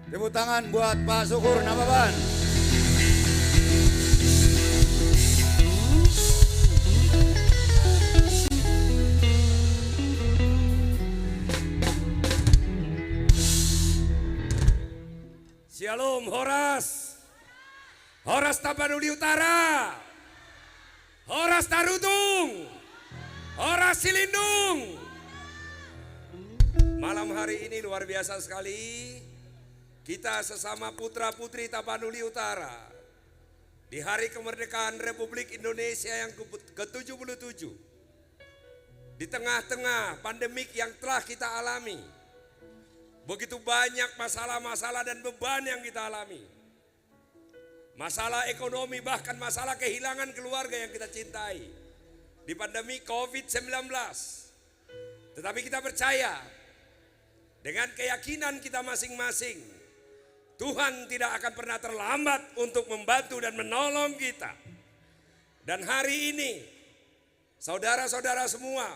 Tepuk tangan buat Pak Syukur Nababan. Shalom Horas. Horas Tapanuli Utara. Horas Tarutung. Horas Silindung. Malam hari ini luar biasa sekali. Kita sesama putra putri Tapanuli Utara. Di hari kemerdekaan Republik Indonesia yang ke-77. Di tengah-tengah pandemik yang telah kita alami. Begitu banyak masalah-masalah dan beban yang kita alami. Masalah ekonomi, bahkan masalah kehilangan keluarga yang kita cintai. Di pandemi COVID-19. Tetapi kita percaya, dengan keyakinan kita masing-masing, Tuhan tidak akan pernah terlambat untuk membantu dan menolong kita. Dan hari ini, saudara-saudara semua,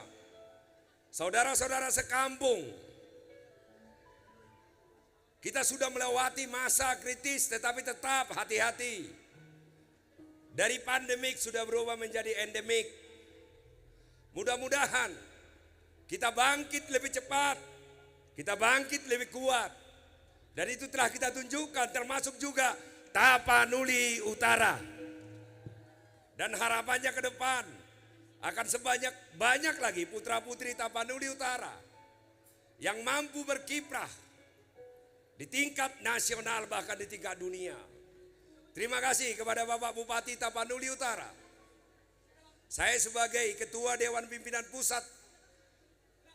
saudara-saudara sekampung, kita sudah melewati masa kritis, tetapi tetap hati-hati. Dari pandemik sudah berubah menjadi endemik. Mudah-mudahan kita bangkit lebih cepat, kita bangkit lebih kuat. Dan itu telah kita tunjukkan, termasuk juga Tapanuli Utara. Dan harapannya ke depan akan banyak lagi putra-putri Tapanuli Utara yang mampu berkiprah di tingkat nasional bahkan di tingkat dunia. Terima kasih kepada Bapak Bupati Tapanuli Utara. Saya sebagai Ketua Dewan Pimpinan Pusat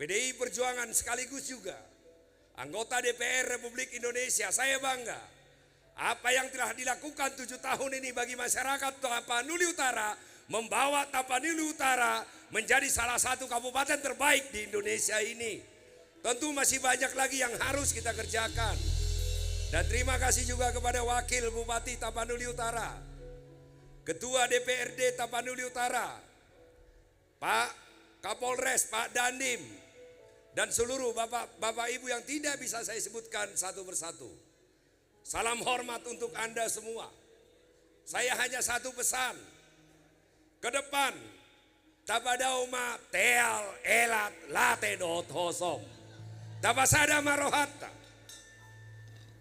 PDI Perjuangan sekaligus juga anggota DPR Republik Indonesia, saya bangga apa yang telah dilakukan 7 tahun ini bagi masyarakat Tapanuli Utara, membawa Tapanuli Utara menjadi salah satu kabupaten terbaik di Indonesia ini. Tentu masih banyak lagi yang harus kita kerjakan. Dan terima kasih juga kepada Wakil Bupati Tapanuli Utara, Ketua DPRD Tapanuli Utara, Pak Kapolres, Pak Dandim, dan seluruh bapak ibu yang tidak bisa saya sebutkan satu persatu. Salam hormat untuk Anda semua. Saya hanya satu pesan. Ke depan, Tabadauma teal elat late dot hosong. Tabasada marohata.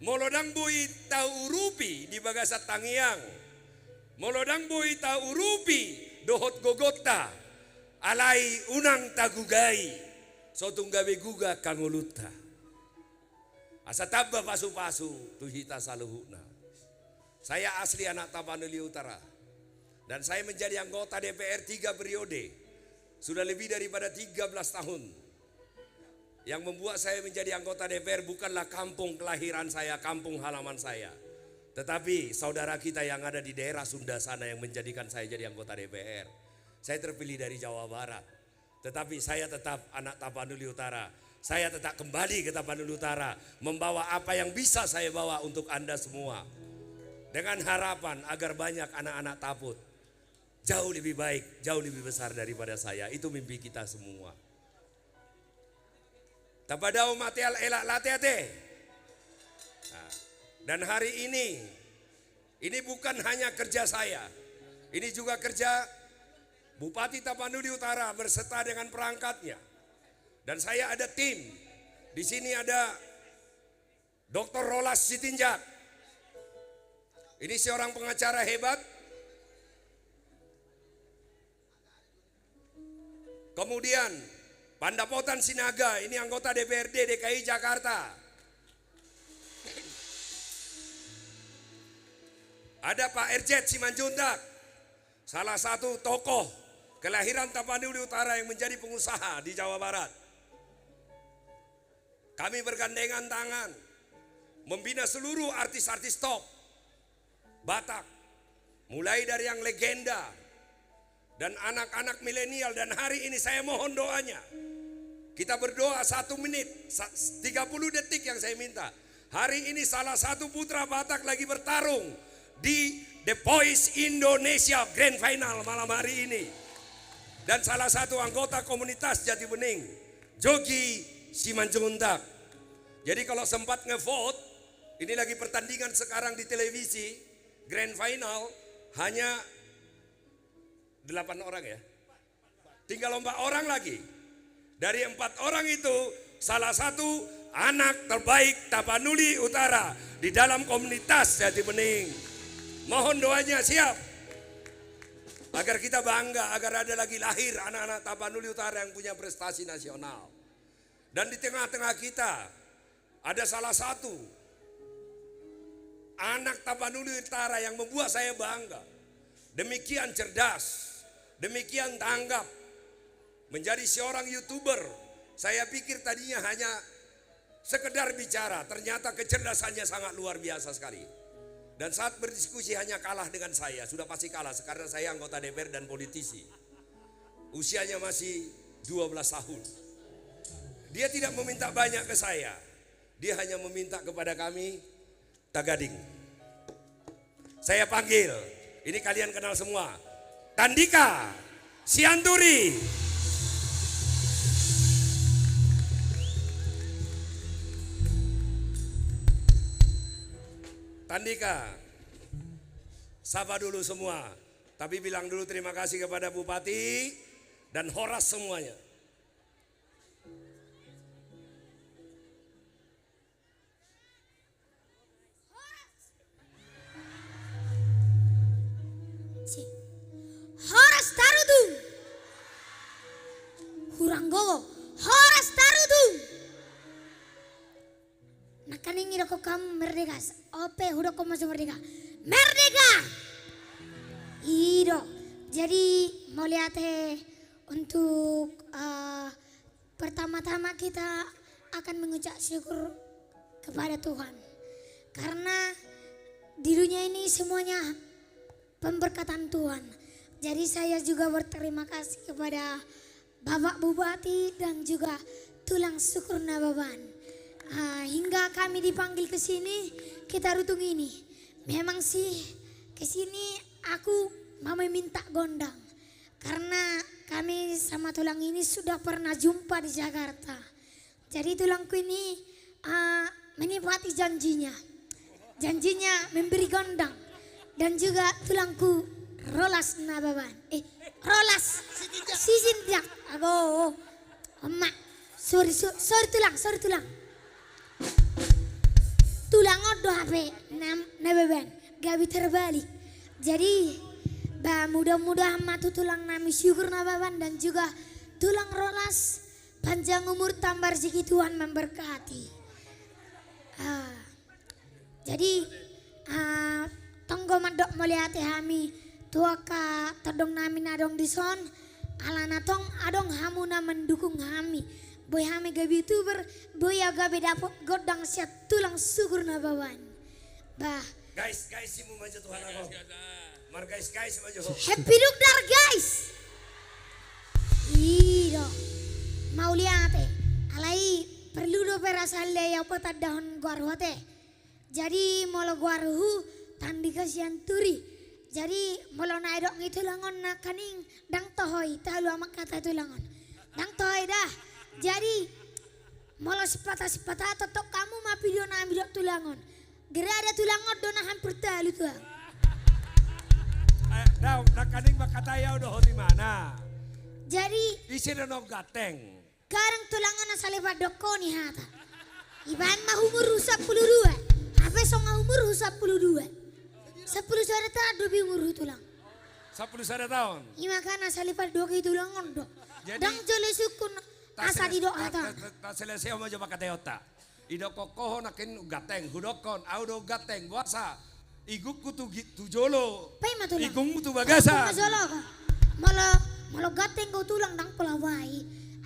Molodang bui tau urupi di bagasat tangiang. Molodang bui tau urupi dohot gogota. Alai unang tagugai. Sotunggawe guga kanguluta. Asa tabba pasu-pasu tuhita saluhuna. Saya asli anak Tapanuli Utara. Dan saya menjadi anggota DPR 3 periode. Sudah lebih daripada 13 tahun. Yang membuat saya menjadi anggota DPR bukanlah kampung kelahiran saya, kampung halaman saya. Tetapi saudara kita yang ada di daerah Sunda sana yang menjadikan saya jadi anggota DPR. Saya terpilih dari Jawa Barat. Tetapi saya tetap anak Tapanuli Utara. Saya tetap kembali ke Tapanuli Utara. Membawa apa yang bisa saya bawa untuk Anda semua. Dengan harapan agar banyak anak-anak Taput jauh lebih baik, jauh lebih besar daripada saya. Itu mimpi kita semua. Tapadau matial elak latiate. Dan hari ini bukan hanya kerja saya. Ini juga kerja Bupati Tapanuli Utara berserta dengan perangkatnya. Dan saya ada tim. Di sini ada Dr. Rolas Sitinjak. Ini seorang pengacara hebat. Kemudian Pandapotan Sinaga, ini anggota DPRD DKI Jakarta. Ada Pak Erjet Simanjuntak, salah satu tokoh kelahiran Tapanuli Utara yang menjadi pengusaha di Jawa Barat. Kami bergandengan tangan membina seluruh artis-artis top Batak, mulai dari yang legenda dan anak-anak milenial. Dan hari ini saya mohon doanya. Kita berdoa 1 menit 30 detik yang saya minta. Hari ini salah satu putra Batak lagi bertarung di The Voice Indonesia Grand Final malam hari ini. Dan salah satu anggota komunitas Jati Bening, Jogi Simanjuntak. Jadi kalau sempat ngevote, Ini lagi pertandingan sekarang di televisi, grand final hanya 8 orang ya. Tinggal 4 orang lagi. Dari 4 orang itu salah satu anak terbaik Tapanuli Utara di dalam komunitas Jati Bening. Mohon doanya siap. Agar kita bangga, agar ada lagi lahir anak-anak Tapanuli Utara yang punya prestasi nasional. Dan di tengah-tengah kita ada salah satu anak Tapanuli Utara yang membuat saya bangga. Demikian cerdas, demikian tanggap. Menjadi seorang YouTuber, saya pikir tadinya hanya sekedar bicara, ternyata kecerdasannya sangat luar biasa sekali. Dan saat berdiskusi hanya kalah dengan saya, sudah pasti kalah karena saya anggota DPR dan politisi. Usianya masih 12 tahun. Dia tidak meminta banyak ke saya, dia hanya meminta kepada kami Tagading. Saya panggil, ini kalian kenal semua, Tandika Sianturi. Tandika, sapa dulu semua, tapi bilang dulu terima kasih kepada Bupati dan Horas semuanya. Horas tarudu, Huranggowo, Horas tarudu. Nakaning iro ko kam merdeka, ope hudok ko masuk merdeka, merdeka. Iro, jadi mau lihat untuk pertama-tama kita akan mengucap syukur kepada Tuhan, karena di dunia ini semuanya pemberkatan Tuhan. Jadi saya juga berterima kasih kepada Bapak Bupati dan juga Tulang Syukur Nababan. Hingga kami dipanggil ke sini, kita rutung ini. Memang sih ke sini aku mau meminta gondang. Karena kami sama Tulang ini sudah pernah jumpa di Jakarta. Jadi Tulangku ini menepati janjinya. Janjinya memberi gondang. Dan juga Tulangku Rolas Nababan. Rolas Sisintiak. Ago, emak. Sorry Tulang. Tulang odo HP Nababan. Gabi terbalik. Jadi mudah-mudahan matu Tulang nami syukur Nababan dan juga Tulang Rolas panjang umur tambah rezeki Tuhan memberkati. Jadi tonggo madok melihat kami tuaka todong nami nadong dison alana tong adong hamuna mendukung kami. Boy kami gabi youtuber, boy gabi dapot godang siat Tulang syukur Nababan. Guys, simu maju Tuhan aku. Mar guys maju. Happy Dukdar guys. Iyo, mau lihat alai perlu do perasalle ya pota dahon guarhote. Jadi molo guarhu Tandika Sianturi. Jadi molo naidok itu langon na kaning dang tohoi talu amak kata itu langon. Dang tohoi dah. Jadi molo sepata totok kamu ma video na ambil tulangon. Gerada tulangon dona hampir talu tuh. Nah kaning makata ya udah di mana? Jadi isi renov gateng. Karang tulangan na salipa doko ni hata. Iban mah umur 12. Apa songa umur 12. 10 sore tak dobi umur tulang. 10 tahun. Ima kana salipa doko tulangon dok. Jadi, dang jole sukun asa di dok hata. Tak selesai mau coba kata yota. Idok kokoh nakin gateng, hudokon, audo gateng, buasa. Igukku tu jolo. Pai mah tulang. Igungmu tu bagasa. Jolo ka. Malo gateng kau tulang dang pelawai.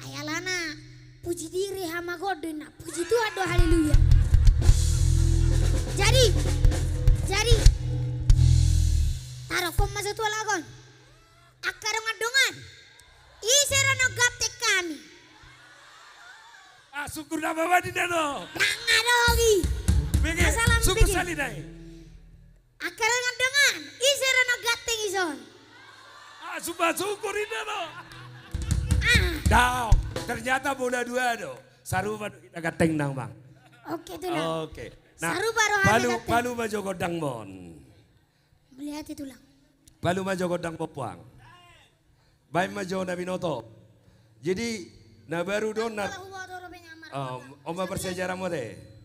Ayalana puji diri hama godena. Puji Tuhan do haleluya. Jadi taruh kom masuk tua lagon. Akarong adongan. Iserano gaptek kami. Syukur Nababan di dano. Jangan dogi. Bege, syukur salinai. Akarong adongan. Iserano gaptek ison. Sumpah syukur di dano. Dao, ternyata bola dua do. Sarupan kita gateng nang bang. Oke tulang. Oke. Nah, Sarupa rohani datang. palu majo godang mon. Melihat tulang. Palu majo godang popuang. Baik majo na binoto. Jadi na baru don na oma bersejarah mo deh.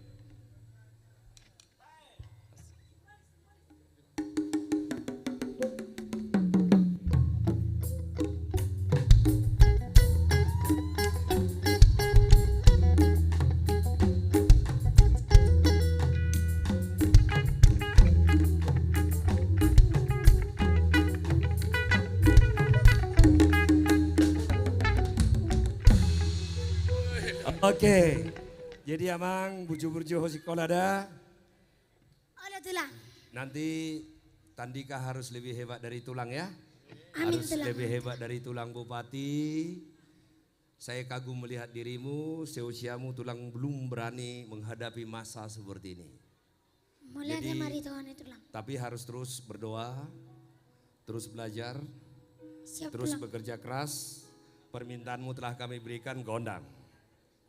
Oke. Jadi amang buju-buju hosikolada. Oleh tulang. Nanti Tandika harus lebih hebat dari tulang ya. Amin Harus tulang. lebih hebat dari tulang bupati. Saya kagum melihat dirimu, seusiamu tulang belum berani menghadapi masa seperti ini. Melihat Jadi- mari Tuhan itu tulang. Tapi harus terus berdoa, terus belajar, Siap terus tulang. bekerja keras. Permintaanmu telah kami berikan, gondang.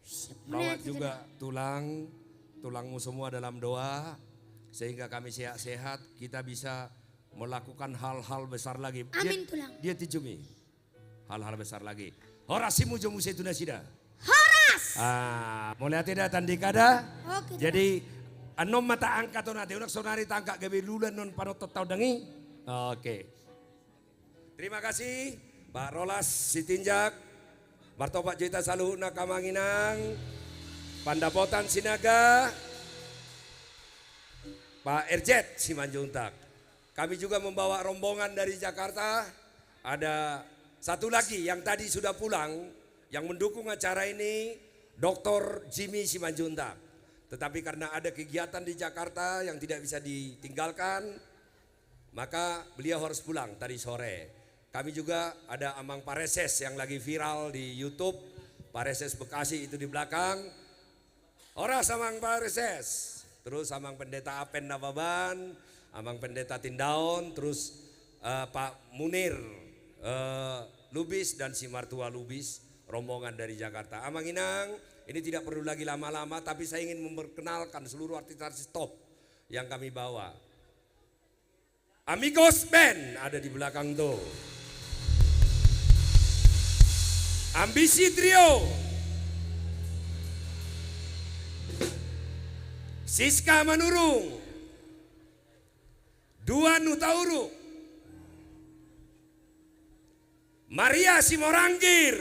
Siap. Bawa Melihat itu juga tulangmu semua dalam doa. Sehingga kami sehat-sehat, kita bisa melakukan hal-hal besar lagi. Amin tulang. Dia tijumi, hal-hal besar lagi. Horasimu jomu setuna sida. Horas. Mau lihat tidak tandikada? Oke. Jadi anom mata angkat tu nanti unak sonari tangkak gabe lulan non panot tau dengi. Oke. Terima kasih Pak Rolas Sitinjak, Bartopak Jita Saluh Nakamanginang, Pandapotan Sinaga, Pak Erjet Simanjuntak. Kami juga membawa rombongan dari Jakarta. Ada satu lagi yang tadi sudah pulang, yang mendukung acara ini, Dr. Jimmy Simanjuntak. Tetapi karena ada kegiatan di Jakarta yang tidak bisa ditinggalkan, maka beliau harus pulang tadi sore. Kami juga ada Amang Pareses yang lagi viral di YouTube. Pareses Bekasi itu di belakang. Horas Amang Pareses. Terus Amang Pendeta Apen Nababan, Amang Pendeta Tindaon, terus Pak Munir Lubis dan si Martua Lubis, rombongan dari Jakarta. Amang Inang, ini tidak perlu lagi lama-lama, tapi saya ingin memperkenalkan seluruh artis-artis top yang kami bawa. Amigos Band ada di belakang tuh. Ambisi Trio, Siska Manurung, Dua Nutauru, Maria Simorangkir,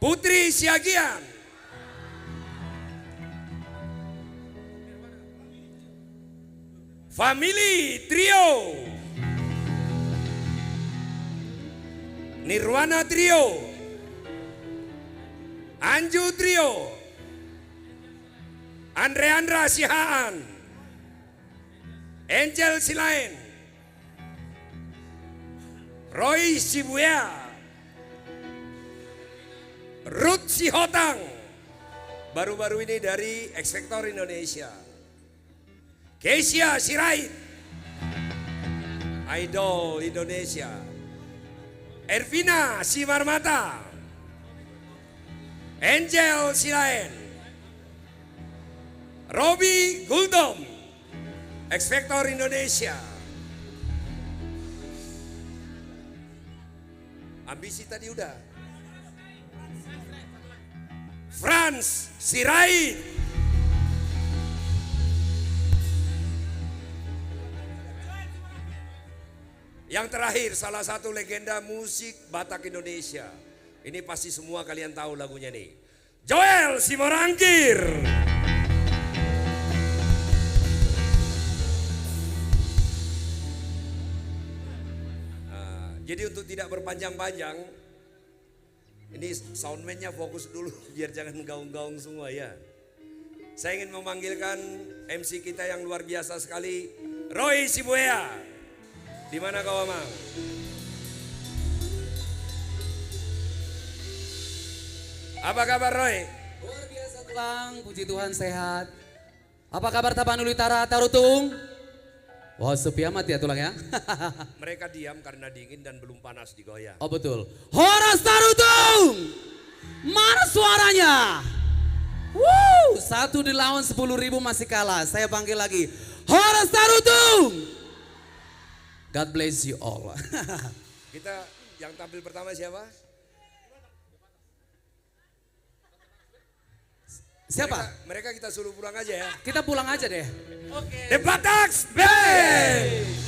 Putri Siagian, Family Trio, Nirwana Trio, Anju Trio, Andra Sihaan, Angel Silain, Roy Sibuya, Ruth Sihotang, baru-baru ini dari X Factor Indonesia. Kesia Sirait, Idol Indonesia. Ervina Simarmata, Angel Silain, Robi Guldom, X Factor Indonesia. Ambisi tadi udah. Franz Sirait, yang terakhir salah satu legenda musik Batak Indonesia. Ini pasti semua kalian tahu lagunya nih. Joel Simorangkir. Jadi untuk tidak berpanjang-panjang, ini soundman-nya fokus dulu biar jangan gaung-gaung semua ya. Saya ingin memanggilkan MC kita yang luar biasa sekali, Roy Sibuya. Di mana kau Amang? Apa kabar Roy? Luar biasa tulang, puji Tuhan sehat. Apa kabar Tapanuli Utara Tarutung? Wah sepi amat ya tulangnya. Mereka diam karena dingin dan belum panas digoyang. Oh betul. Horas Tarutung. Mana suaranya? Wuh, 1 dilawan 10.000 masih kalah. Saya panggil lagi. Horas Tarutung. God bless you all. Kita yang tampil pertama siapa? Siapa? Mereka kita suruh pulang aja ya. Kita pulang aja deh. The Bataks Band.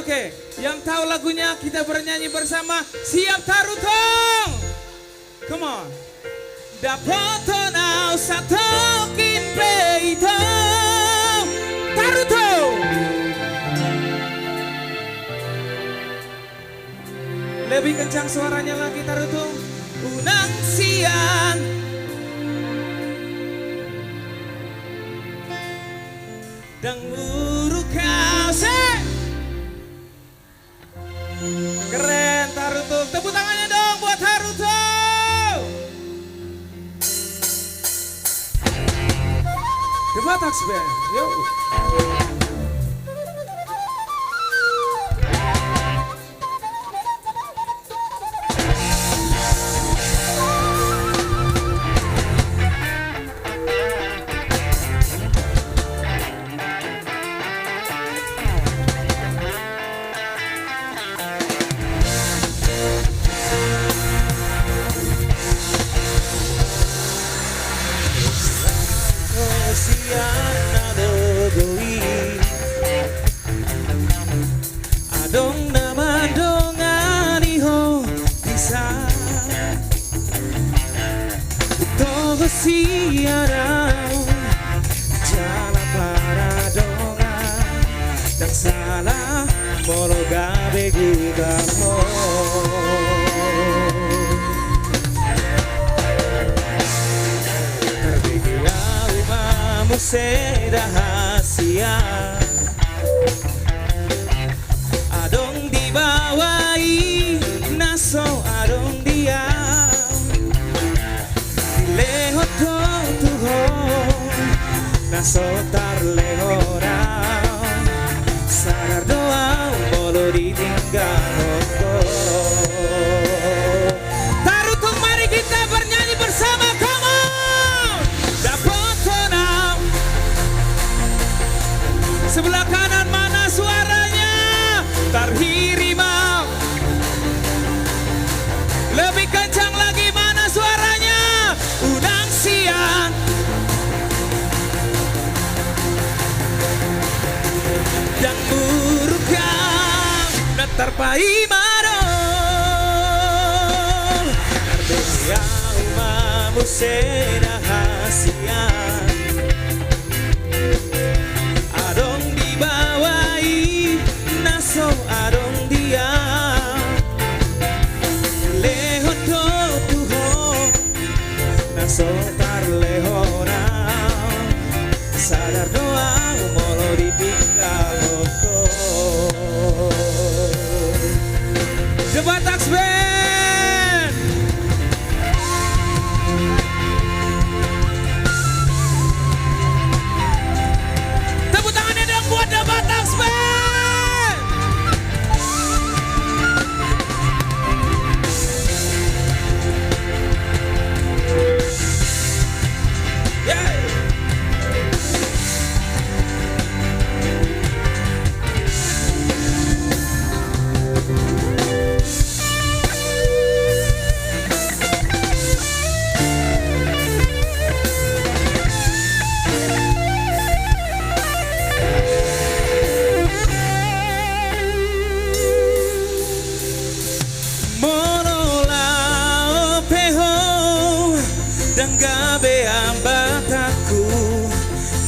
Oke, yang tahu lagunya kita bernyanyi bersama. Siap Tarutong? Come on. Dapoto nau satokin peito Tarutong. Lebih kencang suaranya lagi Tarutong. Unang siang dan uruk kau keren Taruto, tepuk tangannya dong buat Taruto. The Bataks Band, yo. Adong nama dongani ho bisa Todo siarang Jalan para donga Dan salah Molo gabe gudamo Terbikia umamu se rahasia nasotar lehorang sadar doang bolo ditinggal Tarutung, mari kita bernyanyi bersama, come on. Dapat tenang. Sebelah kanan mana suaranya? Tarhirimau. Lebih kencang lagi mana suaranya? Udang siang. Yang burukkan natarpai marong Nardesiang mamusena hasian Adong dibawai naso adong dia Lehon do tuho naso tar lehonang Sadar doang molo ditinggal The Bataks Band. Tepuk tangannya dong buat The Bataks Band. Yeah. Gabe ambataku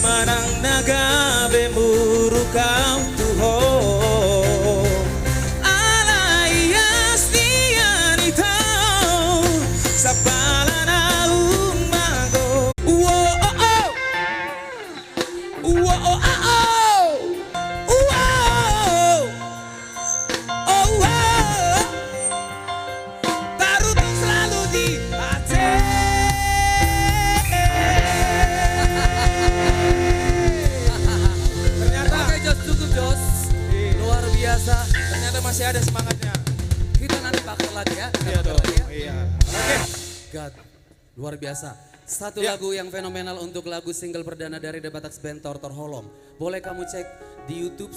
manang nagabe murukau tuho alayas dianito sa palana umago oh oh oh oh oh oh oh Tarutung selalu di hati. Ternyata masih ada semangatnya. Kita nanti bakal lagi ya. Iya dong. Iya. Oke. God, luar biasa. Satu Ya. lagu yang fenomenal untuk lagu single perdana dari The Bataks Band Tortor Holom. Boleh kamu cek di YouTube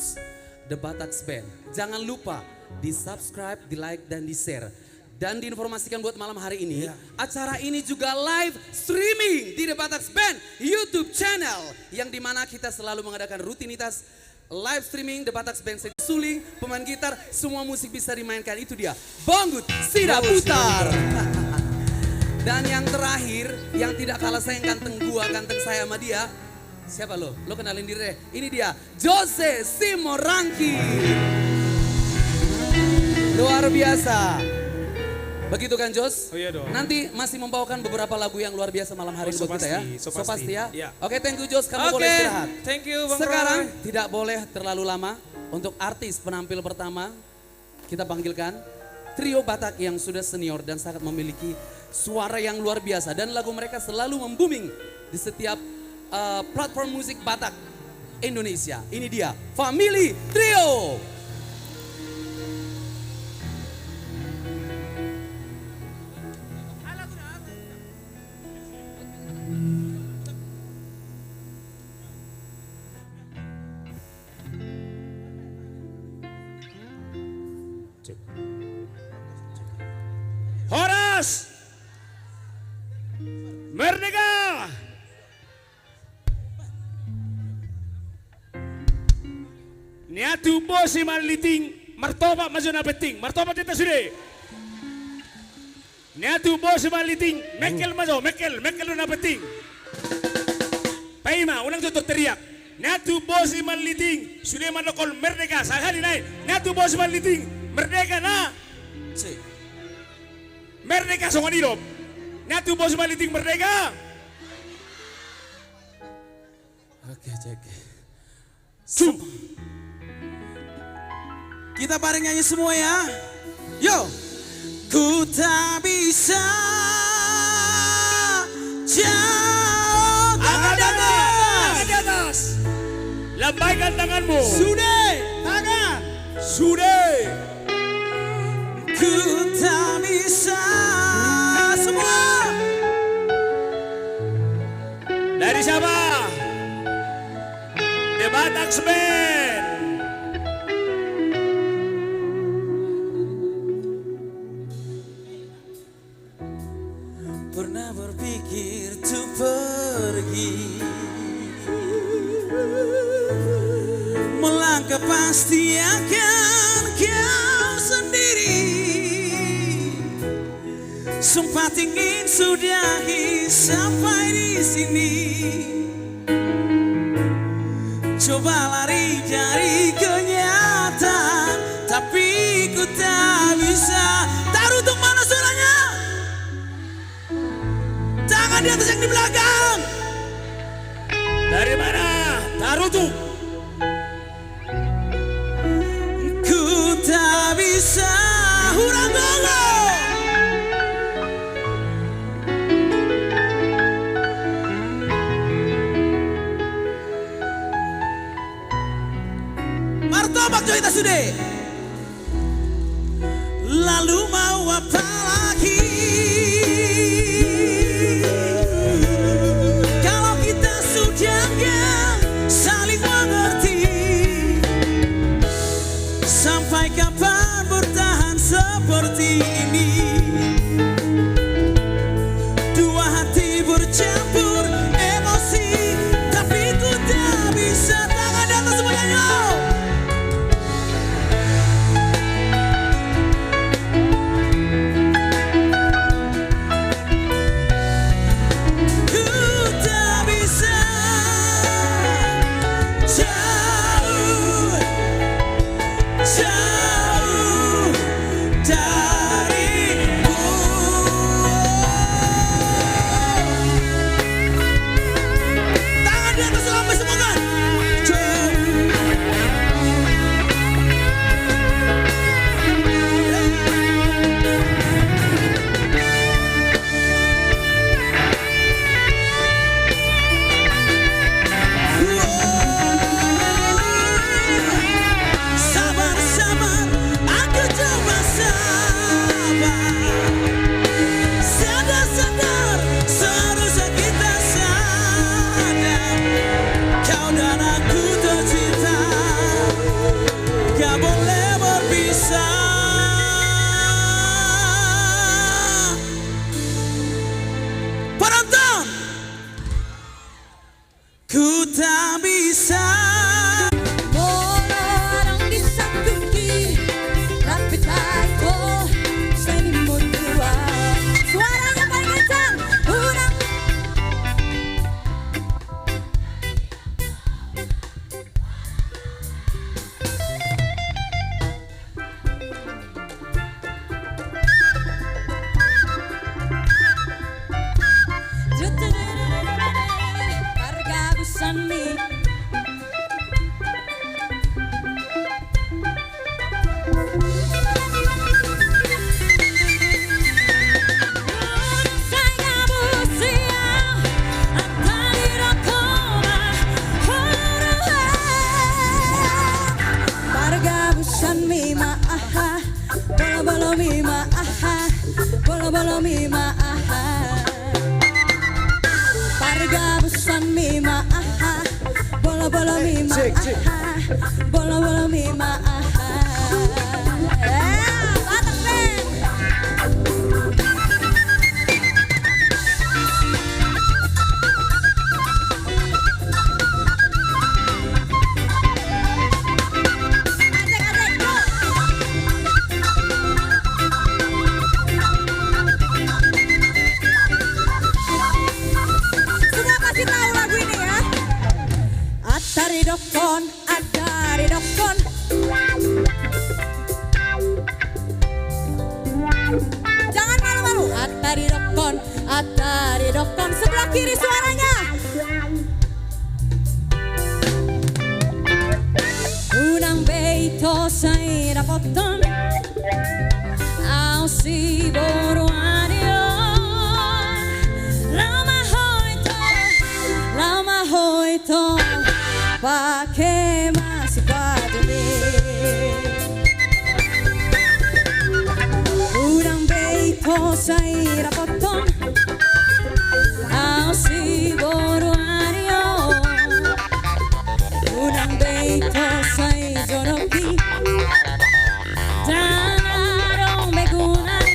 The Bataks Band. Jangan lupa di subscribe, di like dan di share. Dan diinformasikan buat malam hari ini, acara ini juga live streaming di The Bataks Band YouTube channel. Yang dimana kita selalu mengadakan rutinitas live streaming The Bataks Band suling, pemain gitar, semua musik bisa dimainkan. Itu dia, Bonggut Sida Putar. Dan yang terakhir, yang tidak kalah sayang ganteng gua, ganteng saya sama dia. Siapa lo? Lo kenalin diri deh. Ini dia, Jose Simoranki. Luar biasa. Begitu kan Jos? Oh iya dong. Nanti masih membawakan beberapa lagu yang luar biasa malam hari ini buat kita ya. So pasti ya. Iya. Oke, thank you Jos, kamu boleh istirahat. Thank you Bang Sekarang Roy. tidak boleh terlalu lama. Untuk artis penampil pertama, kita panggilkan trio Batak yang sudah senior dan sangat memiliki suara yang luar biasa. Dan lagu mereka selalu membooming di setiap platform musik Batak Indonesia. Ini dia, Family Trio. Horas Merdeka. Niatu bosi maliting martoba majuna beting martoba tita sude. Niatu bosi maliting mekel majo mekel na beting. Paima ulang tutur teriak. Niatu bosi maliting sude manokol merdeka sahali nai. Niatu bosi maliting merdeka na. Merdeka songon hidup. Niatu bos maliting merdeka. Oke, cek. Kita bareng nyanyi semua ya. Yo. Ku tak bisa jauh. Angkat Lambaikan tanganmu. Sudah, tangan. Sudah. Ku tak bisa semua. Dari siapa? The Batak Band. Pernah berpikir tuh pergi, melangkah pasti akan kau sendiri. Sempat ingin sudahi sampai di sini. Coba lari dari kenyataan, tapi ku tak bisa. Taruh tuh mana suaranya? Tangan di atas yang di belakang. Dari mana? Taruh tuh. Ku tak bisa hurang gongo. Martabak jo kita sudah. Lalu mau apa lagi? Kalau kita sudah gak saling mengerti, sampai kapan bertahan seperti ini? Dua hati bercampur emosi, tapi ku tak bisa. Tangan di atas semuanya. Ku tak bisa jauh, jauh darimu. Tangan di atas sampai semua kan. Sabar, sabar, aku coba sabar. Sadar, sadar, seharusnya kita sadar. Kau dan aku tercinta, gak boleh berpisah. Penonton, ku tak bisa. Orang disakuti, rapid eye, seni mundua. Suaranya paling kencang, urang. Harga busani. Bolo mima aha, parga busan mima aha, bolo mima aha, bolo mima aha. Batak Band. Sudah pasti tahu lagu ini ya. Atari dokon, atari dokon. Jangan malu-malu. Atari dokon. Sebelah kiri suaranya. Unang beito sai rapoton. Au si boru adio. Lama hoito. pakai masih padumi Urang beito saira potong Ausi boru ario Urang beito sai jonoki Danarong begunai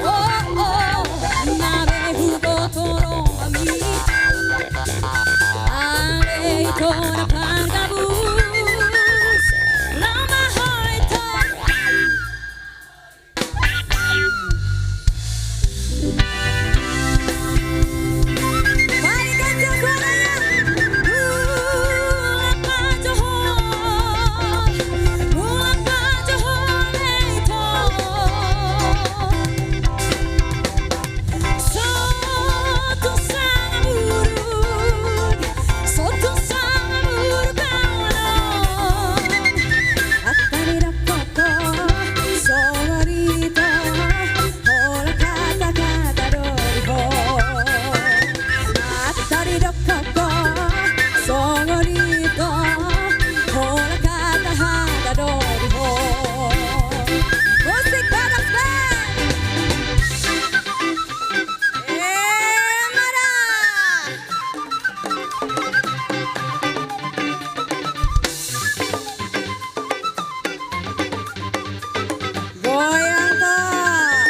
Oh oh Nabe hugo torong ami Aleito na pangabus Lama hoito Balikan suaranya Apa johor Apa johor leito Soto sangat buruk Soto sangat buruk kawan Atari rakoko Sororito Hola kata-kata doriho Atari rakoko Sororito Hola kata-kata doriho Musik Badak Band Marah Goyang toh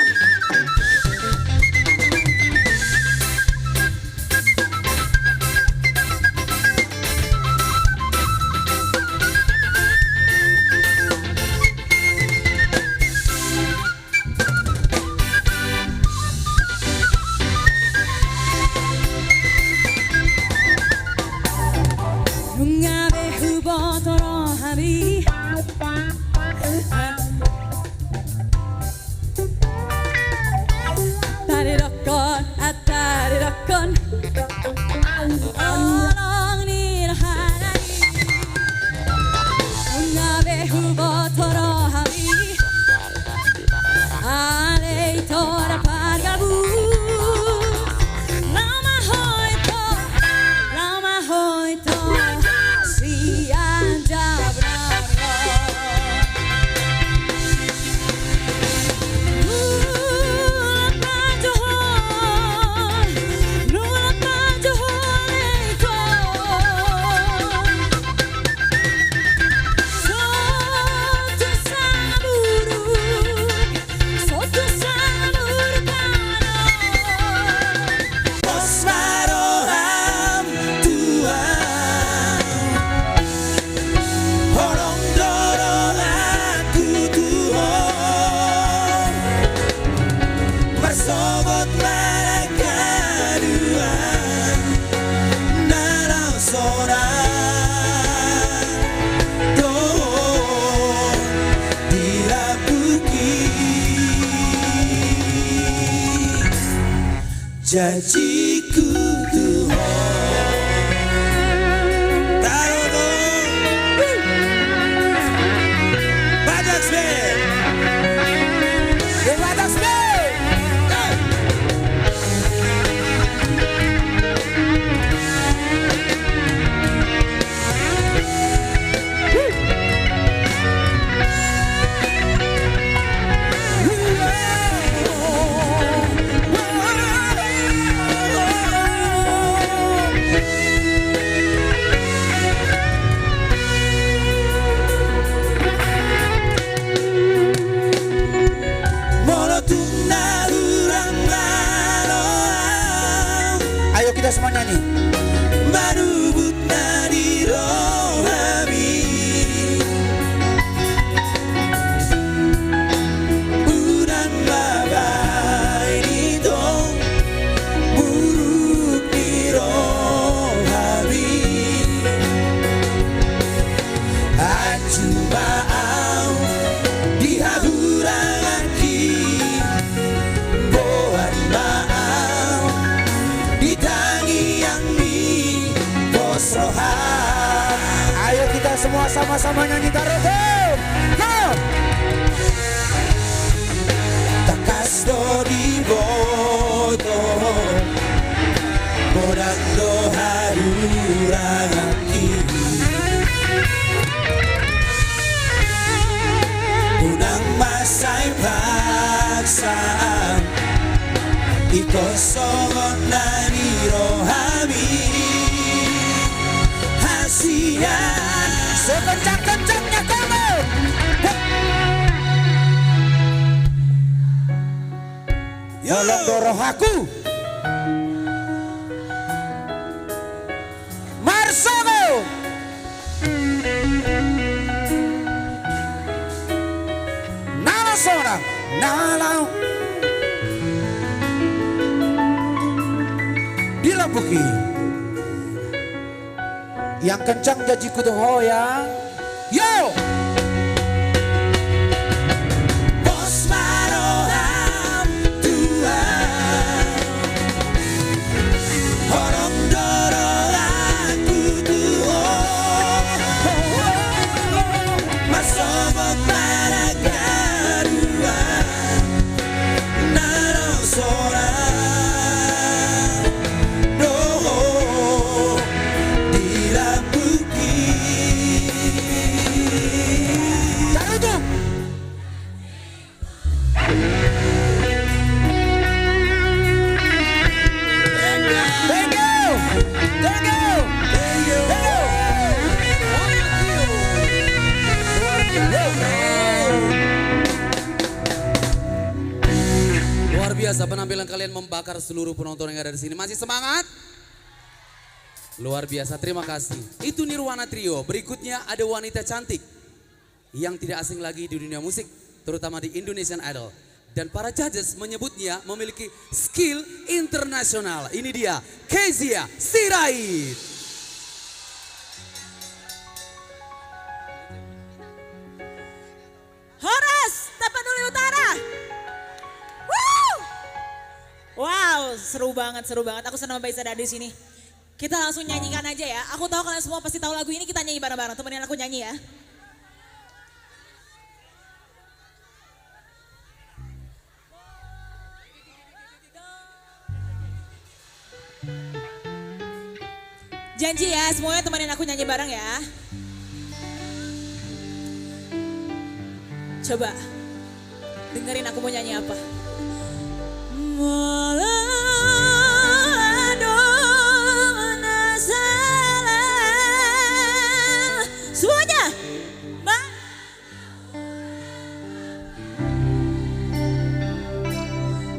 Nungabe hubo toro habi Atari rakon Olong nirhanani Nungabe hubo toro habi Aleito na pangabus Lama hoito Sian jabrano Nula pa johor leito Soto sangat buruk Soto sangat buruk kawan Osmaroham Tuhan Horong dorong aku Tuhan Bersogot mereka dua Dalam sorak Tuhan dirapuki Janjiku Tuhan Taruh dong Badak Band Badak Band Ayo kita semua nyanyi. Marubut nadi rohami Urang babai di dong Buruk di rohami Acu baau di haburangan ki Bohan baau di tangi yang di bos rohan Ayo kita semua sama-sama nyanyi taruh Go! Takas do di boto Bodang do harurangan ki Unang masay pagsaan Ikosongot na ni Rohami Hasian Sekencang-kencangnya kamu Tolong dorong aku Marsono Nala seorang Nala Bila buki Yang kencang jaji kutu hoya Yo Bos maroham tua Horong dorong aku tua Masobot para kadua Naro seorang Doho Dilabuki Tarutung Thank you Thank you Thank you Luar biasa penampilan kalian membakar seluruh penonton yang ada di sini. Masih semangat? Luar biasa, terima kasih. Itu Nirwana Trio. Berikutnya ada wanita cantik yang tidak asing lagi di dunia musik, terutama di Indonesian Idol. Dan para judges menyebutnya memiliki skill internasional. Ini dia, Kezia Sirait. Horas, Tapanuli Utara. Woo! Wow, seru banget, seru banget. Aku senang bisa ada di sini. Kita langsung nyanyikan aja ya. Aku tahu kalian semua pasti tahu lagu ini, kita nyanyi bareng-bareng. Temenin aku nyanyi ya. Janji ya, semuanya temenin aku nyanyi bareng ya. Coba, dengerin aku mau nyanyi apa. Semuanya.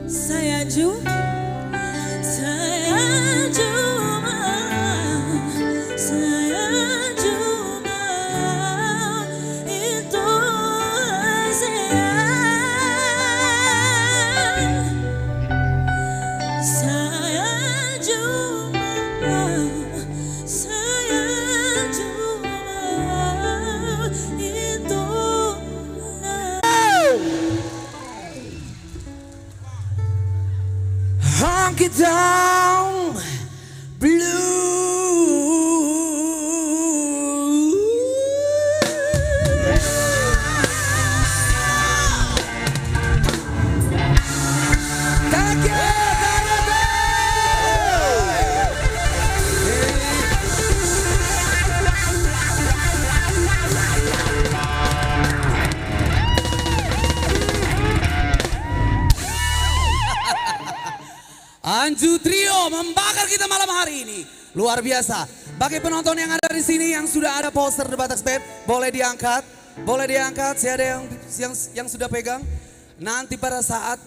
Saya cuma itu Honky Tonk Blue. Thank you, Anju Trio membakar kita malam hari ini. Luar biasa. Bagi penonton yang ada di sini yang sudah ada poster The Batak Band, boleh diangkat. Boleh diangkat, saya ada yang sudah pegang. Nanti pada saat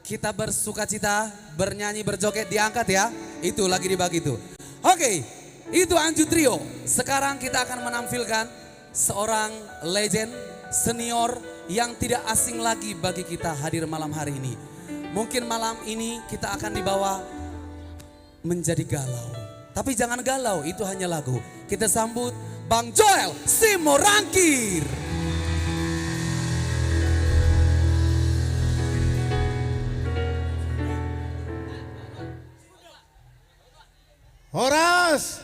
kita bersukacita, bernyanyi, berjoget diangkat ya. Itu lagi dibagi itu. Oke, itu Anju Trio. Sekarang kita akan menampilkan seorang legend senior yang tidak asing lagi bagi kita hadir malam hari ini. Mungkin malam ini kita akan dibawa menjadi galau. Tapi jangan galau, itu hanya lagu. Kita sambut Bang Joel Simorangkir. Horas.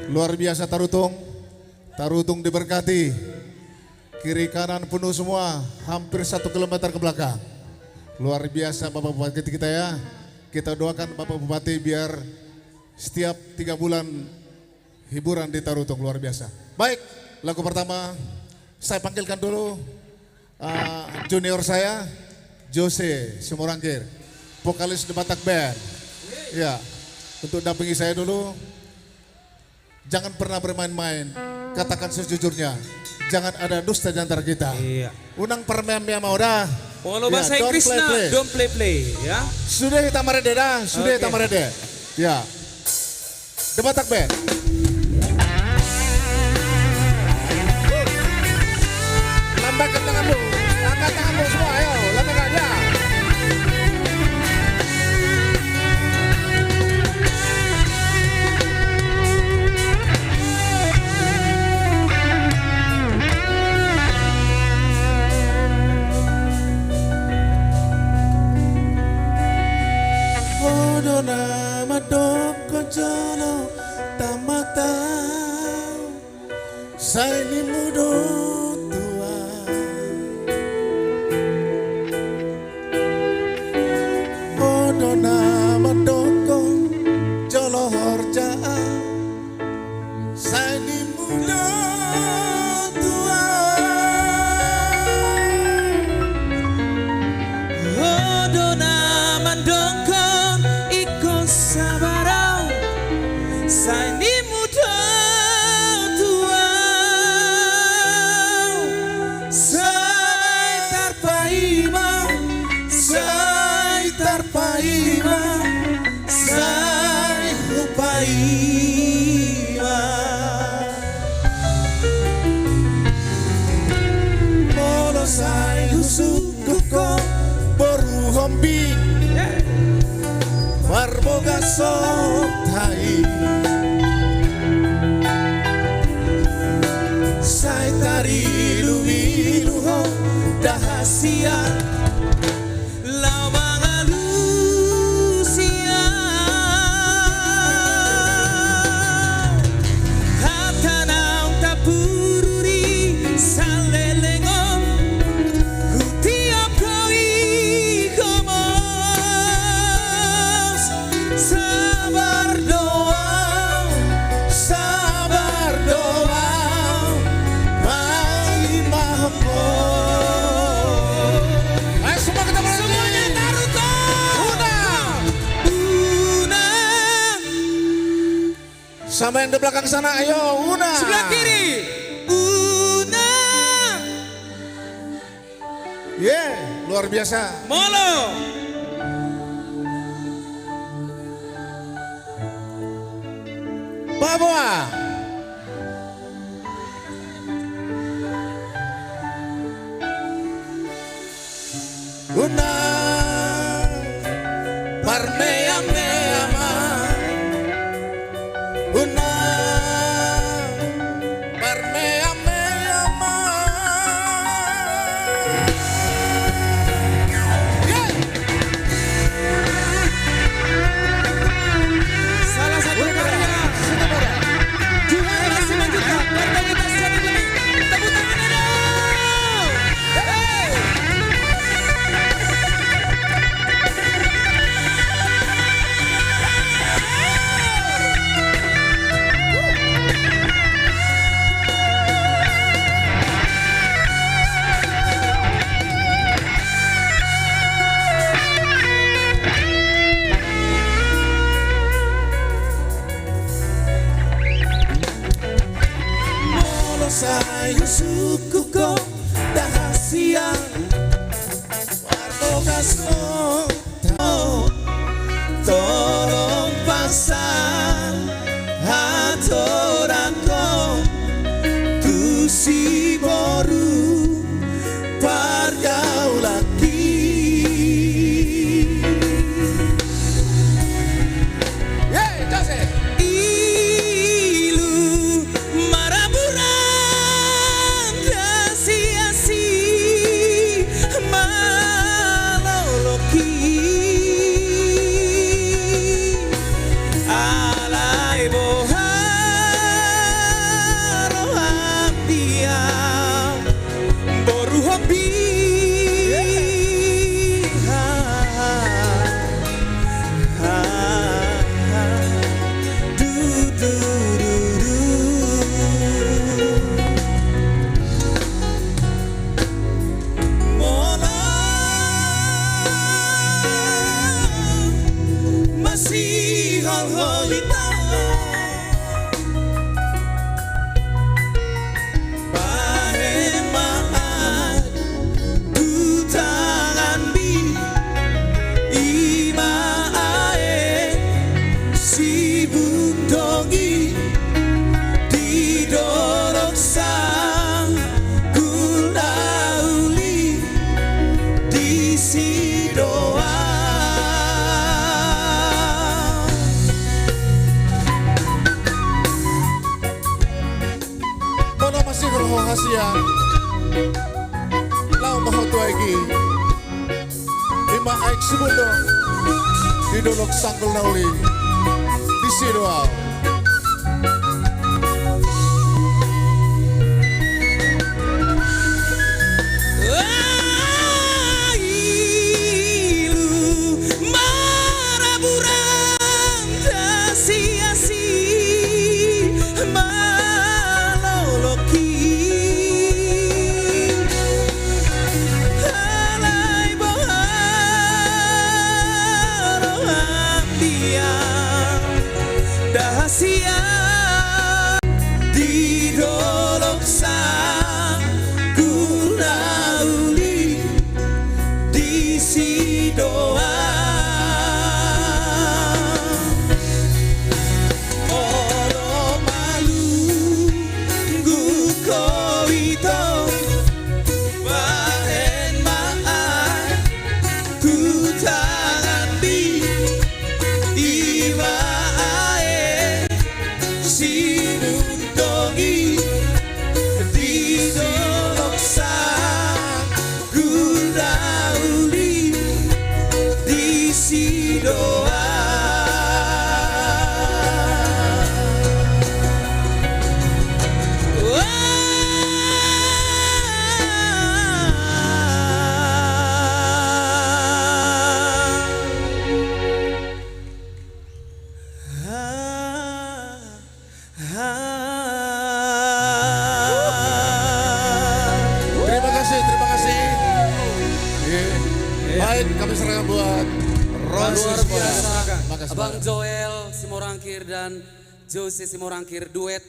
Luar biasa Tarutung. Tarutung diberkati. Kiri kanan penuh semua, hampir 1 kilometer ke belakang. Luar biasa Bapak Bupati kita ya. Kita doakan Bapak Bupati biar setiap 3 bulan hiburan di Tarutung luar biasa. Baik, lagu pertama saya panggilkan dulu junior saya Jose Simorangkir, vokalis The Batak Band. Ya, untuk dampingi saya dulu. Jangan pernah bermain-main, katakan sejujurnya. Jangan ada dusta di antara kita. Iya. Unang permemia mau dah. Kalau Ya, bahasa don't Inggris play, nah, play. don't play ya. Sudah tamarede dah, sudah Oke. tamarede. Ya. The Batak Band. Lambaikan tanganmu, angkat tanganmu semua, ayo, lambaikan ya. Odona madoko jolo tamata saini mudo tua Odona madoko jolo horja saini mudo tua Odona mandongkon ikon sabarau Saini muda tua Sai tarpaima Sai tarpaima Sai hupaima Molo sai husukuko boru hombing Barboga sotai Sai tari luwiluho dahasia Lawang alusia Hatanau tapururi salelengom Hutiap koi komos Sabar doa sabar doa bagi mahmo. Ayo semua kita balik. Semuanya Naruto Una. Una Sama yang di belakang sana, ayo Una. Sebelah kiri Una Yeah, luar biasa. Molo Papua. Una parmea meama. Una parmea meama. Yeah. Salah satu karya Durasi Majuka Berkomunitas Jati Bening Tepuk tangannya dong Hey Molo sayo suku ko dahasia Warbogas mo tolong pasang aturan ko tusi boru pergaulaki Hey, Joseph. Ilu maraburan rahasia hal hoita Bahen maat Dutangan bi Ima ae Si buntongi Didorok sang Gulauli Di sidoa Mono masih roho hasia. Lau maho tuaigi. Lima aik semundo. Didolok sanggul nauli. Di sidoa. Ailu maraburang tasiasi maloloki halai boharo dia dahasia didolok sang gulauli di sidoa oro malu guko ito bahen maan kutangan bi iwa ae si buntongi didolok sang gulauli di sidoa Terima kasih, terima kasih. Baik, kami serahkan buat Ron Luar Sismo. biasa. Makasih Abang banyak. Joel Simorangkir dan Jose Simorangkir duet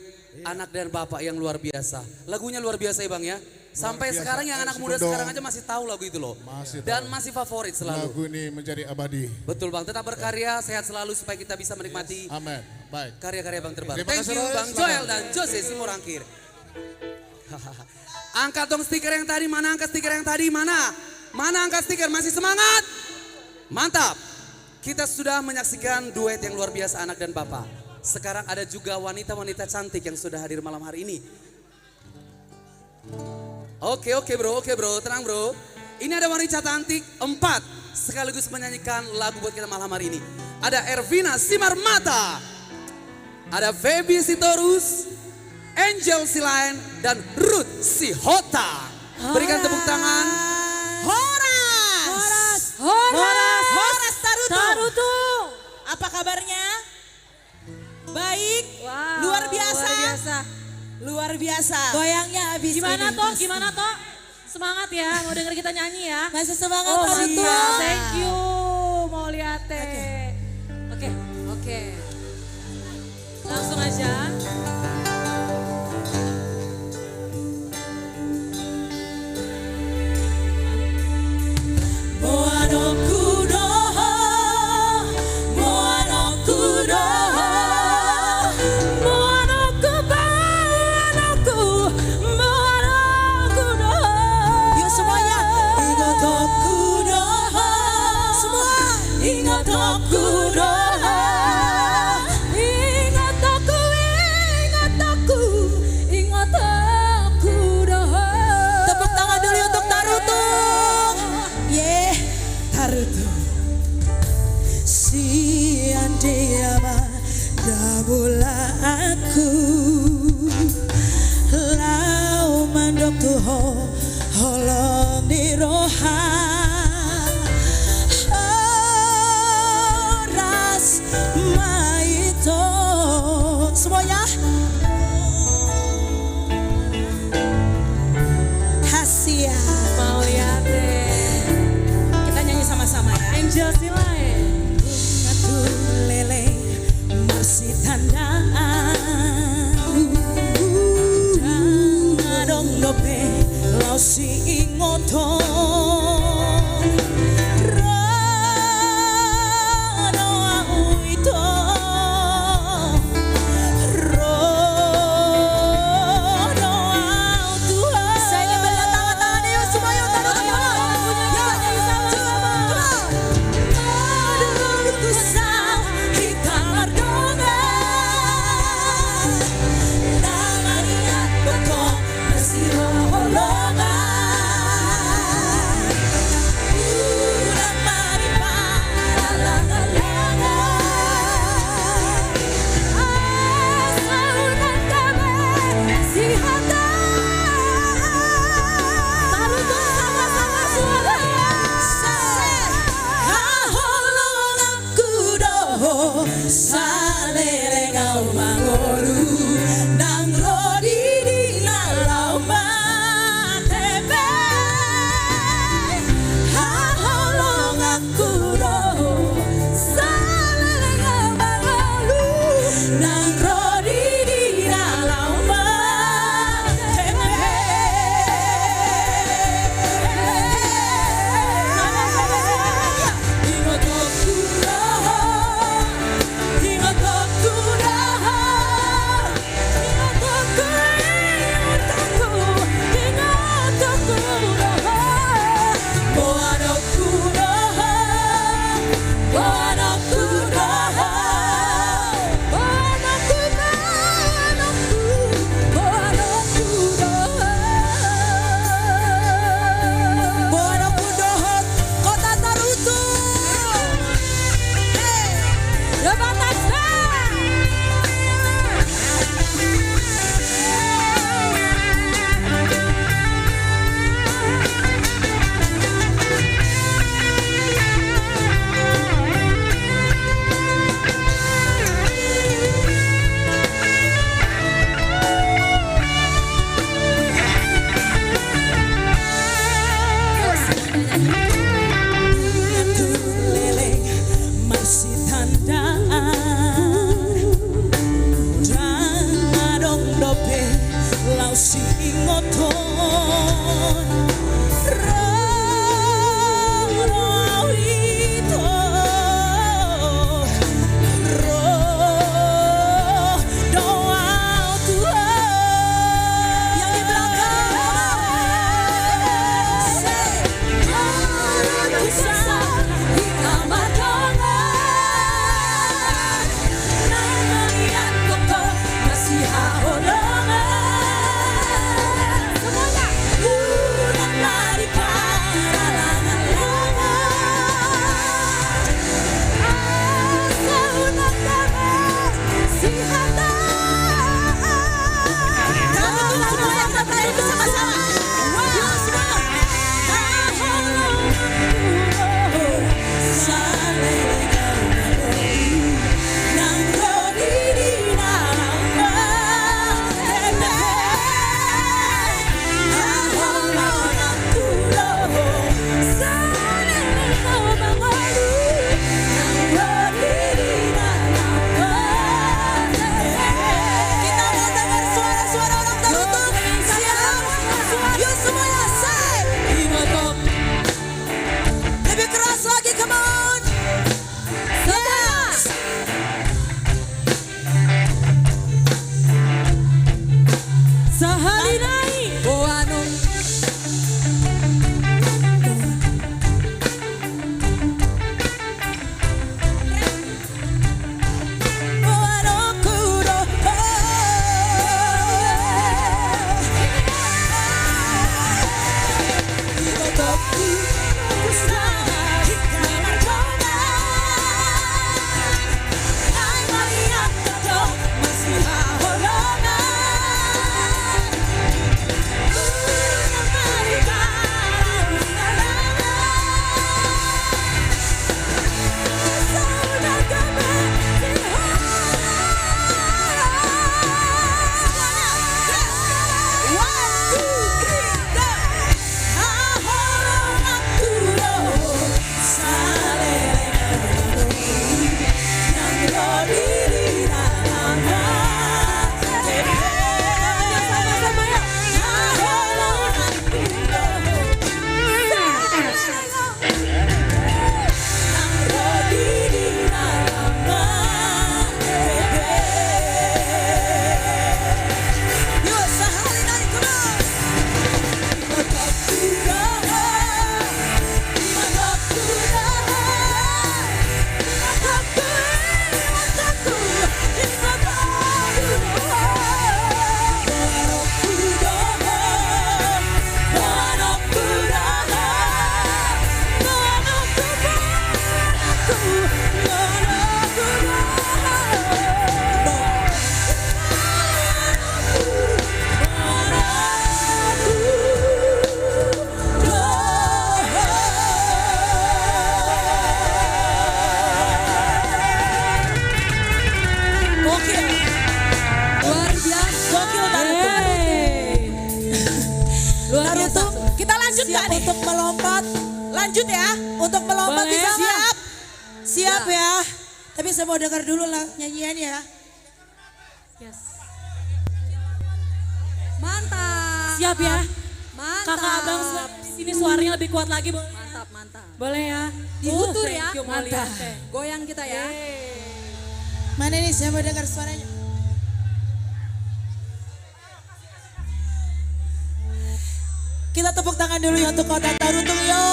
anak dan bapak yang luar biasa. Lagunya luar biasa ya Bang ya. Sampai biasa. sekarang yang anak muda Sepenuh. sekarang aja masih tahu lagu itu loh. Masih tahu. Dan masih favorit selalu. Lagu ini menjadi abadi. Betul Bang, tetap berkarya, sehat selalu supaya kita bisa menikmati Amin. Baik. karya-karya Bang terbaru. Terima Thank kasih, you Roy. Bang Selamat. Joel dan Jose Simorangkir. Angkat dong stiker yang tadi, mana angkat stiker yang tadi, mana? Mana angkat stiker, masih semangat? Mantap. Kita sudah menyaksikan duet yang luar biasa anak dan bapak. Sekarang ada juga wanita-wanita cantik yang sudah hadir malam hari ini. Oke bro, tenang bro. Ini ada wanita cantik 4 sekaligus menyanyikan lagu buat kita malam hari ini. Ada Ervina Simarmata, ada Feby Sitorus, Angel Silain, dan Ruth Sihota. Berikan tepuk tangan. Horas Tarutung. Tarutung. Apa kabarnya? Baik. Wow, Luar biasa. luar biasa. Luar biasa. Goyangnya habis Gimana, ini. Toh? Gimana toh? Semangat ya, mau denger kita nyanyi ya. Masih semangat Oh Tarutung. siap, thank you. Mau lihat teh. Oke. Langsung aja. Moano kudo, moano kudo, moano kudo. Yuk semuanya, ingat kudo, semua ingat kudo, ingat kudo. Tepuk tangan dulu untuk Tarutung. Yeah, Tarutung. Si andiama damula aku lau mandok tuho holong di roha ras maito semuanya Hasia Mau lihat teh. kita nyanyi sama-sama ya Angel Silain. Ngatu lele salele ngau mangolu nang rodi di nalau matebe haholong aku roh salele ngau mangolu nang rodi di nalau matebe ingat waktu dah Lanjut siap nggak nih? untuk melompat. Lanjut ya, untuk melompat Boleh. bisa siap. Siap Ya. ya. Tapi saya mau dengar dulu lah nyanyian ya. Yes. Mantap. Siap ya? Mantap. Kakak abang sini suaranya lebih kuat lagi boleh? Mantap, mantap. Boleh ya? Diutur Thank ya. you, mau lihat Mantap. deh. Goyang kita ya. Mana nih saya mau dengar suaranya. Kita tepuk tangan dulu ya untuk Kota Tarutung yo.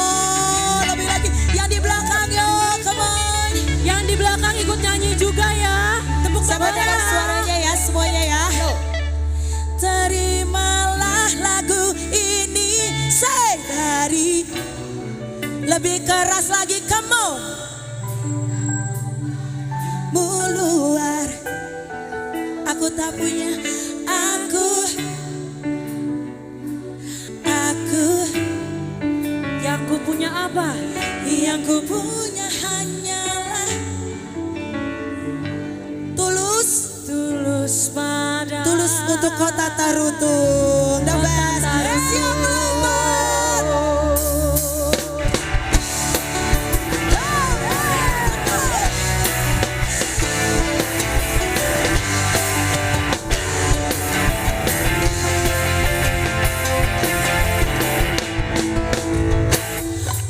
Lebih lagi yang di belakang yo, come on. Yang di belakang ikut nyanyi juga ya. Tepuk Sama tangan dengan ya. suaranya ya semuanya ya. Terimalah lagu ini dari lebih keras lagi, come on. Muluar aku tak punya aku Yang ku punya apa? yang ku punya hanyalah tulus pada tulus untuk Kota Tarutung. The best. Siap melompat.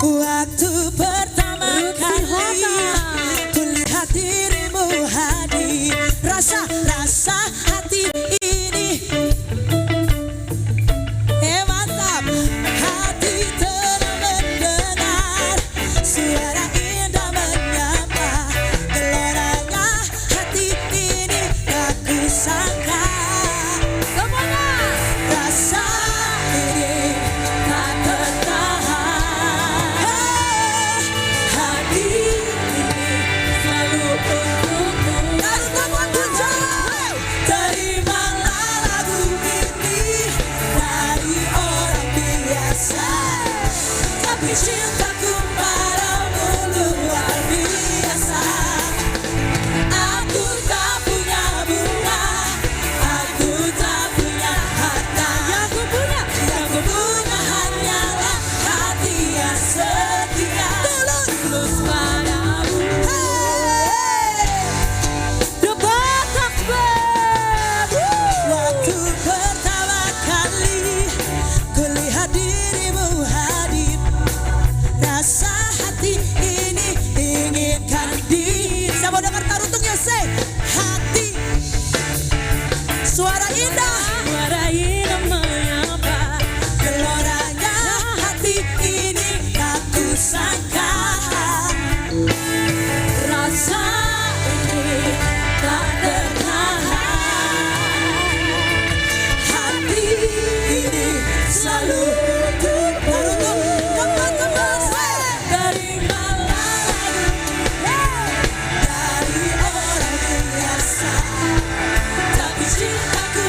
Waktu pertama kali kulihat dirimu hadir, rasa hati ini mantap. Hati tenang mendengar suara indah menyapa, geloranya hati ini tak kusangka. Semuanya rasa ini tak tertahan. Hati ini selalu untukmu. Lalu temuan puncak. Terimalah lagu ini dari orang biasa, tapi cintaku padamu luar biasa. Aku tak punya bunga, aku tak punya harta. Yang ku punya hanyalah hati yang setia, tulus padamu. The Batak Band. Waktu pertama kali kulihat dirimu hadir, rasa hati ini inginkan saya mau dengar Tarutungnya say hati. Suara indah, suara indah menyapa. geloranya hati ini tak kusangka. Rasa ini tak tertahan. Hati ini selalu untuk Tarutung. Teman-teman say dari malam dari orang biasa, tapi cintaku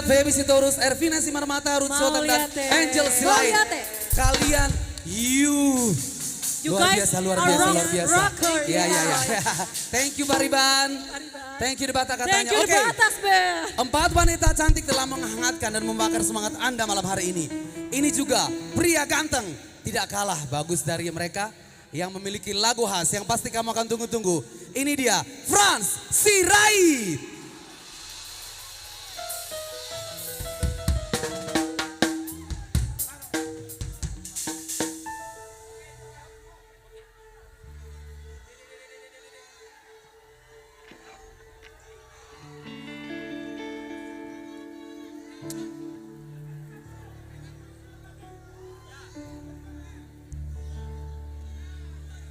buat Feby Sitorus, Ervina Simarmata, Ruth Mau Sultan dan lihat, teh. Angel Mau Silain. lihat, teh. Kalian, You luar guys biasa, luar are biasa, rock- luar biasa. rocker. Iya, iya, iya. Thank you Bariban. Thank you Debata katanya. Thank you Oke. batas be. 4 wanita cantik telah menghangatkan dan membakar semangat Anda malam hari ini. Ini juga pria ganteng, tidak kalah bagus dari mereka yang memiliki lagu khas yang pasti kamu akan tunggu-tunggu. Ini dia Franz Sirait.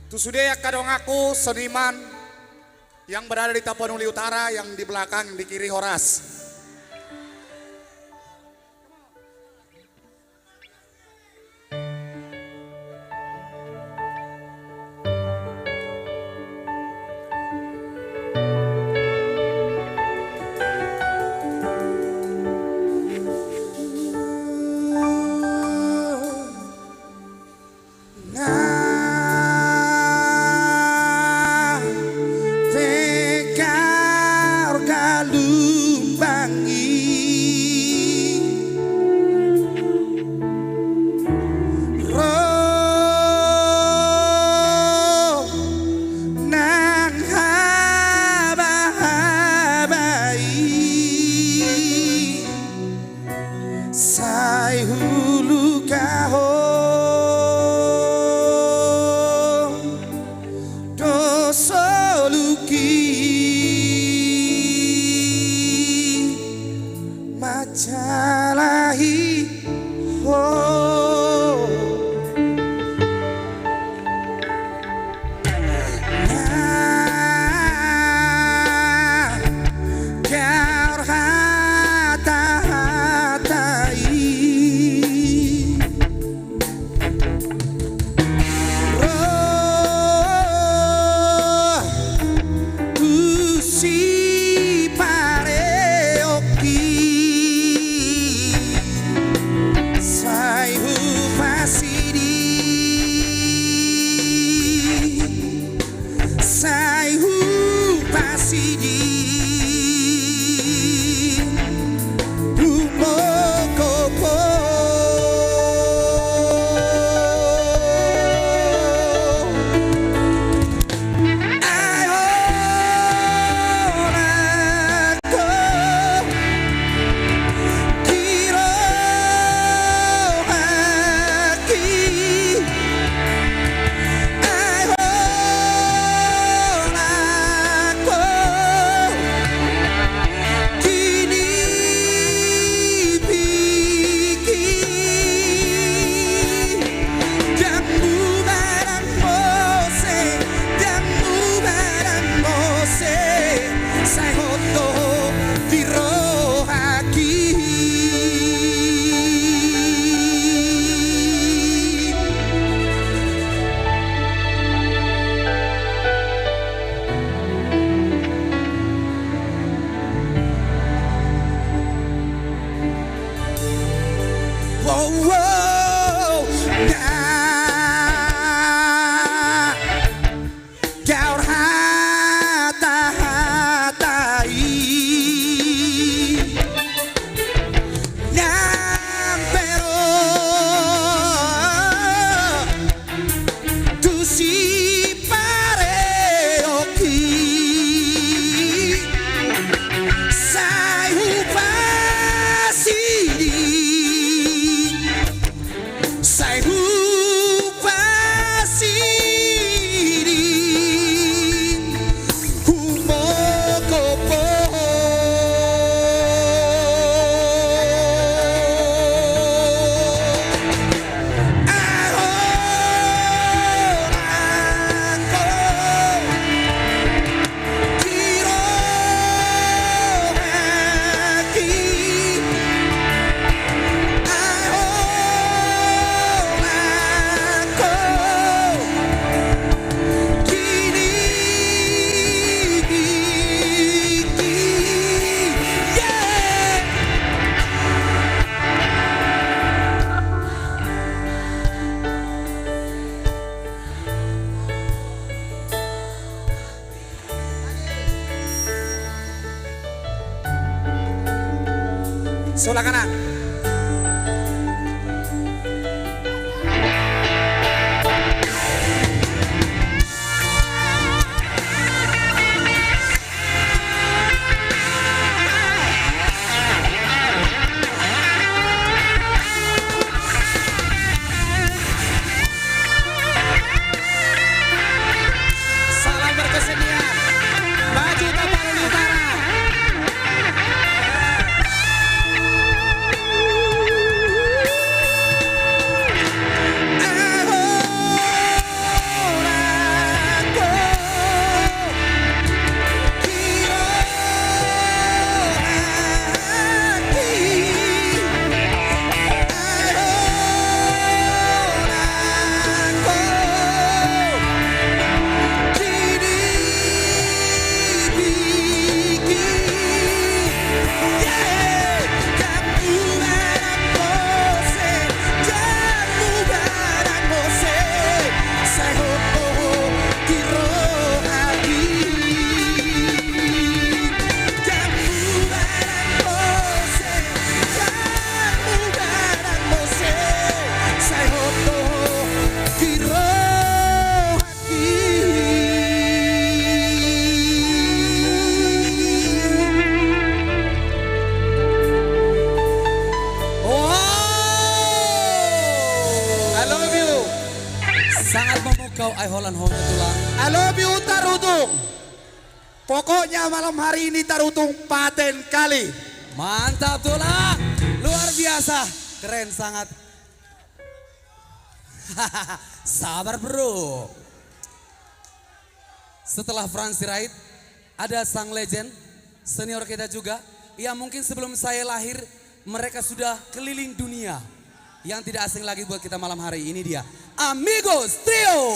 Tu sudah kadang aku seniman yang berada di Tapanuli Utara, yang di belakang, yang di kiri Horas. Sebelah kanan. Salam berkesenian. Maju Tapanuli Utara. Sangat memukau ay holan honya tulang. I love you Tarutung. Pokoknya malam hari ini Tarutung paten kali. Mantap tulang. Luar biasa. Keren sangat. Sabar bro. Setelah Franz Sirait, ada sang legend, senior kita juga. Ya mungkin sebelum saya lahir, mereka sudah keliling dunia. Yang tidak asing lagi buat kita malam hari ini dia. Amigos Trio.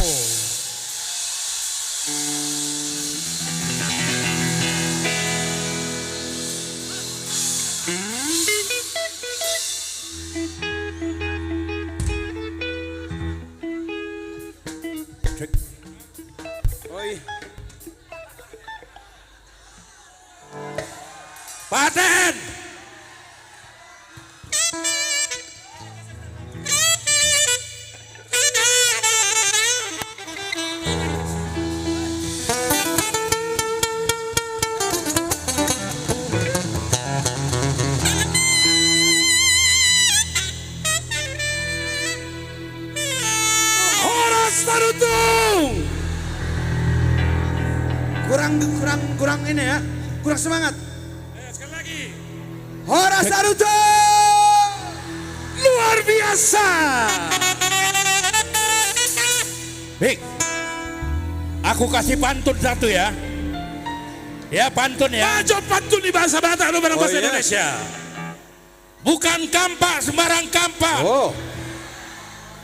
Oi. Paten. Horas Tarutung. Kurang ini ya. Kurang semangat. Sekali lagi. Horas Tarutung. Luar biasa. Baik. Aku kasih pantun satu ya. Ya pantun ya. Maju pantun di bahasa Batak atau bahasa Indonesia. Bukan kampak sembarang kampak. Oh.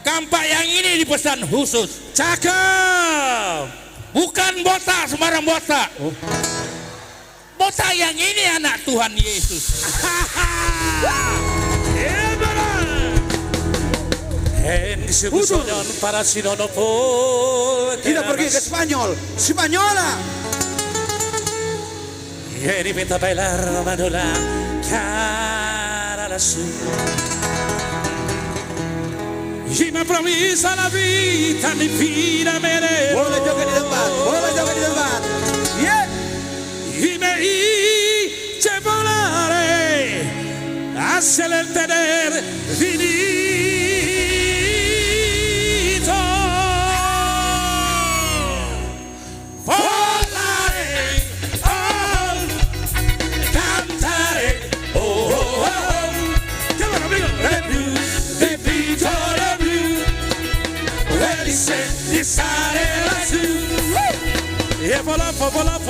Kampak yang ini dipesan khusus. Cakep. Bukan botak sembarang botak. Oh. Botak yang ini anak Tuhan Yesus. Para sinonopo. Kita pergi ke Spanyol. Spanyola. Ieri pinta bailar Madonna cara lassù. Y me promisa la vita di fina mere. Boleh joget di depan. Boleh joget di depan. Yeah. Y me hice volare hacia el tener finito. Volare, oh, cantare, oh, oh, oh. Come on, amigo. Le blues, le blues, le blues. Dice di stare lassù. E vola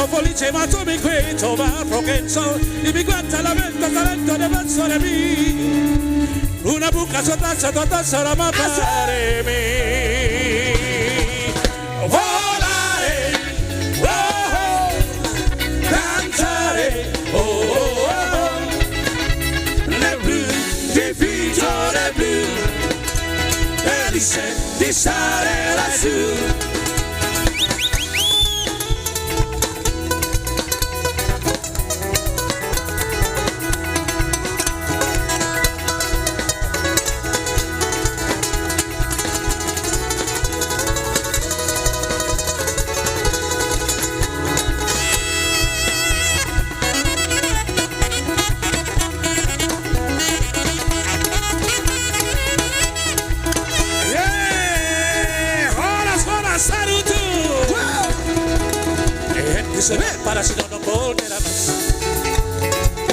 felice ma tu mi qui trova propenso e mi guarda la mente talento de persone mi una buca sotto sarà ma pare mi volare oh, oh, cantare oh, oh, oh. Le blues di Vito le blues e dice di stare lassù. para si non volverá más.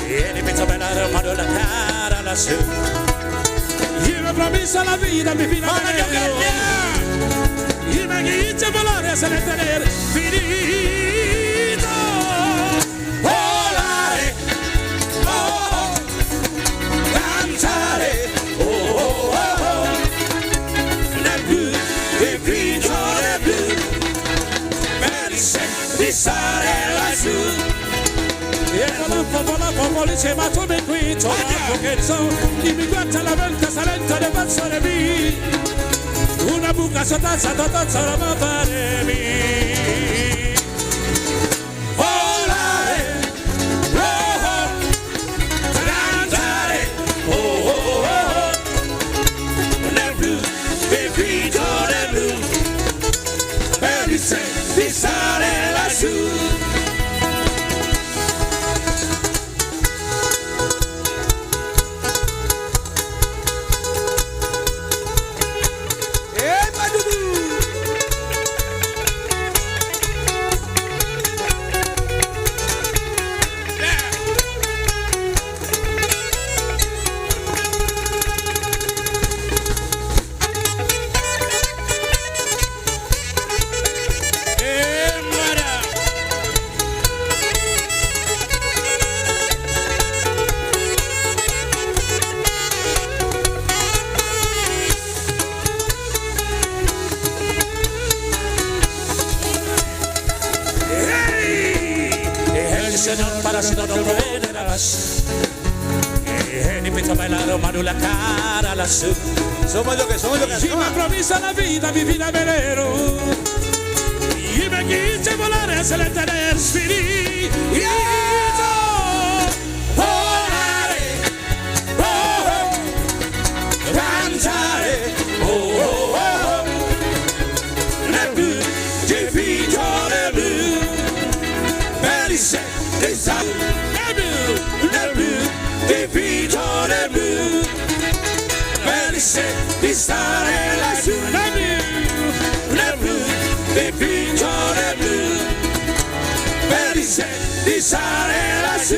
Vieni mi bailar mano la cara lassù. Io mi promesso la vita, mi fino a venire. Io mi inizio a volare se ne tenere finito. Volare, oh, cantare, oh, nel blu, il grigio nel blu, per di stare lassù. E la popolo dice ma tu mi qui, c'ho l'acqua che so, chi mi guarda la venta salenta le persone mi, una buca sottazza, totazza la maparemi. Volare, oh, cantare, oh, nel blu, il grigio nel blu, per di stare lassù. Para si no volverá más. Ni pensa bailar mano la cara lassù. Somos lo que Si mi improvvisa la vita, mi vita velero. Io mi inizio a volare se le tener finito. Volare, oh, cantare, oh, nel blu, il grigio nel blu, per il se. Nel blu, di grigio nel blu, per di stare lassù. Nel blu, di grigio nel blu, per di stare lassù.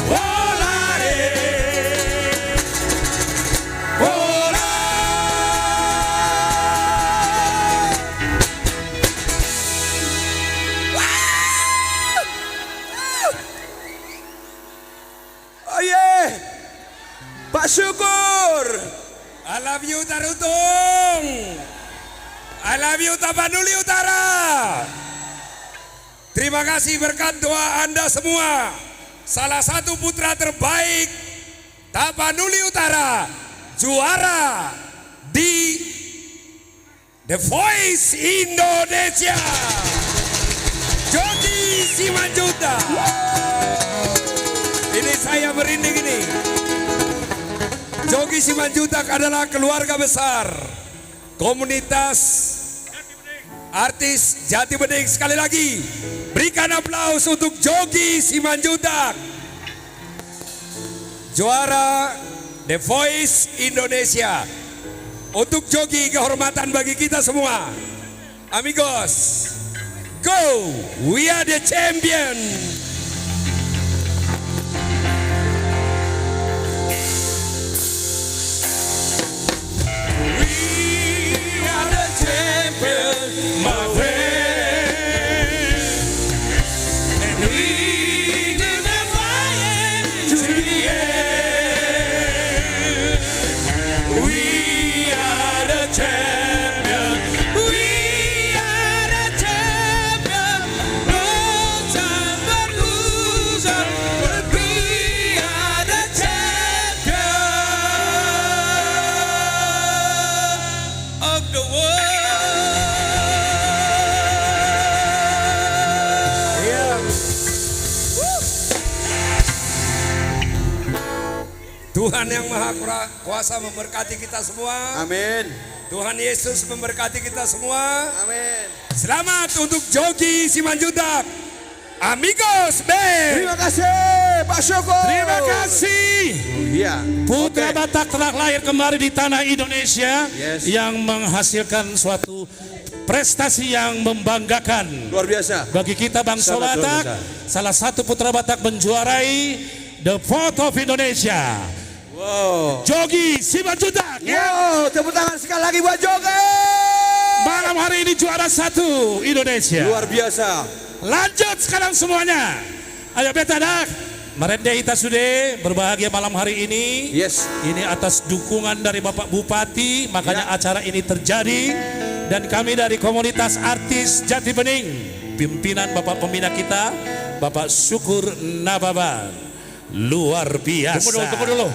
Volare, volare. Pak Syukur. I love you Tarutung. I love you Tapanuli Utara. Terima kasih berkat doa Anda semua. Salah satu putra terbaik Tapanuli Utara juara di The Voice Indonesia. Jogi Simanjuntak. Ini saya merinding ini. Jogi Simanjuntak adalah keluarga besar komunitas artis Jati Bening. Sekali lagi berikan aplaus untuk Jogi Simanjuntak, juara The Voice Indonesia. Untuk Jogi kehormatan bagi kita semua. Amigos, go, we are the champion. My friend, and we give the fire to the end. We are the champion. We are the champion. No time for loser, but we are the champion of the world. Tuhan yang Maha Kuasa memberkati kita semua. Amin. Tuhan Yesus memberkati kita semua. Amin. Selamat untuk Jogi Simanjuntak. Amigos Band. Terima kasih Pak Syukur. Terima kasih. Iya. Putra Batak telah lahir kembali di tanah Indonesia Yes. yang menghasilkan suatu prestasi yang membanggakan Luar biasa. bagi kita bangsa Sangat luar Batak. biasa. Salah satu putra Batak menjuarai The Vote of Indonesia. Wow. Jogi Simanjuntak ya. Wow, tepuk tangan sekali lagi buat Jogi. Malam hari ini juara 1 Indonesia. Luar biasa. Lanjut sekarang semuanya. Ayo beta dah. Merendai kita sudah berbahagia malam hari ini. Yes. Ini atas dukungan dari Bapak Bupati, makanya acara ini terjadi. Dan kami dari komunitas artis Jati Bening, pimpinan Bapak pembina kita, Bapak Syukur Nababan. Luar biasa. Tunggu dulu.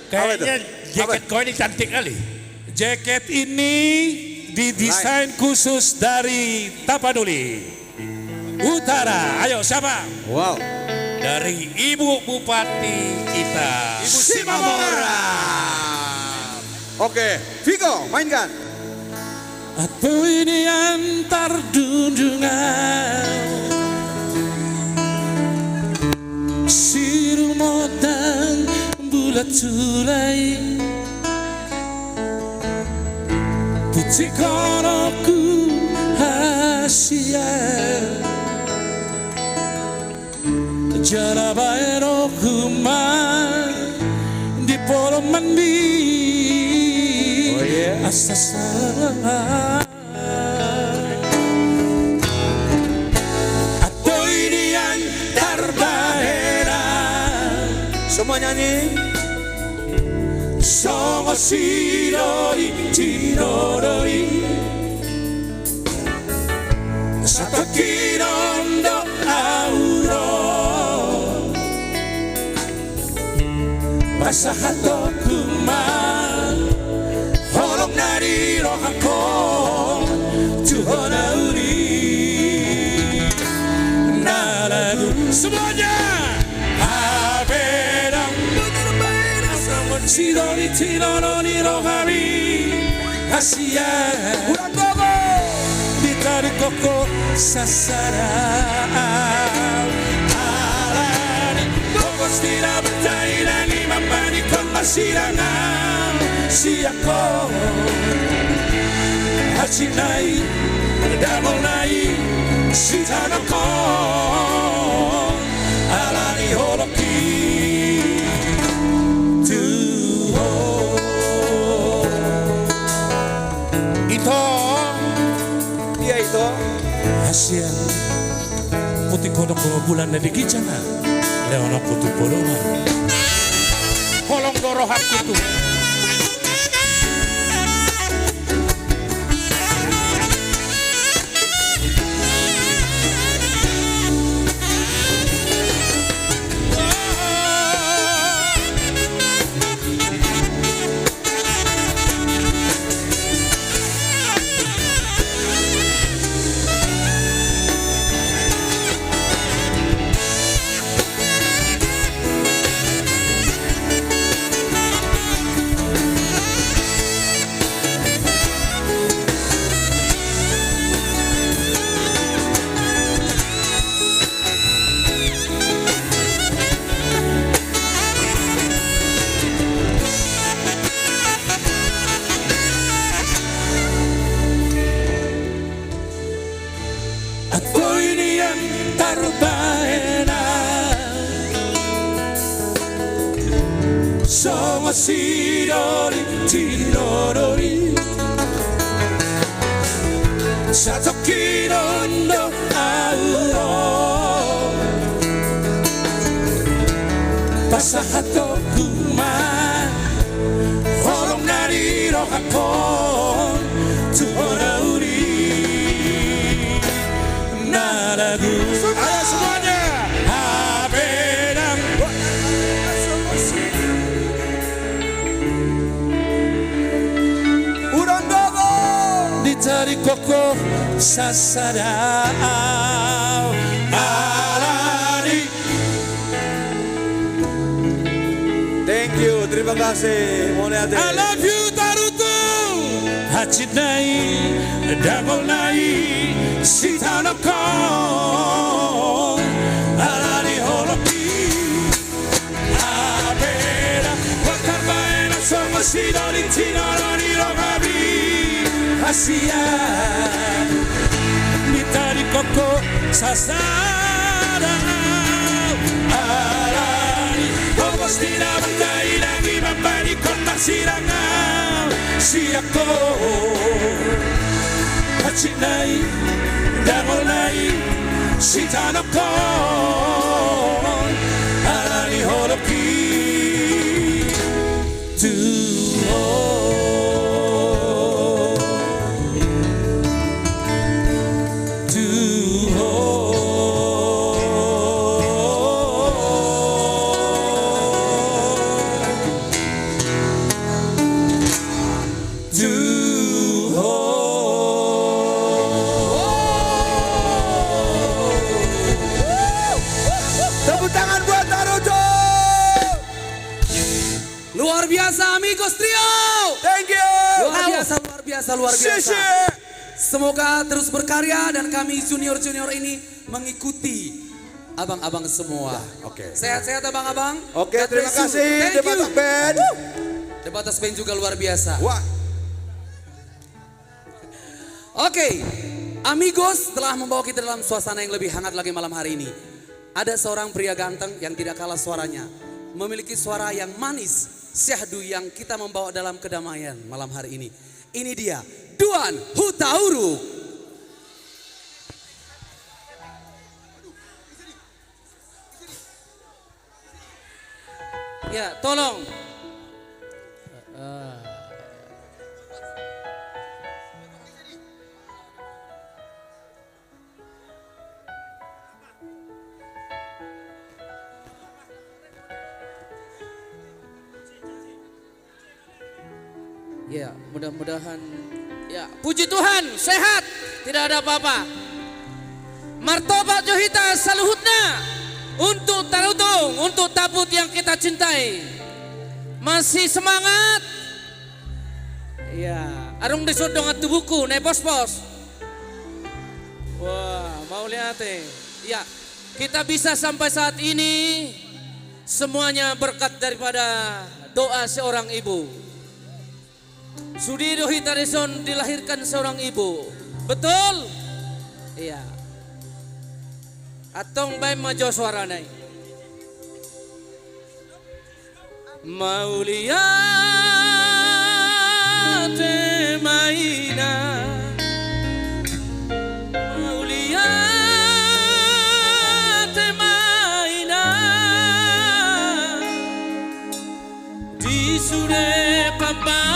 Kayaknya Apa itu? jaket kau ini cantik kali. Jaket ini didesain khusus dari Tapanuli Utara. Ayo siapa? Wow. Dari Ibu Bupati kita, Ibu Simamora. Oke, Vigo mainkan. Apa ini antar junjungan Siru modang bulat tulai Putih konoku hasia Jarabaero kumar di polo mandi Oh yeah. asa salah atau ini yang terbaik Semua nyanyi. songo sidori tidoroi satu kirondo auro Basa hato kuman Holong nari rohako Tuhona uri Naragu semuanya Abedang Benar-benar Sidori tidoroni rohari Asia Bulan Bogo. Ditarik koko sasaran Alani Bogos tidak bertairan Mambani con masirangan siako Hachinai Damonai Sitanoko Alani holoki Tuho Ito Iya itu. Asia Putih kodok bulan dari kijana Leona putu porongan Holong dorohak kutu Somos sidori tirorori Satu kirondo auro Pasahato kuman Holong nari rohakon Tuhona uri Naragu Ayo semuanya Abedang Bulan Bogo. Ditarik koko sasadau Alani Thank you, terima kasih. Mohon I love you Tarutung Hachinai Damonai Sitanoko Alani holoki Abeda Watarbaena Somos sidori tinoroni rogabi Asia sasarang Alani Bobos tidak berdaya lagi membani kontak sirangan Siako Hacinai Dangolai Sitanokon Alani horoki Tepuk tangan buat Naruto. Luar biasa amigos trio. Thank you. Luar biasa, luar biasa, luar biasa. Sisi. Semoga terus berkarya dan kami junior-junior ini mengikuti abang-abang semua. Oke. Sehat-sehat abang-abang. Oke, God terima bless you. kasih Thank The Batak you. Band. The Batak Band juga luar biasa. Wah, Oke, amigos telah membawa kita dalam suasana yang lebih hangat lagi malam hari ini. Ada seorang pria ganteng yang tidak kalah suaranya. Memiliki suara yang manis, syahdu yang kita membawa dalam kedamaian malam hari ini. Ini dia, Duan Hutauruk. Ya, tolong. Ya, mudah-mudahan ya, puji Tuhan, sehat, tidak ada apa-apa. Martobat Johita saluhutna untuk Tarutung, untuk tabut yang kita cintai. Masih semangat? Ya, arung disodong atu buku, nih pos-pos. Wah, mau lihat ya, kita bisa sampai saat ini semuanya berkat daripada doa seorang ibu. Sudido Hitareson dilahirkan seorang ibu. Betul? Iya. Atong bay majo suara nai. Maulia te maina. Maulia te maina. Di sure pampai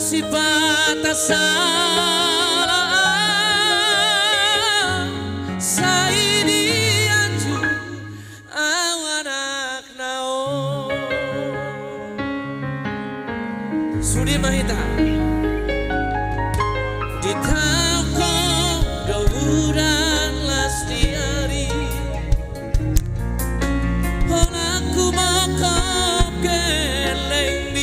si batasan sa ini anju awanak nao Sudi Mahita di tauko gauran lastiari holaku mokop geleng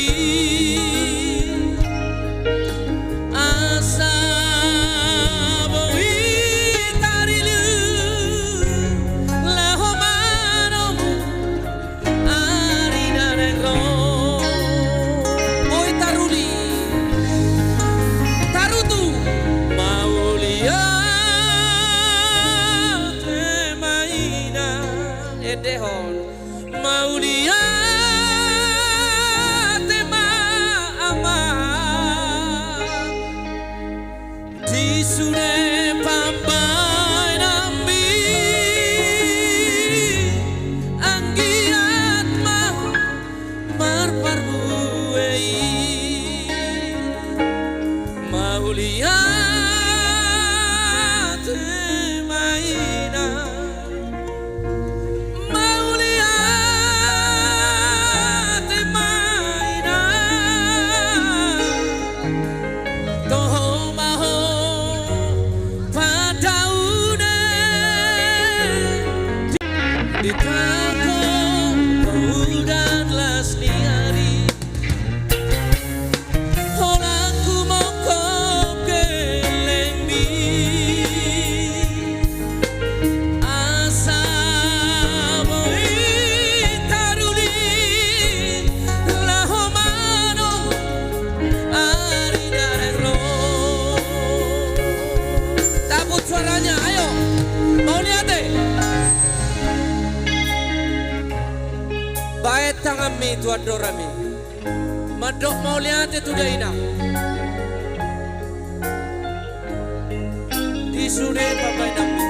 suaranya, ayo. Mau lihat deh. Baik tangami tuan dorami. Madok mau lihat itu dia ina. Di sure papai nambi.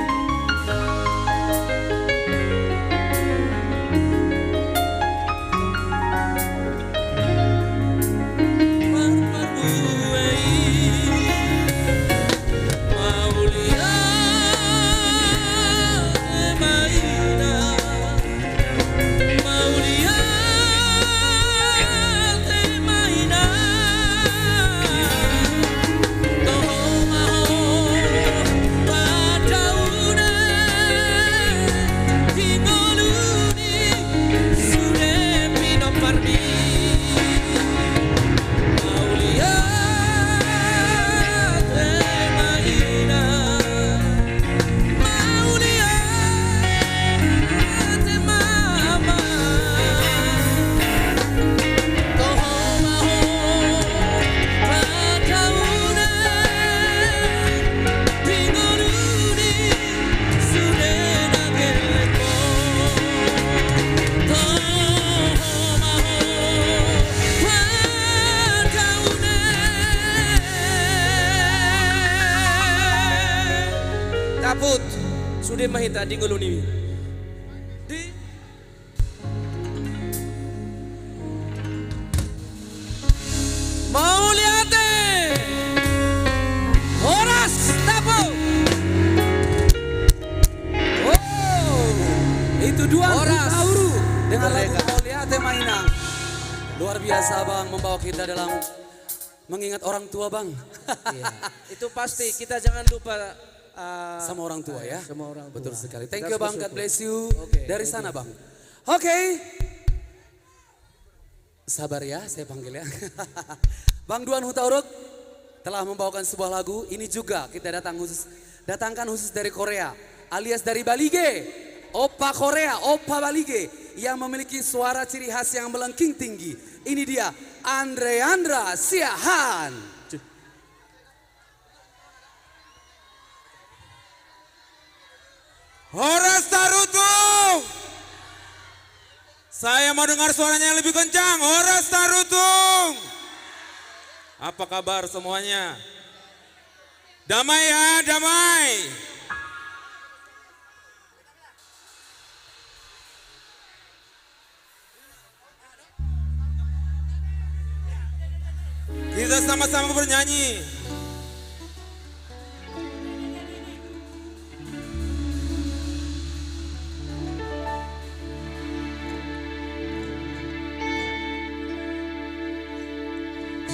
Taput sudah mahita di nguluni. Di mau lihat deh. Horas taput. Oh, itu dua Horas. Tauru dengan lagu Mau Lihat Teh Mainang. Luar biasa bang, membawa kita dalam mengingat orang tua bang. Iya, itu pasti kita jangan lupa Sama orang tua ya. sama orang tua. Betul sekali. Thank Kita you bang, bersyukur. God bless you. Oke, Dari thank sana you. bang. Oke. Sabar ya, saya panggil ya. Bang Duan Hutauruk telah membawakan sebuah lagu. Ini juga kita datangkan khusus dari Korea. Alias dari Balige. Oppa Korea, Oppa Balige. Yang memiliki suara ciri khas yang melengking tinggi. Ini dia, Andra Siahan. Horas Tarutung. Saya mau dengar suaranya yang lebih kencang. Horas Tarutung. Apa kabar semuanya? Damai ya, damai. Kita sama-sama bernyanyi.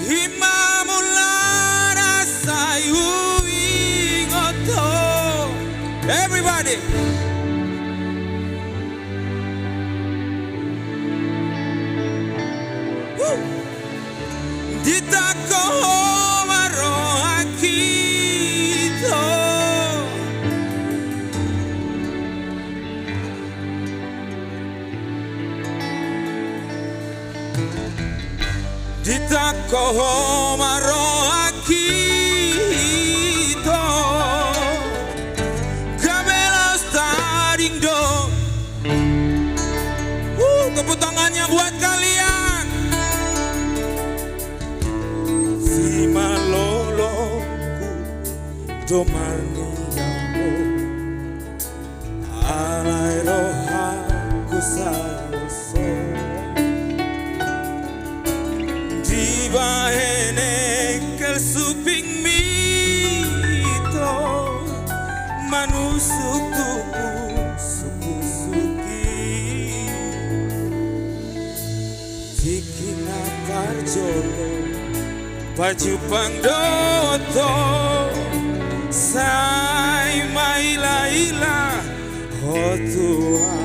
Himamulara sayu ingoto. Everybody. Woo. Ditako maro akito. Ditako maro akito. Kabela starting do. Tepuk tangannya buat kalian. Si maloloku domani yamo. Alai rohaku sayoso. Bahene kesuping mito manusuku suku-suki Cikina karjolo baju pangdoto sai maila-ila oh Tuhan.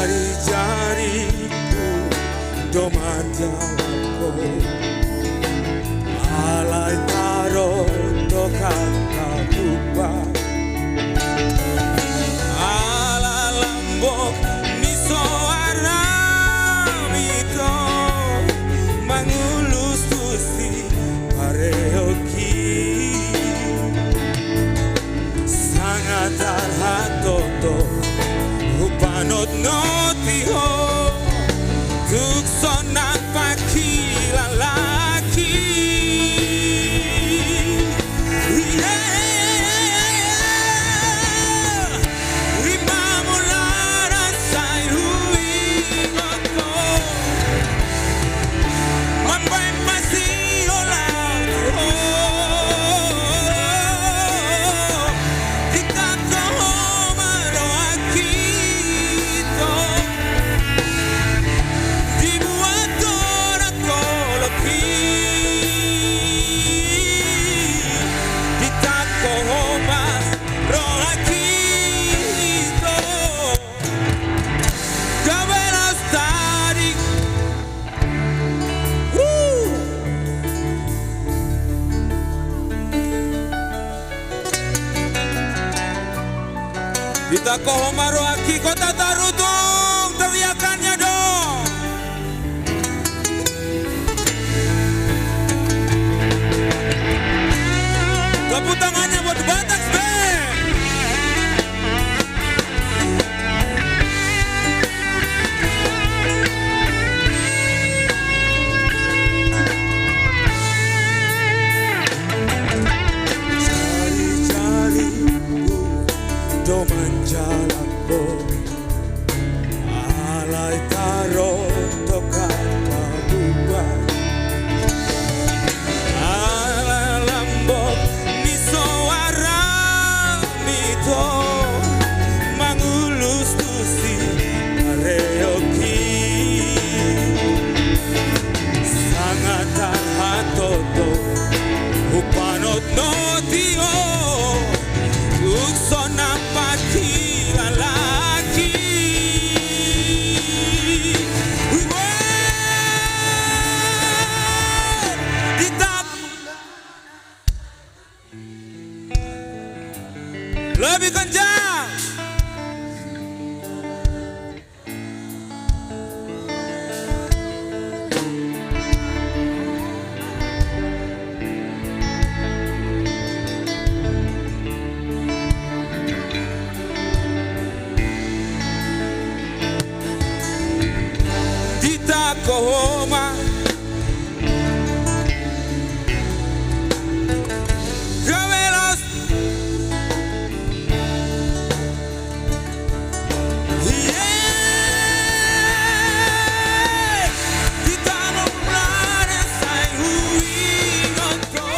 Jari-jariku domandangku alai taro dokata lupa ala lambok miso aramito mangulus tusi Takomaroaki Kota Tarutung, teriakannya dong. Tepuk tangannya buat Batak Band. Cari-cari doman jalanku, alai taro tokat kabuka, ala lambok misowara mito, mangulus tusi areoki, sangatan hatoto, upanot notio. Uksona pati lalaki, ditap lebih kencang. Tahoma Gamelos Kita nombrare sai huinoto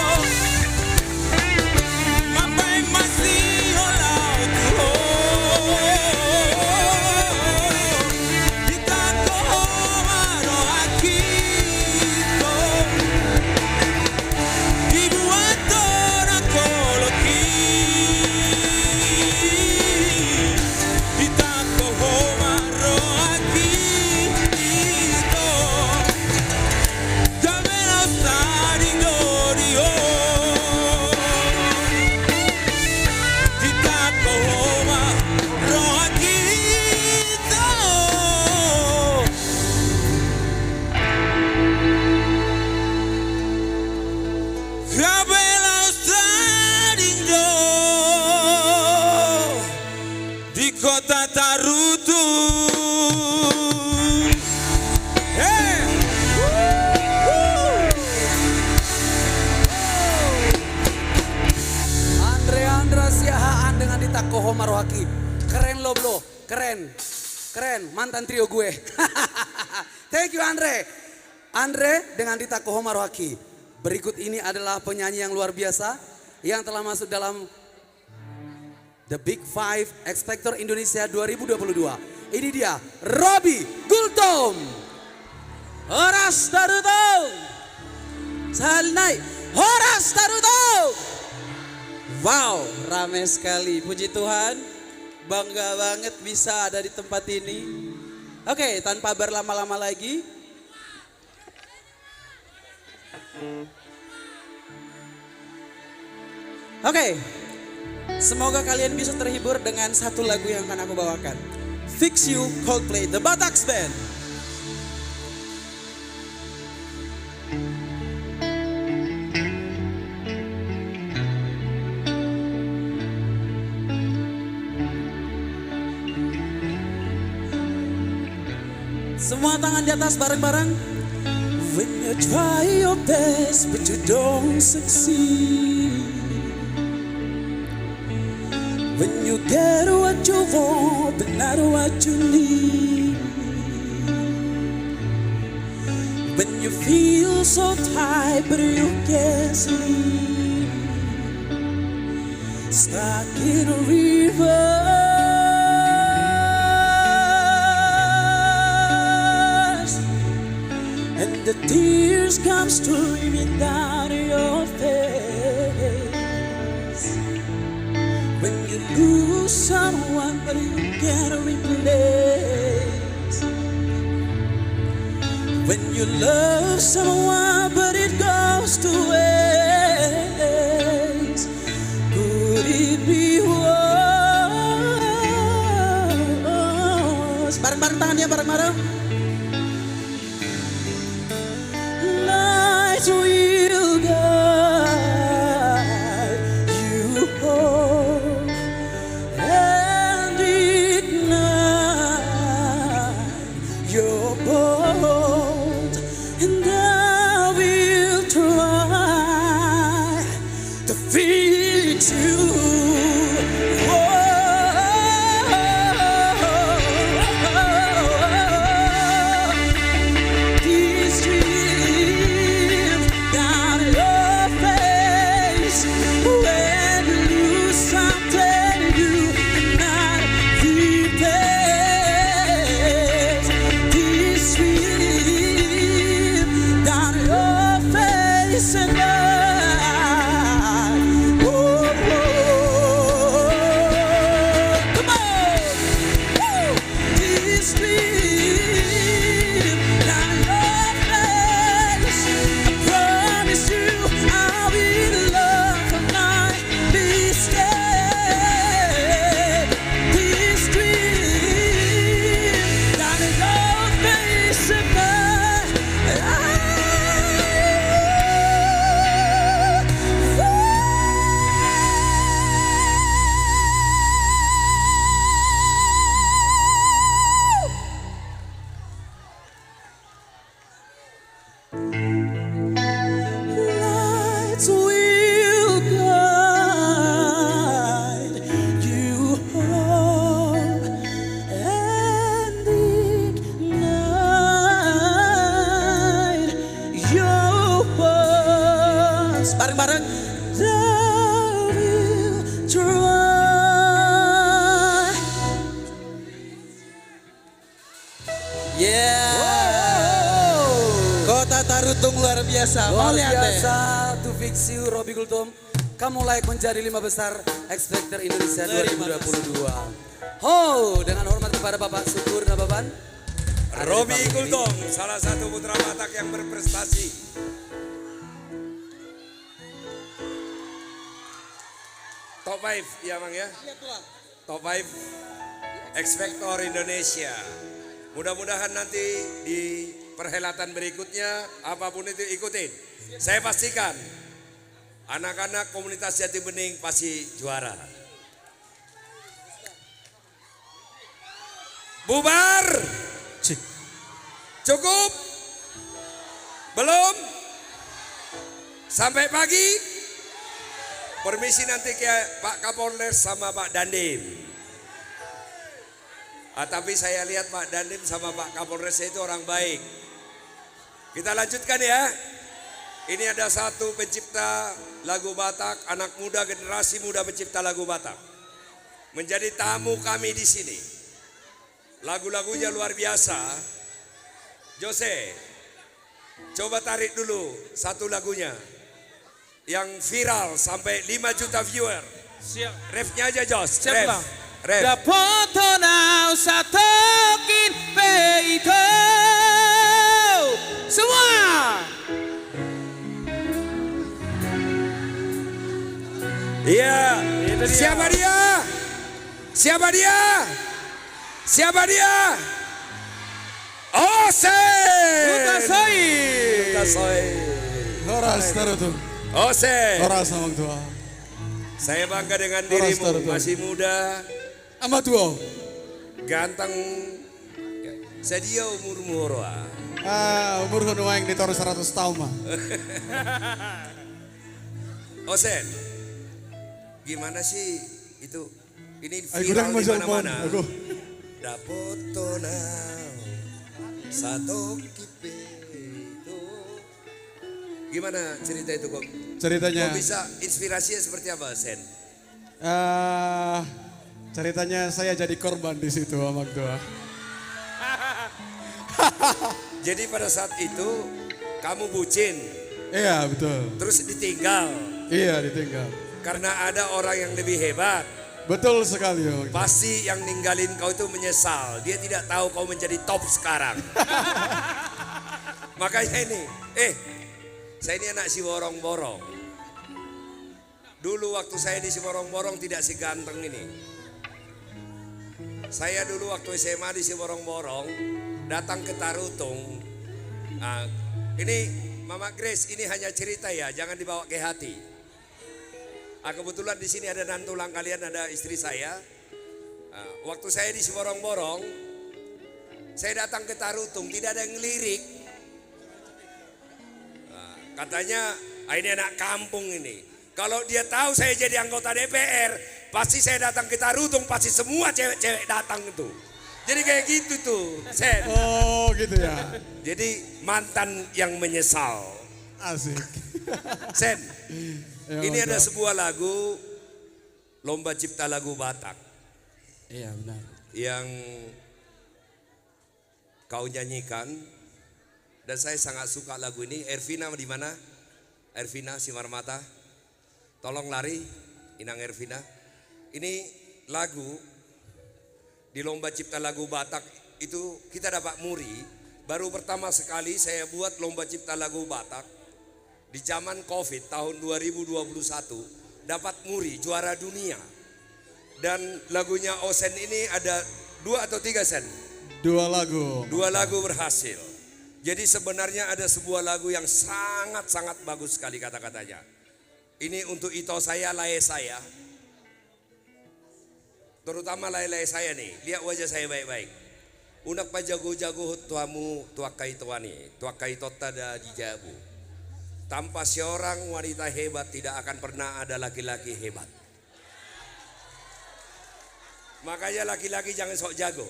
Mapai masih olau tuho Kita di Kota Tarutung. Hey! Andre Siahaan dengan Dita Kohoma Rohaki. Keren lo bro, keren. Keren, mantan trio gue. Thank you Andre. Andre dengan Dita Kohoma Rohaki. Berikut ini adalah penyanyi yang luar biasa yang telah masuk dalam The Big Five X Factor Indonesia 2022. Ini dia Robi Gultom. Horas Tarutung. Salnai. Horas Tarutung. Wow, ramai sekali. Puji Tuhan, bangga banget bisa ada di tempat ini. Oke, tanpa berlama-lama lagi. Oke, semoga kalian bisa terhibur dengan satu lagu yang akan aku bawakan. Fix You Coldplay, The Batak Band. Semua tangan di atas bareng-bareng. When you try your best but you don't succeed. When you get what you want but not what you need. When you feel so tired but you can't sleep. Stuck in a river. And the tears come streaming down your face. When you lose someone but you can't replace. When you love someone but it goes to waste. Could it be worse? suaranya bareng-bareng. Light will guide you home and ignite your bones, and I will try to feed you. These dreams down your face when you lose something you cannot replace. These dreams down your face and come on! Woo! These dreams down your face. I promise you I will love and not be scared. These dreams down your face and lights will guide you home and ignite your pulse. Bareng-bareng. I will try. Yeah. Kota Tarutung luar biasa. Mau Luar lihat deh. biasa, to fix you, Robi Gultom. Kamu layak menjadi 5 besar X Factor Indonesia 2022. Ho, dengan hormat kepada Bapak Syukur Nababan. Robi Gultom, salah satu putra Batak yang berprestasi. Top 5 ya Bang ya. Top 5 X Factor Indonesia. Mudah-mudahan nanti di perhelatan berikutnya apapun itu ikutin. Saya pastikan anak-anak komunitas Jati Bening pasti juara. Bubar. Cukup? Belum? Sampai pagi? Permisi nanti ke Pak Kapolres sama Pak Dandim. Tapi saya lihat Pak Dandim sama Pak Kapolres itu orang baik. Kita lanjutkan ya. Ini ada satu pencipta lagu Batak, anak muda, generasi muda pencipta lagu Batak. Menjadi tamu kami di sini. Lagu-lagunya luar biasa. Jose, coba tarik dulu satu lagunya. Yang viral sampai 5 juta viewer. Siap. Refnya aja Jos. Siap, Ref. Bang. Ref. Dapoto nau satokin peito. Semua. Iya. Itu dia. Siapa dia? Siapa dia? Siapa dia? Ose. Utasoi. Utasoi. Horas Tarutung. Ose. Horas Amang Tua. Saya bangga dengan Horas dirimu. Tarutung. Masih muda, Ama Tua. ganteng. Sedia umurmu roa. Umur kono yang ditaruh 100 tahun mah. Osen, gimana sih itu? Ini Ay, viral kurang di majal mana-mana. Aku. Dapoto na satu kipe itu. Gimana cerita itu kok? Ceritanya. Kok bisa inspirasinya seperti apa, Sen? Ceritanya saya jadi korban di situ Amang Tua. Jadi pada saat itu kamu bucin, Iya betul. terus ditinggal Iya ditinggal. karena ada orang yang lebih hebat. Betul sekali Amang Tua. Pasti yang ninggalin kau itu menyesal. Dia tidak tahu kau menjadi top sekarang. Makanya ini, saya ini anak Siborong-Borong. Dulu waktu saya di Siborong-Borong tidak seganteng ini. Saya dulu waktu SMA di Siborong-Borong datang ke Tarutung. Nah, ini Mama Grace, ini hanya cerita ya, jangan dibawa ke hati. Kebetulan di sini ada nantulang kalian, ada istri saya. Waktu saya di Siborong-Borong, saya datang ke Tarutung, tidak ada yang ngelirik. Katanya, ini anak kampung ini. Kalau dia tahu saya jadi anggota DPR, pasti saya datang ke Tarutung, pasti semua cewek-cewek datang itu. Jadi kayak gitu tuh, Sen. Oh gitu ya. Jadi mantan yang menyesal. Asik. Sen, Ya, ini ada mantap. sebuah lagu, Lomba Cipta Lagu Batak, Iya benar. yang kau nyanyikan. Dan saya sangat suka lagu ini. Ervina di mana? Ervina Simarmata. Tolong lari, Inang Ervina. Ini lagu di Lomba Cipta Lagu Batak itu kita dapat muri. Baru pertama sekali saya buat Lomba Cipta Lagu Batak di zaman Covid tahun 2021, dapat muri juara dunia. Dan lagunya Osen ini ada 2 atau 3 Sen? 2 lagu. 2 lagu berhasil. Jadi sebenarnya ada sebuah lagu yang sangat-sangat bagus sekali kata-katanya. Ini untuk ito saya, lae saya. Terutama lae-lae saya nih. Lihat wajah saya baik-baik. Unak pa jago-jago tuamu tuakai tuani. Tuakai tota da dijabu. Tanpa seorang wanita hebat tidak akan pernah ada laki-laki hebat. Makanya laki-laki jangan sok jago.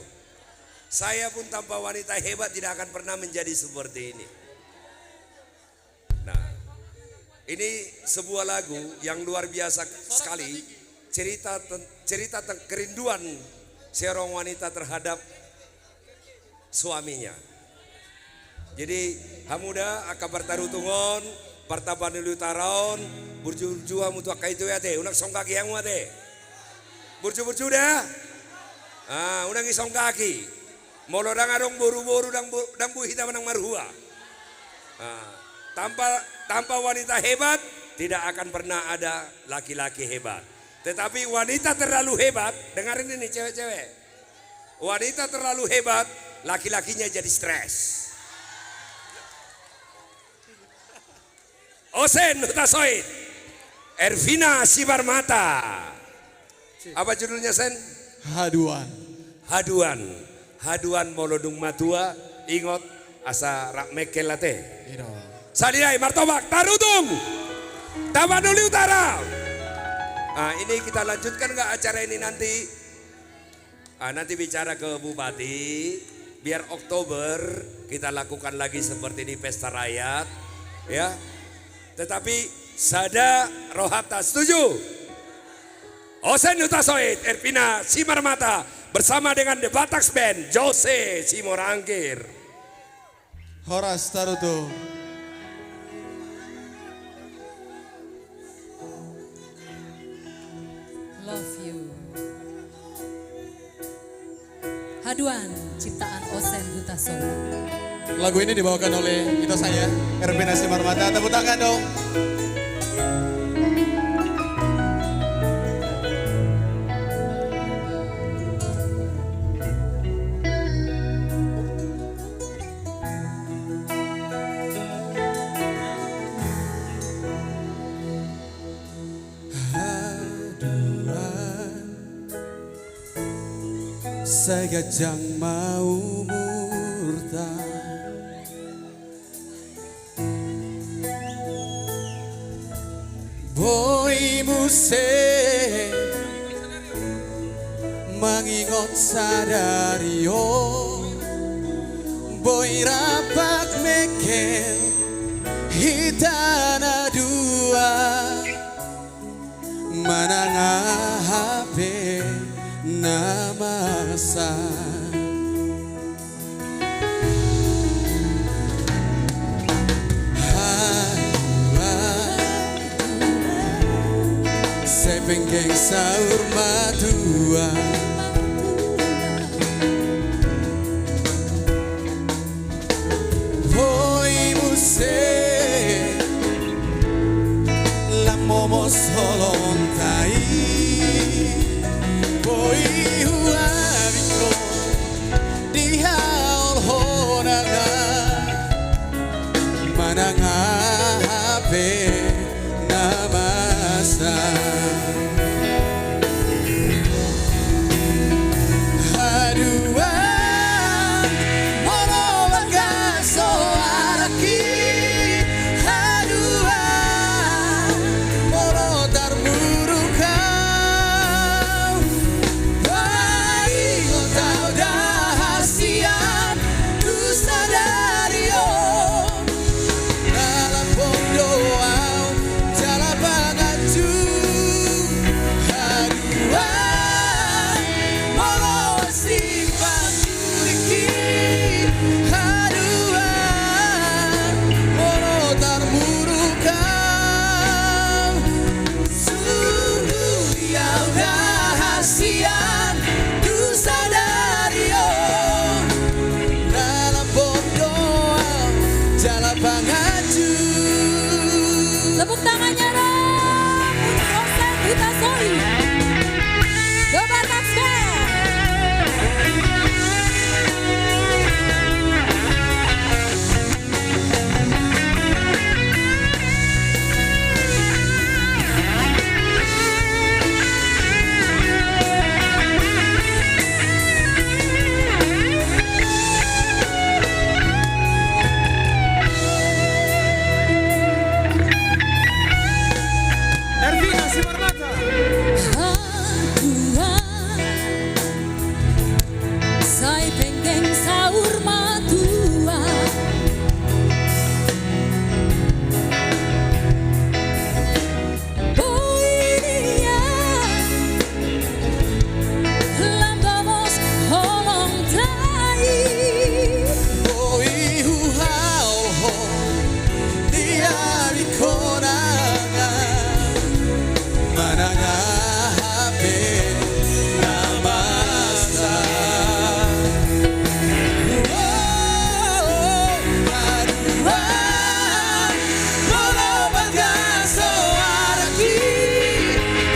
Saya pun tanpa wanita hebat tidak akan pernah menjadi seperti ini. Nah, ini sebuah lagu yang luar biasa sekali. Cerita kerinduan seorang wanita terhadap suaminya. Jadi hamuda akabar tarutungon, partapanulu taraon, burju-burju mutu akaitu ya teh, unak songkaki yang teh. Burju-burju dah. Unang isong kaki. Molo dang adong boru-boru dang bu hitam nang marhua. Tanpa wanita hebat tidak akan pernah ada laki-laki hebat. Tetapi wanita terlalu hebat, dengarin ini cewek-cewek. Wanita terlalu hebat, laki-lakinya jadi stres. Osen Utasoid, Ervina Simarmata. Apa judulnya Sen? Haduan. Haduan molodung matua, ingot asa rak mekel late. Ino. Saliai martobak Tarutung, Tapanuli Utara. Ini kita lanjutkan nggak acara ini nanti? Nanti bicara ke Bupati, biar Oktober kita lakukan lagi seperti ini pesta rakyat, ya. Tetapi Sada Rohata setuju? Osen Utasoid, Ervina Simarmata bersama dengan The Batax Band, Jose Simorangkir. Horas Tarutung. Love you. Haduan ciptaan Osen Utasoid. Lagu ini dibawakan oleh ito saya, Ervina Simarmata. Tepuk tangan dong. Saya gajang mau murta, boy muse mangingot sadario, boy rapak mekel hitana dua, mananga hape namasa. Sepenggeng saur matua, boy muse la momos holontai, boy huavi Manangahape namasa Haduan Mono bagaso araki Haduan Mono tarburukau Baik tau dahasian Dusta dario Dalam pondoau Jala bangaju Haduan Mono simpan kuliki Haduan Mono tarburukau Sungguh yang rahasian Dusta dario Dalam pondoau Jala bangaju Tepuk tangannya dong untuk Osen Hutasoi. The Batak Ervina Simarmata. Sai penggeng saur matua Boiria Lambamos holong tai Oi huhao ho Dia di konangan Manangahape namasa Haduan Mono bagaso araki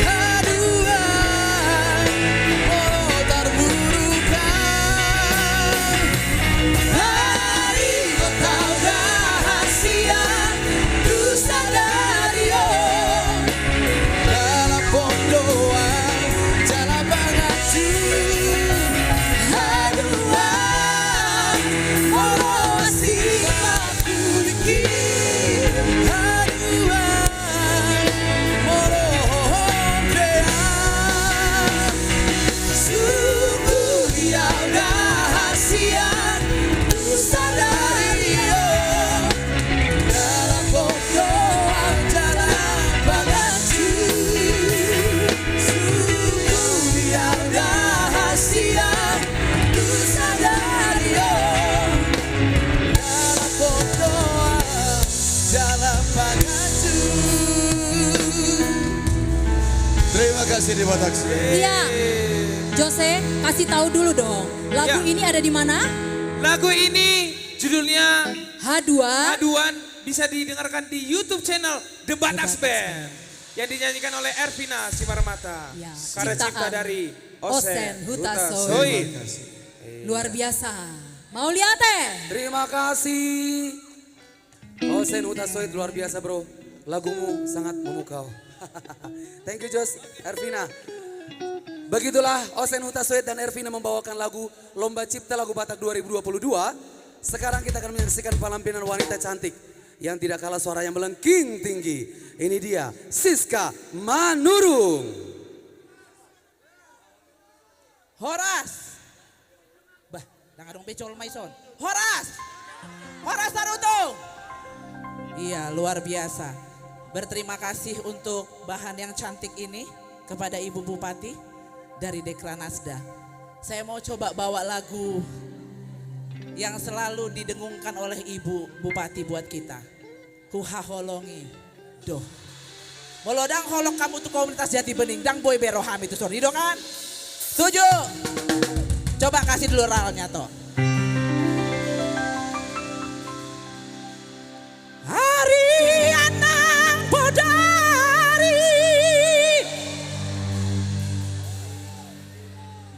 Haduan Mono tarburukau Hari kau rahasian Dusta dario Dalam pondoan Jala bangaju Haduan Mono simpan kuliki Haduan Mono hohondean Sungguh yang rahasian Dusta dario Dalam pondoan Jalan bangaju Sungguh yang rahasian Dusta dario Dalam pondoan Jalan bangaju Terima kasih di Batak. Iya Jose kasih tahu dulu dong lagu Ya. ini ada di mana? Lagu ini judulnya Haduan Aduan, bisa didengarkan di YouTube channel The Batak Band yang dinyanyikan oleh Ervina Simarmata. Ya, Karya cipta ciptaan dari Osen Osen Hutasoi. Hutasoi. luar biasa. Mau lihat Terima kasih. Osen Hutasoi luar biasa bro. Lagumu sangat memukau. Thank you Jos, Ervina. Begitulah Osen Hutasoi dan Ervina membawakan lagu Lomba Cipta Lagu Batak 2022. Sekarang kita akan menyaksikan penampilan wanita cantik yang tidak kalah suara yang melengking tinggi. Ini dia Siska Manurung. Horas. Bah, nangadong pecol maison. Horas. Horas Tarutung. Iya, luar biasa. Berterima kasih untuk bahan yang cantik ini kepada Ibu Bupati dari Dekranasda. Saya mau coba bawa lagu yang selalu didengungkan oleh Ibu Bupati buat kita. Kuhaholongi. Doh. Molodang holok kamu tuh komunitas Jati Bening. Dang boy beroham itu sorry dong kan? Setuju? Coba kasih dulu ralnya toh. Hari anang podari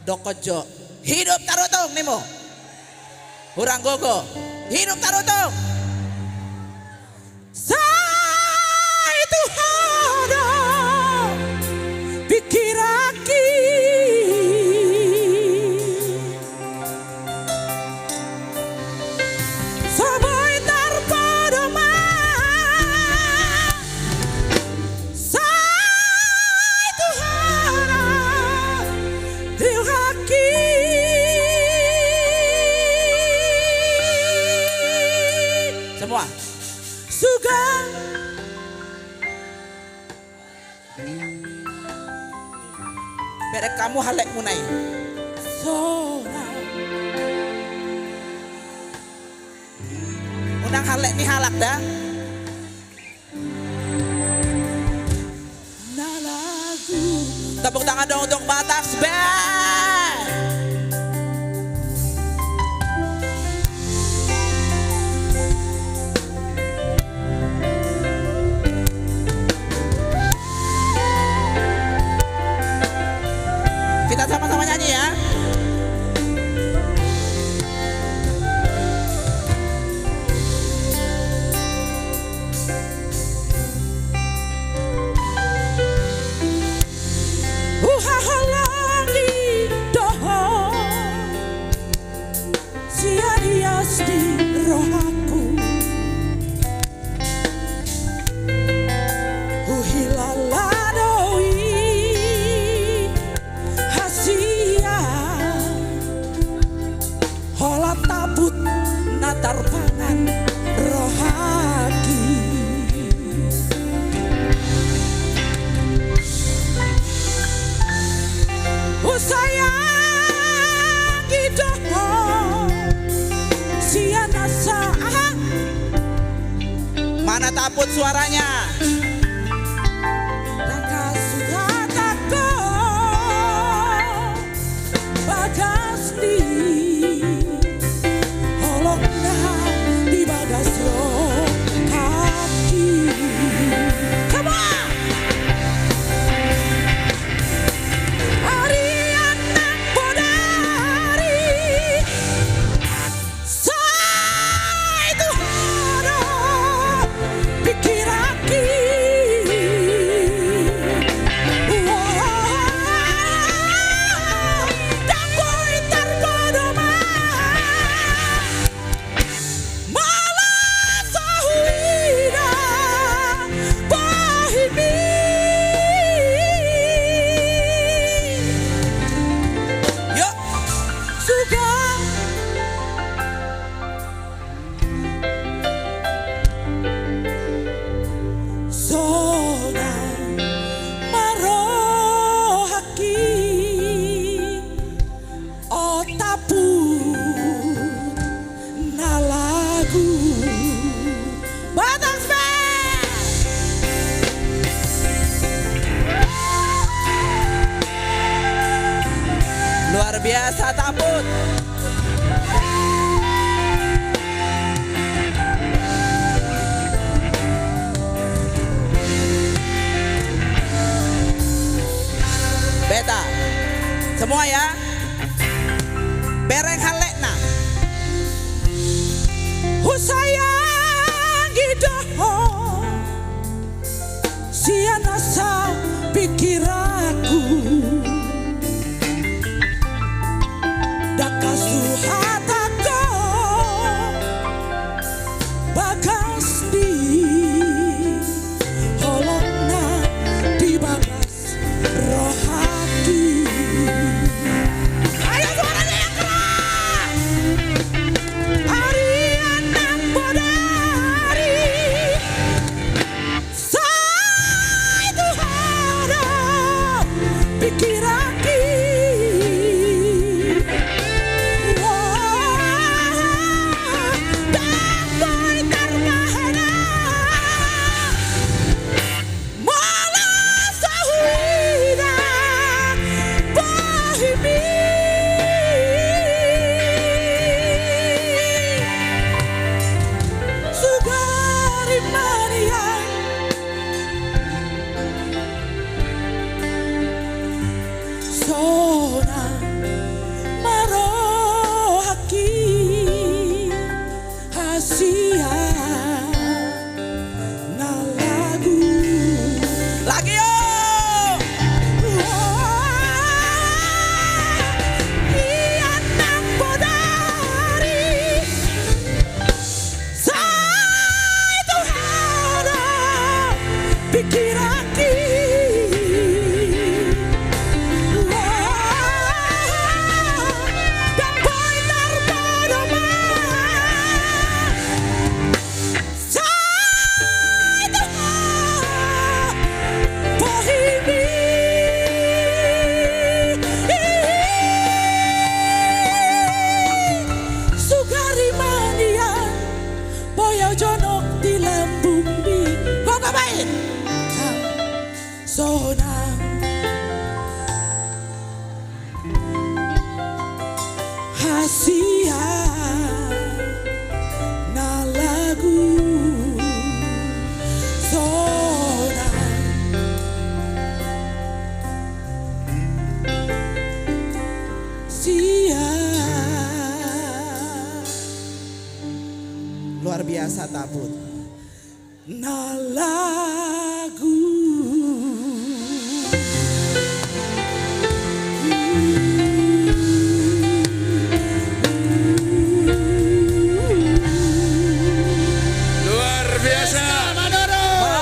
Dokojo. Hidup Tarutung Nemo. Hurang gogo. Hidup Tarutung. suga berek kamu halek munai sora unang halek ni halak dah nalagu tepuk tangan dong untuk Batax Band. Kita sama-sama nyanyi ya. Uhahalangi doho sia-dias di rohaku uhilaladoi hasia hola tabut natar pangan rohaki sayang gidoho sia nasa mana taput suaranya Raka sudah tako bagas di holokna di bagas roh hati. Come on! Luar biasa Taput. Beta. Semua ya. Bereng halekna. Husayang gidoho. Sia nasa pikiraku. Dakasuhatako bagas di holokna di bagas rohati. Ayo suaranya yang keras. Ariana Bodari Sai Tuhara taput. Na lagu Luar biasa.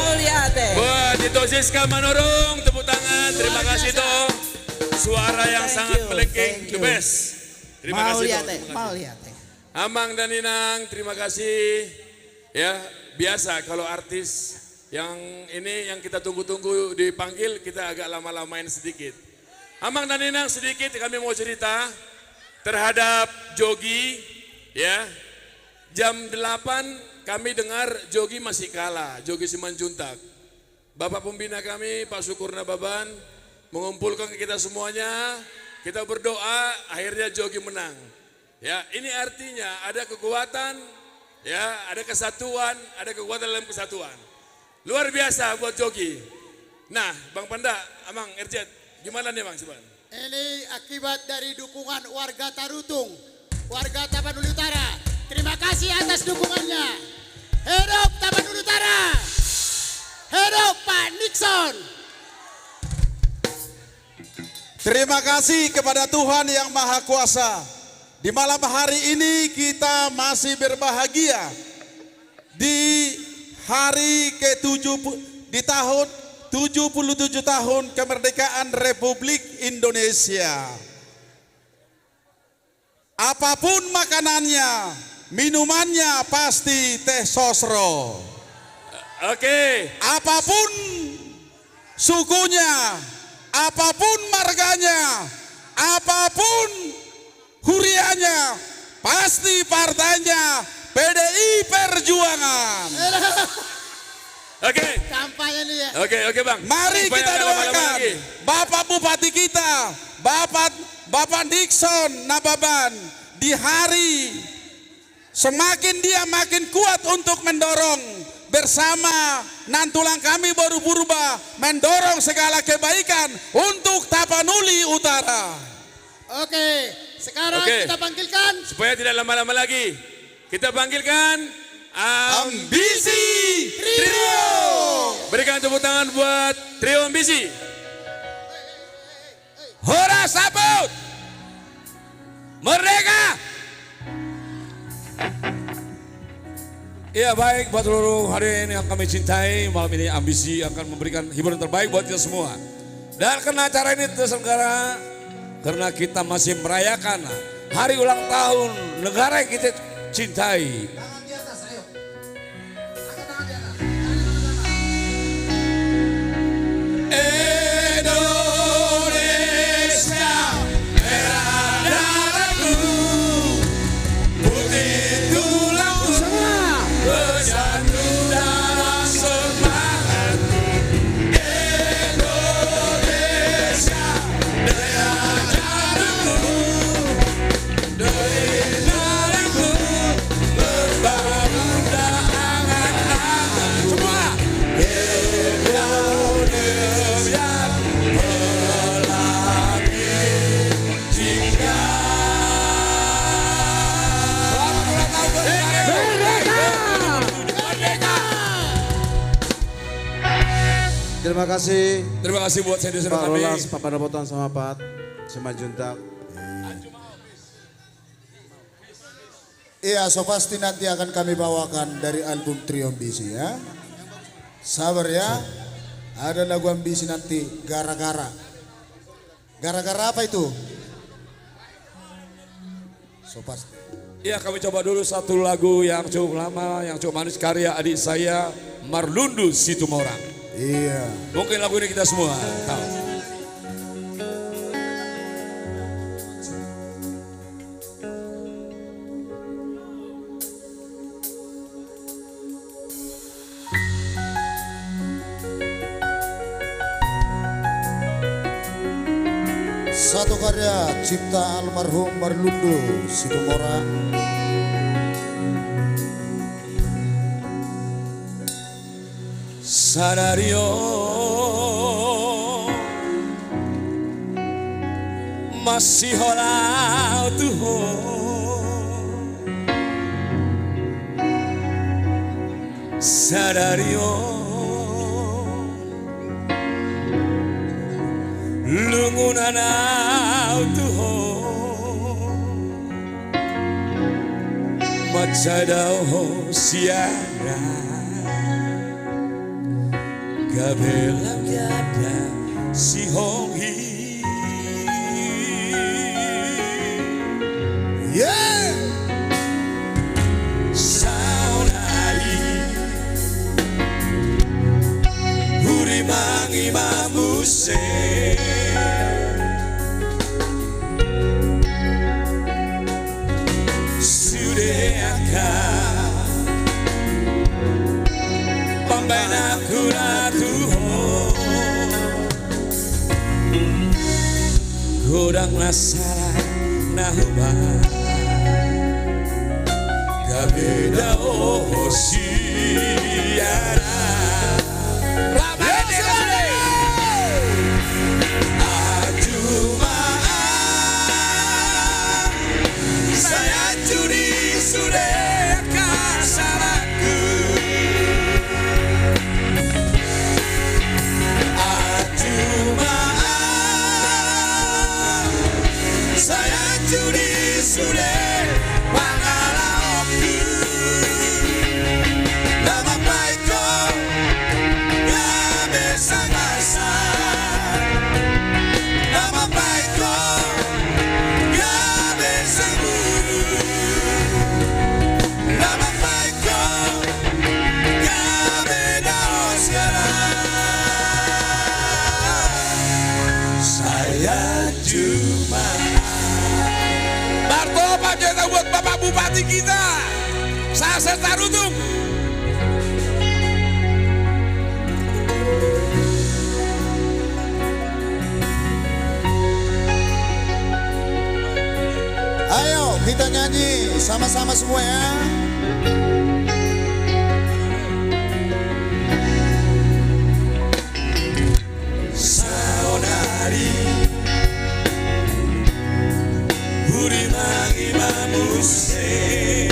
mau lihat Buat Tito Siska Manurung, tepuk tangan. Terima kasih Toh. Suara yang sangat melengking, the best. Terima mau kasih lihat Toh. Terima mau kasih. lihat Amang dan Inang, terima kasih. Ya, biasa kalau artis yang ini yang kita tunggu-tunggu dipanggil, kita agak lama-lamain sedikit. Amang dan Inang, sedikit kami mau cerita terhadap Jogi. Ya, jam 8 kami dengar Jogi masih kalah, Jogi Simanjuntak. Bapak pembina kami, Pak Sukurna Baban, mengumpulkan kita semuanya. Kita berdoa, akhirnya Jogi menang. Ya, ini artinya ada kekuatan, ya, ada kesatuan, ada kekuatan dalam kesatuan. Luar biasa buat Jogi. Nah, Bang Panda, Amang, Erjet, gimana nih Bang Siban? Ini akibat dari dukungan warga Tarutung, warga Tapanuli Utara. Terima kasih atas dukungannya. Hidup Tapanuli Utara. Hidup Pak Nixon. Terima kasih kepada Tuhan yang Maha Kuasa. Di malam hari ini kita masih berbahagia di hari di tahun 77 tahun kemerdekaan Republik Indonesia. Apapun makanannya, minumannya pasti teh sosro. Oke. Apapun sukunya, apapun marganya, apapun huriannya, pasti partainya PDI Perjuangan. Oke. Kampanye nih ya. Oke Bang. Mari Supaya kita nggak lama-lama doakan lagi. Bapak Bupati kita, Bapak Nixon Nababan, di hari semakin dia makin kuat untuk mendorong bersama nantulang kami baru purba mendorong segala kebaikan untuk Tapanuli Utara. Oke, sekarang kita panggilkan. Supaya tidak lama-lama lagi, kita panggilkan Ambisi Trio. Berikan tepuk tangan buat Trio Ambisi. Horas Sabut. Merdeka. Ya baik buat seluruh hadirin yang kami cintai, malam ini Ambisi akan memberikan hiburan terbaik buat kita semua. Dan karena acara ini terselenggara karena kita masih merayakan hari ulang tahun negara yang kita cintai. Indonesia, merah darahku, putih tulangku, bersatu dalam semangatku. Indonesia, merah darahku, dari darahku, berbangun angan-angan semua. Indonesia. Terima kasih. Terima kasih buat senior Pak kami. Rolas, Pak Padapotan sama Pak Simanjuntak. Iya, so pasti nanti akan kami bawakan dari album Trio Ambisi ya. Sabar ya. Ada lagu Ambisi nanti, gara-gara. Gara-gara apa itu? So pasti. Ya kami coba dulu satu lagu yang cukup lama, yang cukup manis karya adik saya Marlundu Situmorang. Iya. Mungkin lagu ini kita semua tahu. Satu karya cipta almarhum Marlundu Situmorang. Sanario masih hola tuho sadario lungunan autuho macadao siara gabelang gada si honghi Yeah. saunari hurimangi mamuse sudeaka pambena kuratuho godang nasara nahuba kabeda siara saya curi sudah kasaraku saya curi sudah pangalaku nama baikku gak bisa ngasah nama baikku gak bisa buru nama baikku gak beda sekarang saya cuma Martoba kita buat Bapak Bupati kita Sasa Tarutung. Ayo kita nyanyi sama-sama semua ya. Saudari Hurimangi mamuse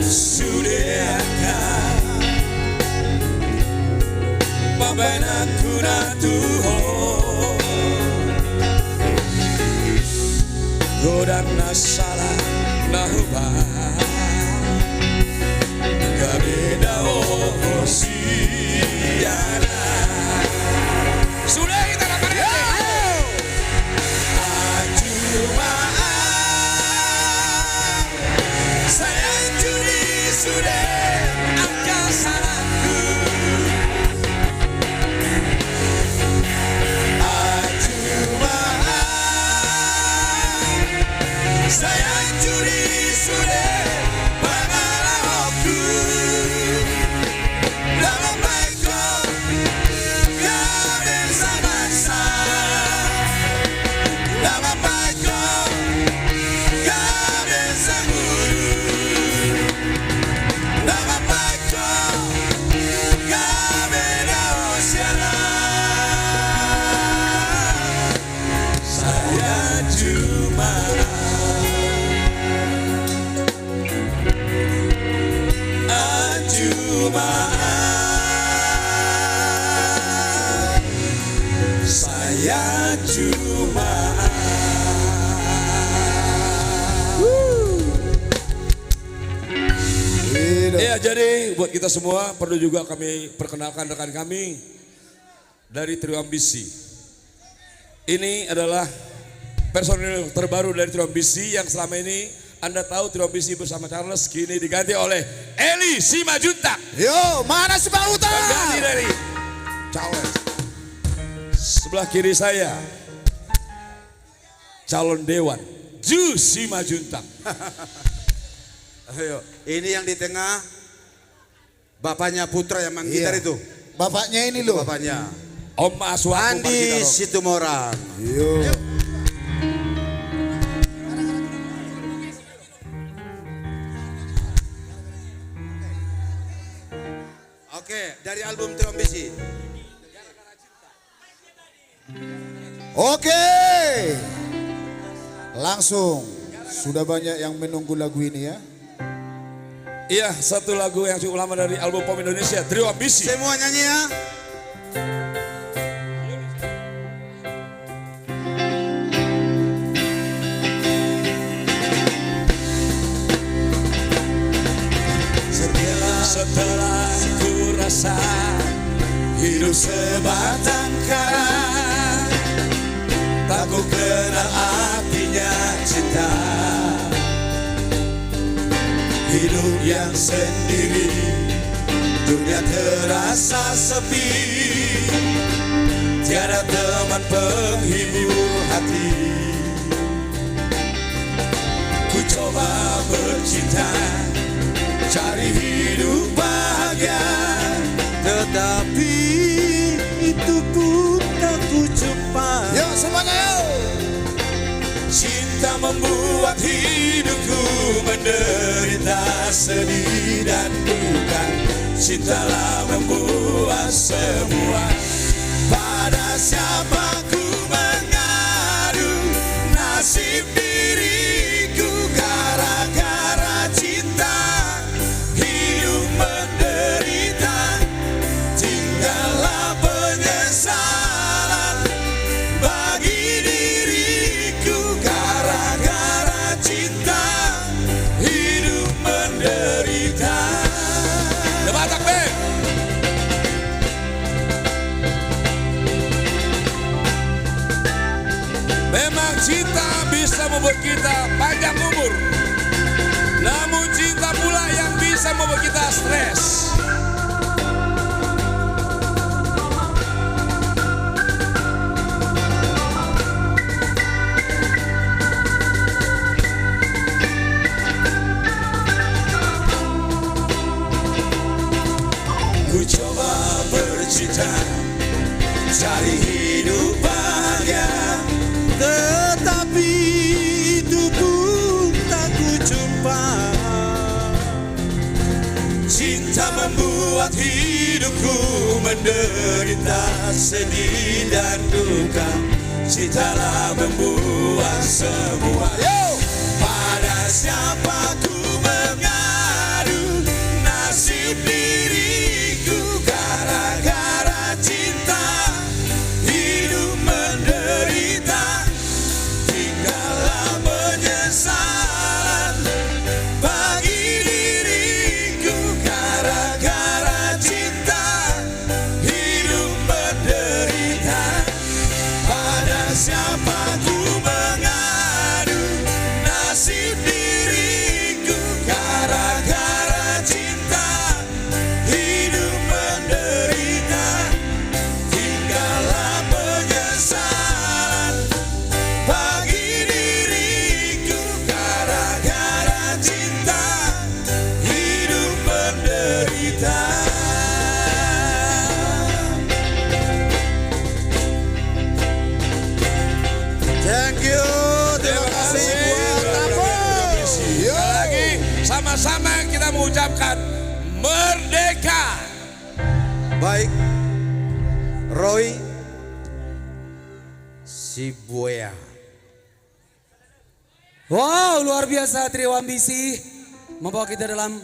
Sudahkah Pabena kuratuho Godang nasala nahuba Gabeda siara Sudah kita dapat saya curi sudah angka salahku saya curi sudah pengalamanku dalam baikku gak bisa maksa dalam baikku gak bisa buru dalam baikku gak beda usiana saya cuma saya cuma ya jadi buat kita semua perlu juga kami perkenalkan rekan kami dari Trio Ambisi. Ini adalah personil terbaru dari Trio Ambisi yang selama ini Anda tahu Trio Ambisi bersama Charles kini diganti oleh Eli Simajuntak. Yo, mana si Pak Uta? Ganti dari Charles. Sebelah kiri saya calon dewan Ju Simajuntak. Ayo, ini yang di tengah bapaknya Putra yang main gitar itu. Bapaknya ini loh. Bapaknya. Om Aswaku Andi Situmorang. Yo. Oke, dari album Trio Ambisi. Oke. Langsung Sudah banyak yang menunggu lagu ini ya. Iya, satu lagu yang cukup lama dari album Pop Indonesia, Trio Ambisi. Semua nyanyi ya. Setelah ku rasa hidup sebatang kara, tak ku kenal artinya cinta. Hidup yang sendiri, dunia terasa sepi, tiada teman penghibur hati. Ku coba bercinta, cari hidup bahagia, tetapi itu pun tak ku jumpa. Yuk semuanya yuk. Cinta membuat hidupku menderita sedih dan duka. Cintalah membuat semua. Pada siapa ku mengadu nasib diriku gara-gara cinta. Hidup menderita, tinggallah penyesalan bagi diriku gara-gara cinta. Hidup menderita. Batak Bang. Memang cinta bisa membuat kita panjang umur, namun cinta pula yang bisa membuat kita stres. Ku coba bercinta, cari hidup bahagia, tetapi itu pun tak ku jumpa. Cinta membuat hidupku menderita sedih dan duka. Cintalah membuat semua. Pada siapa ku mengadu nasib diriku gara-gara cinta. Hidup menderita, tinggallah penyesalan bagi diriku gara-gara cinta. Hidup menderita, pada siapa ku mengadu nasib diriku gara-gara cinta. Hidup menderita, tinggallah penyesalan bagi diriku gara-gara cinta. Hidup menderita. Thank you. Terima kasih buat Tapo. Sekali lagi sama-sama kita mengucapkan merdeka. Baik, Roy Sibuya. Wow, luar biasa Trio Ambisi membawa kita dalam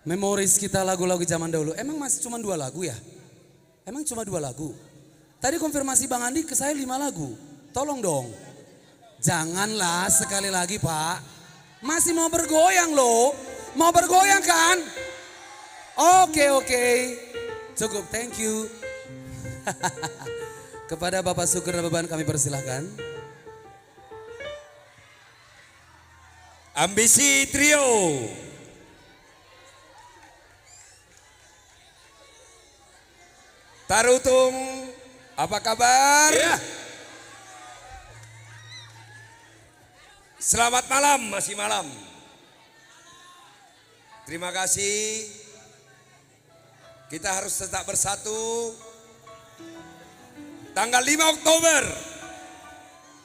memoris kita lagu-lagu zaman dahulu. Emang masih cuma 2 lagu ya? Emang cuma 2 lagu? Tadi konfirmasi Bang Andi ke saya 5 lagu. Tolong dong. Janganlah sekali lagi Pak. Masih mau bergoyang loh. Mau bergoyang kan? Oke. Cukup, thank you. Kepada Bapak Sugeng dan Beban kami persilahkan. Ambisi Trio. Tarutung, apa kabar? Ya. Selamat malam, masih malam. Terima kasih. Kita harus tetap bersatu. Tanggal 5 Oktober.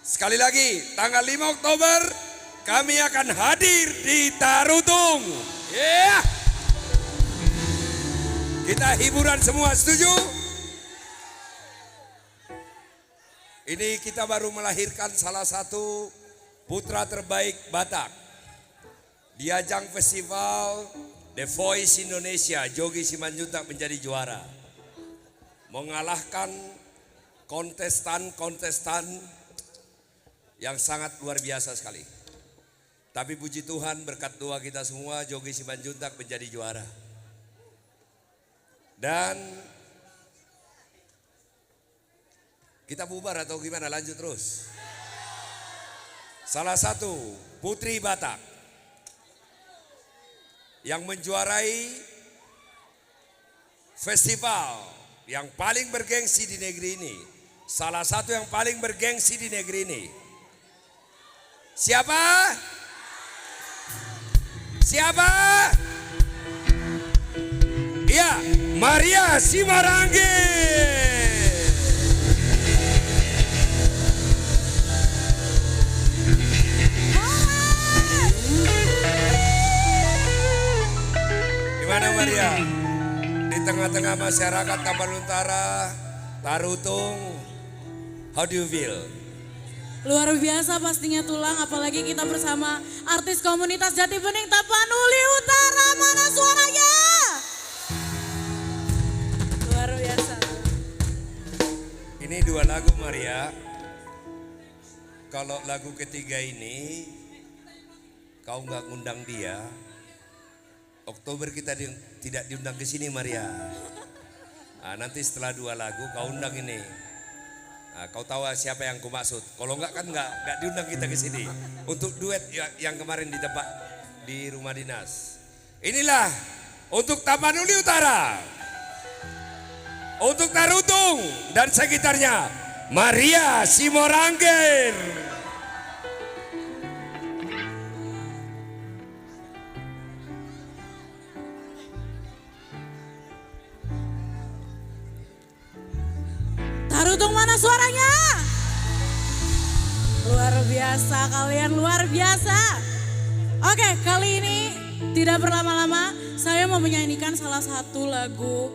Sekali lagi, tanggal 5 Oktober kami akan hadir di Tarutung. Yeah. Kita hiburan semua, setuju? Ini kita baru melahirkan salah satu putra terbaik Batak. Di ajang festival The Voice Indonesia, Jogi Simanjuntak menjadi juara. Mengalahkan kontestan-kontestan yang sangat luar biasa sekali. Tapi puji Tuhan berkat doa kita semua, Jogi Simanjuntak menjadi juara. Dan kita bubar atau gimana, lanjut terus. Salah satu putri Batak yang menjuarai festival yang paling bergengsi di negeri ini. Salah satu yang paling bergengsi di negeri ini. Siapa? Siapa? Iya, Maria Simarangge. Gimana Maria? Di tengah-tengah masyarakat Tapan Utara, Tarutung, how do you feel? Luar biasa pastinya Tulang, apalagi kita bersama artis komunitas Jati Bening Tapanuli Utara. Mana suaranya? Luar biasa. Ini dua lagu Maria. Kalau lagu ketiga ini kau nggak ngundang dia, Oktober kita tidak diundang ke sini Maria. Nah, nanti setelah dua lagu kau undang ini. Nah, kau tahu siapa yang ku maksud. Kalau enggak kan enggak diundang kita ke sini. Untuk duet yang kemarin di tempat di rumah dinas. Inilah untuk Tapanuli Utara. Untuk Tarutung dan sekitarnya, Maria Simarangge. Tarutung mana suaranya? Luar biasa, kalian luar biasa. Oke, kali ini tidak berlama-lama, saya mau menyanyikan salah satu lagu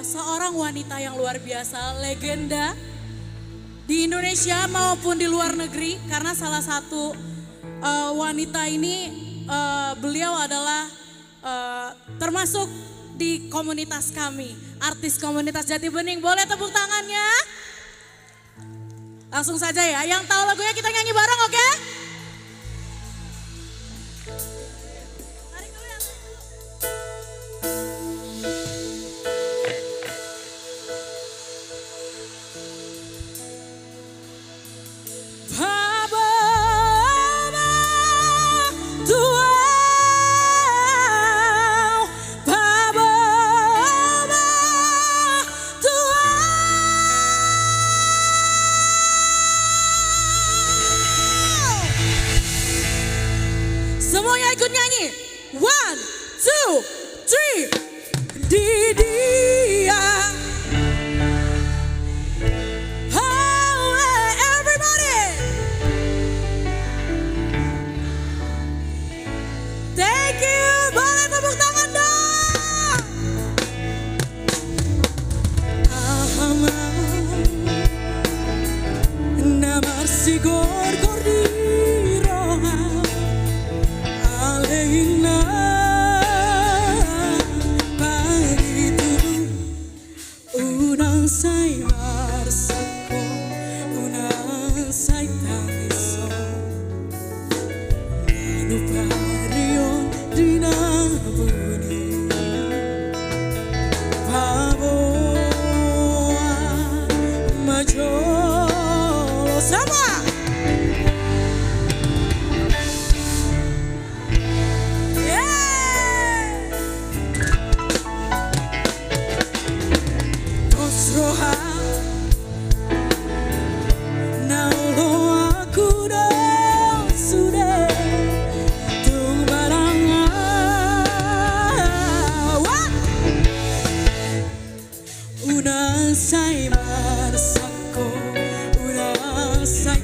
seorang wanita yang luar biasa, legenda di Indonesia maupun di luar negeri. Karena salah satu wanita ini beliau adalah termasuk di komunitas kami, artis komunitas Jati Bening. Boleh tepuk tangannya? Langsung saja ya, yang tahu lagunya kita nyanyi bareng, oke? Semuanya ikut nyanyi. 1, 2, 3. Di dia. Oh, everybody. Thank you. Boleh tepuk tangan dong. Namar sigor gordiro. Alena paritu unang say marsako unang say tangiso inu parion dinabuni baboa majolo sama. Roha naulo aku dong sudah tung barangan una say marsako una say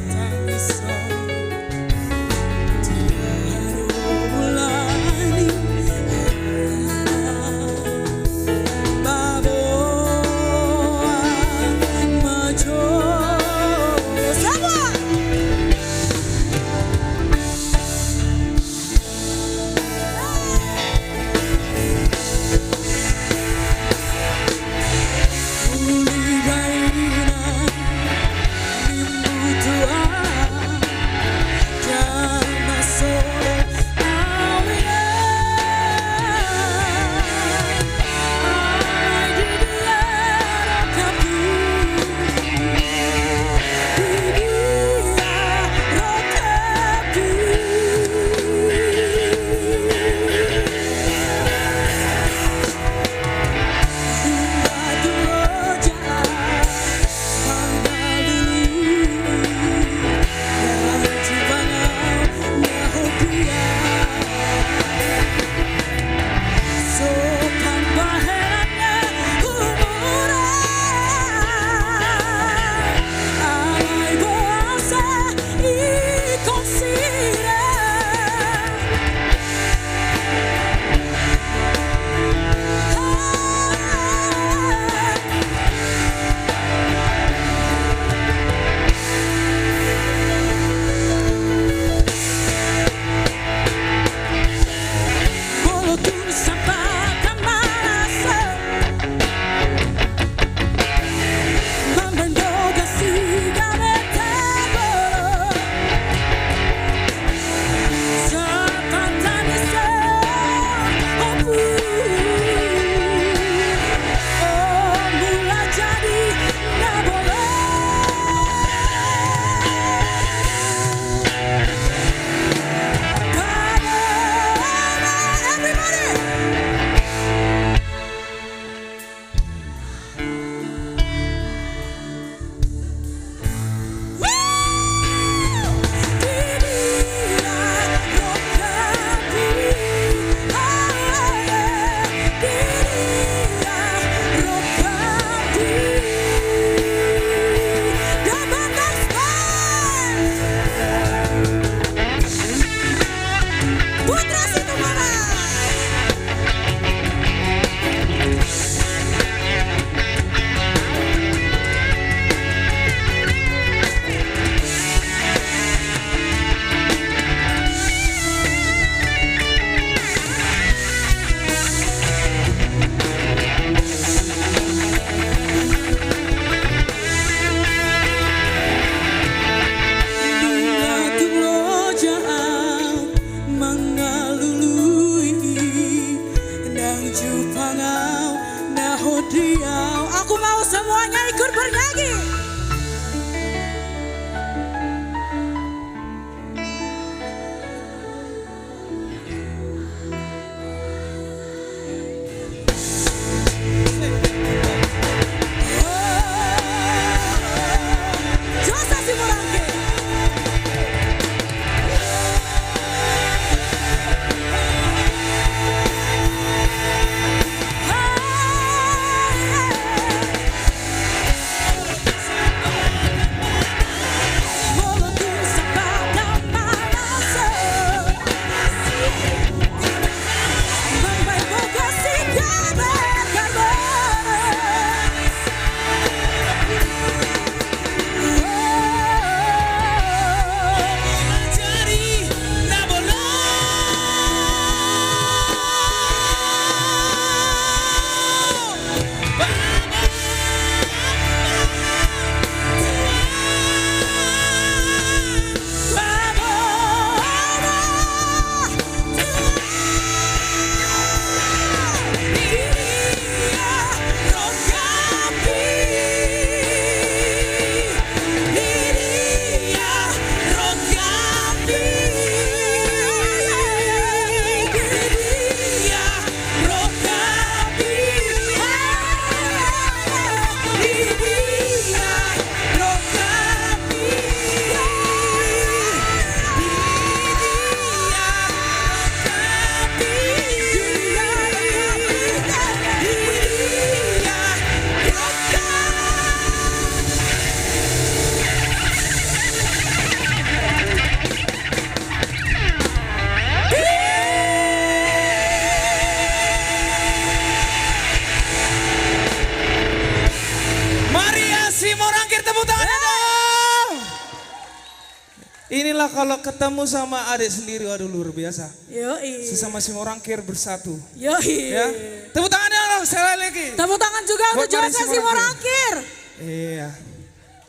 lah kalau ketemu sama adik sendiri, waduh luar biasa. Yoi. Sesama Simorangkir bersatu. Yoi. Ya, tepuk tangan ya orang sekali lagi. Tepuk tangan juga untuk Buat Mari Jose Simorangkir. Iya.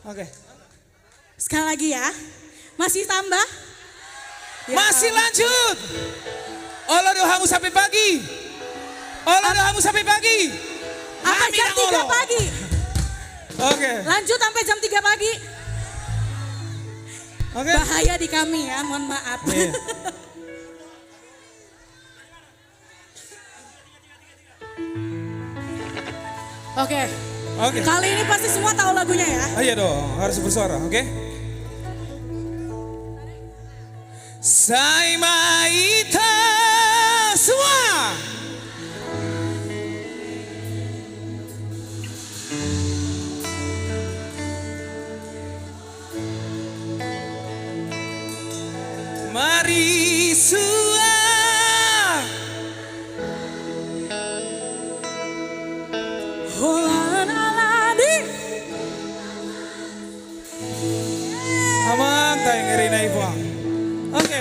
Oke. Sekali lagi ya. Masih tambah? Ya. Masih lanjut. Olah dohamu sampai pagi. Olah dohamu sampai pagi. Sampai jam 3 pagi. Oke. Lanjut sampai jam 3 pagi. Oke. Bahaya di kami ya, mohon maaf. Iya. Oke. Oke. Kali ini pasti semua tahu lagunya ya. Oh, iya dong, harus bersuara, oke? Saimaita semua. Mari sua. Holan aladi. Aman tayang Irina Ibu. Oke.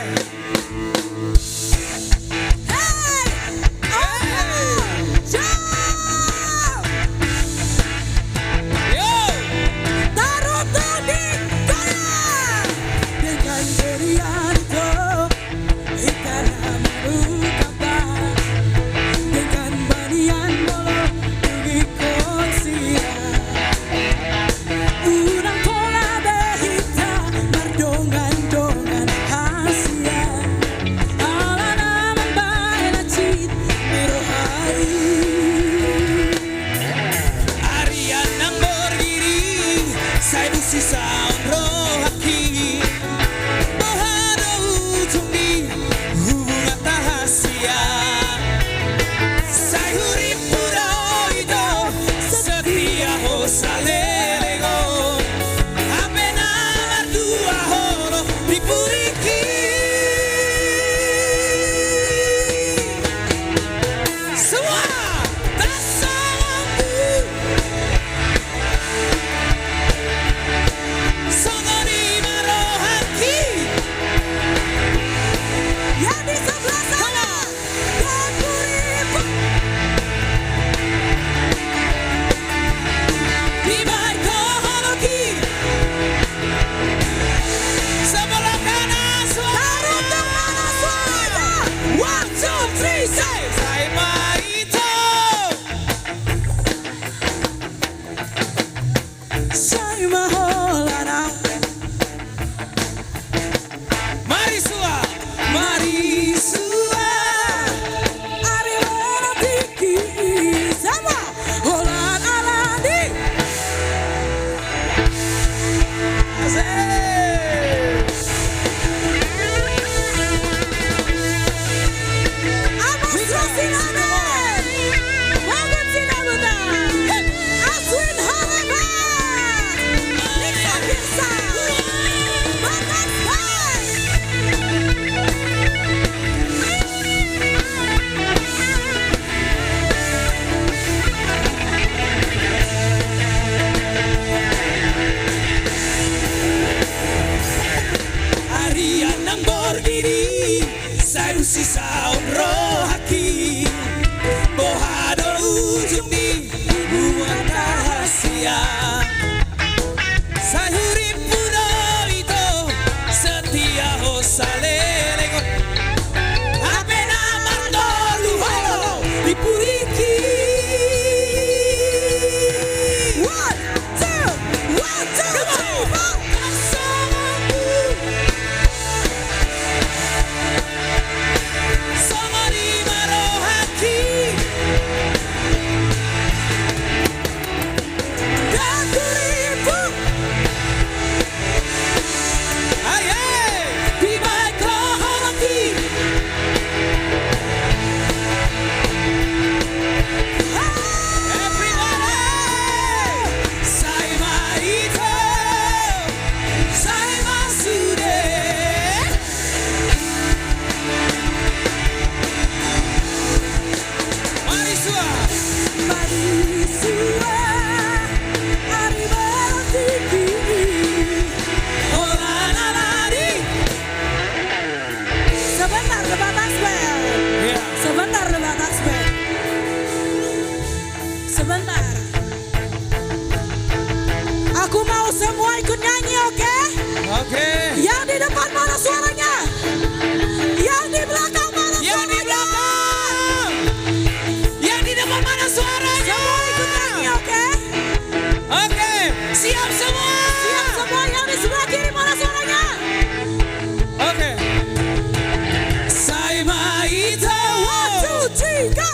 Go!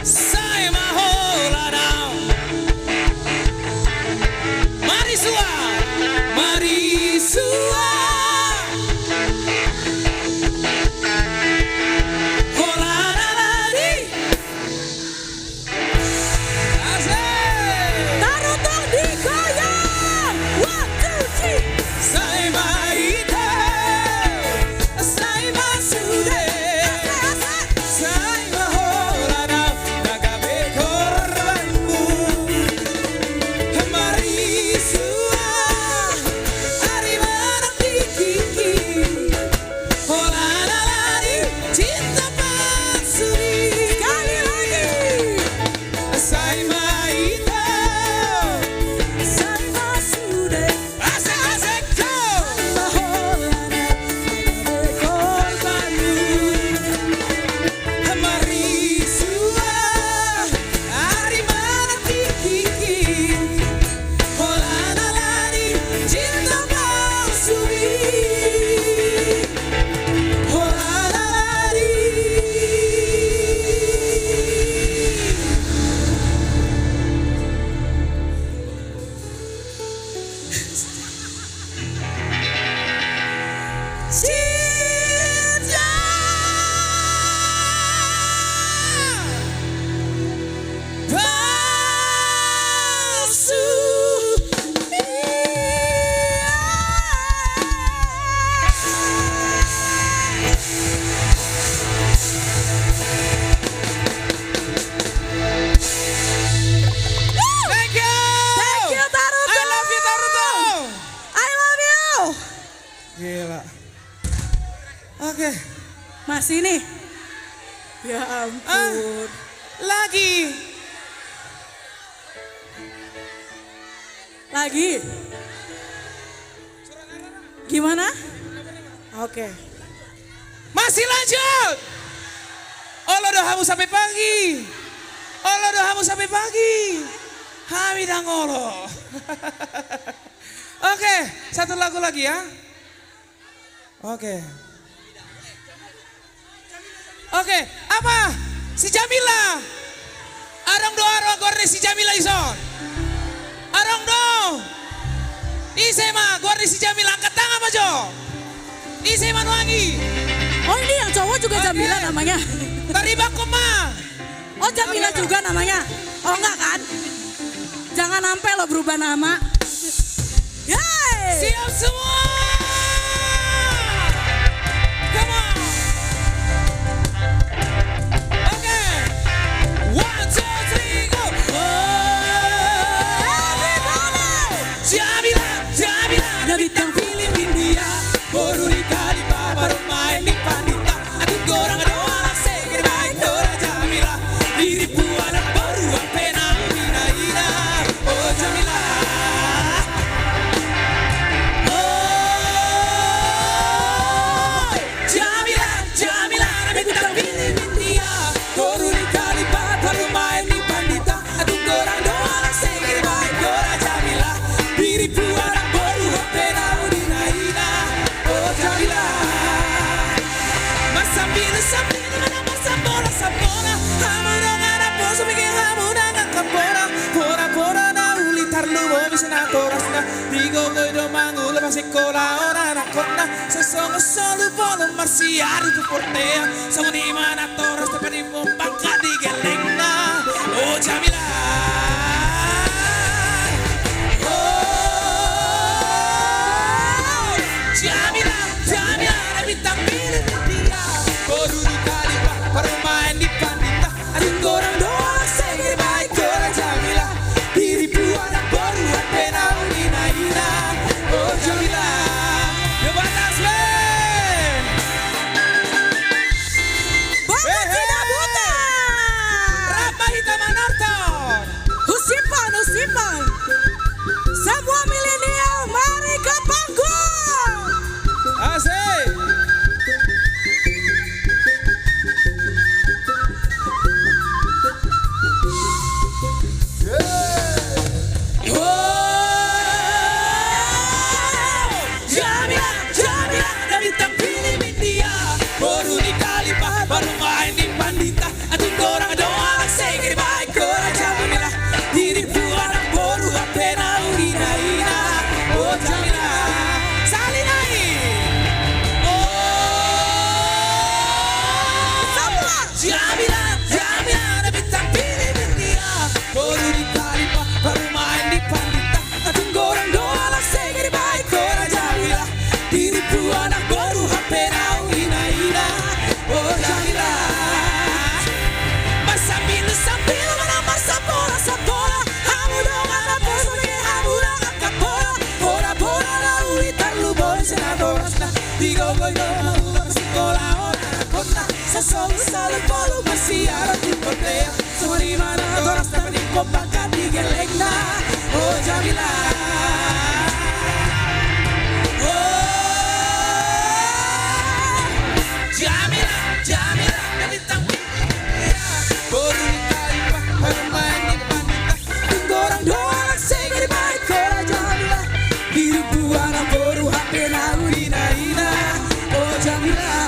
Saya mahola down. Marisua, Marisua. Hola la la di. Asik. Tarutong digoyang. 1, 2, 3. Saya maite, saya masude. Saya mahola down. Nagabe korbanmu. Marisua, hari mana kiki. Hola la la di, cinta pasuri. Sekali lagi. Saya maite, Saya masude. asik-asik go. Marisua, hari mana kiki. Hola la la di, cinta pasuri. Hola la la di. Cinta Thank you. Thank you, Tarutong. I love you, Tarutong. I love you. Gila. Oke. Masih nih. Ya ampun. Lagi. Lagi. Gimana? Oke. Masih lanjut. Allah dohamu sampai pagi. Allah dohamu sampai pagi. Hamidangolo. Oke, satu lagu lagi ya. Oke. Oke, apa? Si Jamila. Arong do arong gorne si Jamila ison. Arong do. Isema gorne si Jamila angkat tangan Majo. Isema Nuangi. Oh ini yang cowok juga Jamila namanya. Taribang Koma. Oh Jamila juga namanya. Oh enggak kan? Jangan sampai lo berubah nama. Yeay. Siap semua. Come on. Oke. 1, 2, 3, go. Jamila, Jamila, ada bintang film India. Baru dikali baru main di Pandita. Aku gorang doa segera baik Dora Jamila. Diriku anak baru pena ina ina. Oh Jamila. Oh Jamila, Jamila, ada bintang film India. Baru dikali baru main di Pandita. Aku gorang doa segera baik Dora Jamila. Diriku anak baru pena ina ina. Oh Jamila. Masambila sambila mana masambola sambola. Hamura ngana poso bikin hamura ngakapora. Pora pora na ulitar lubo bisa na torasna. Digo goido mangulo pasikola ora na konna. Sesongo solo polo marciari tu portea. Songo di mana toras te penimo bangka di gelengna. Oh Jamila. Oh Jamila, Jamila, ada bintang film India. Baru dikali baru main di Pandita. Ada orang doa segera baik Dora Jamila. Diriku anak baru pena ina ina. Oh Jamila, yo batas selalu follow bersiaran di Korea. Semua di mana orang tak dikompakan di gelengna. Oh Jamila. Jamila, bintang baru kali bermain di depan kita. Orang doang segera baik kora Jamila. Biru buana baru HP lalu ina. Oh Jamila.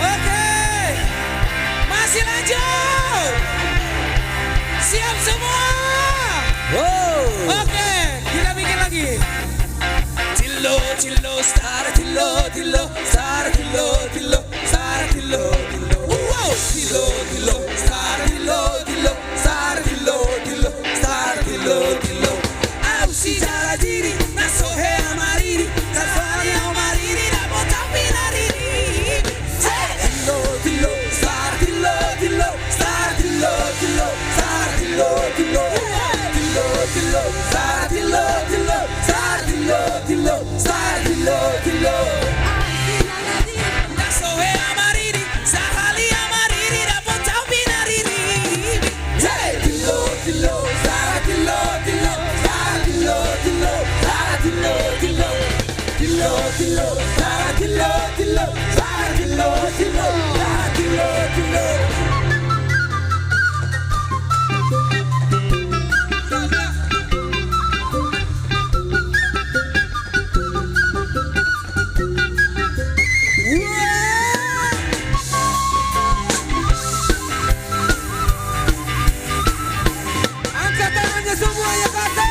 Oke, masih lanjut. Siap semua. Oke, kita bikin lagi. Tillo, star, tillo, star, tillo, star, tillo. Wow, tillo, star, tillo, star, tillo, star, tillo. Au si jara diri, naso he amariri, kafani amariri, na bota pinariri. Tillo, star, tillo, star, tillo, star, tillo. Tillo, star, tillo. Naso he amariri, sahali amariri, na bota pinariri. Tillo, star, tillo, star, tillo. Star, tillo. Angkat tangannya semua ya kakak.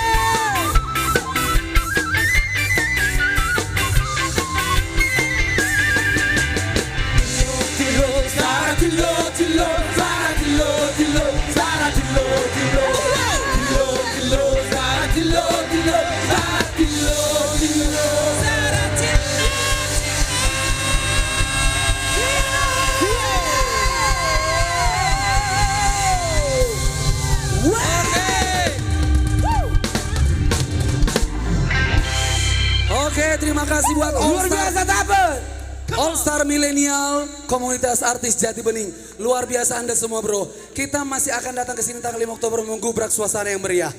Oke, terima kasih buat All Star Milenial Komunitas Artis Jati Bening. Luar biasa Anda semua bro. Kita masih akan datang ke sini tanggal 5 Oktober menggubrak suasana yang meriah.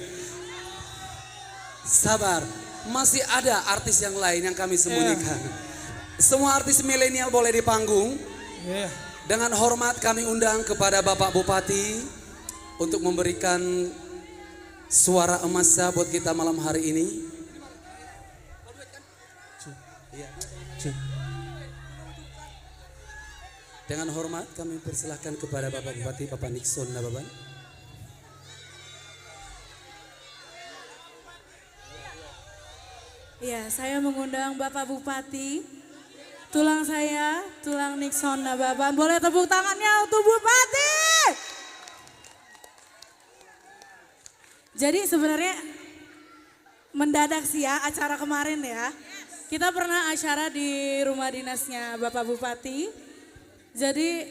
Sabar, masih ada artis yang lain yang kami sembunyikan. Semua artis milenial boleh di panggung. Dengan hormat kami undang kepada Bapak Bupati untuk memberikan suara emasnya buat kita malam hari ini. Dengan hormat kami persilahkan kepada Bapak Bupati, Bapak Nixon Nababan. Ya, saya mengundang Bapak Bupati, tulang saya, tulang Nixon Nababan. Boleh tepuk tangannya untuk Bupati. Jadi sebenarnya mendadak sih ya acara kemarin ya. Kita pernah acara di rumah dinasnya Bapak Bupati. Jadi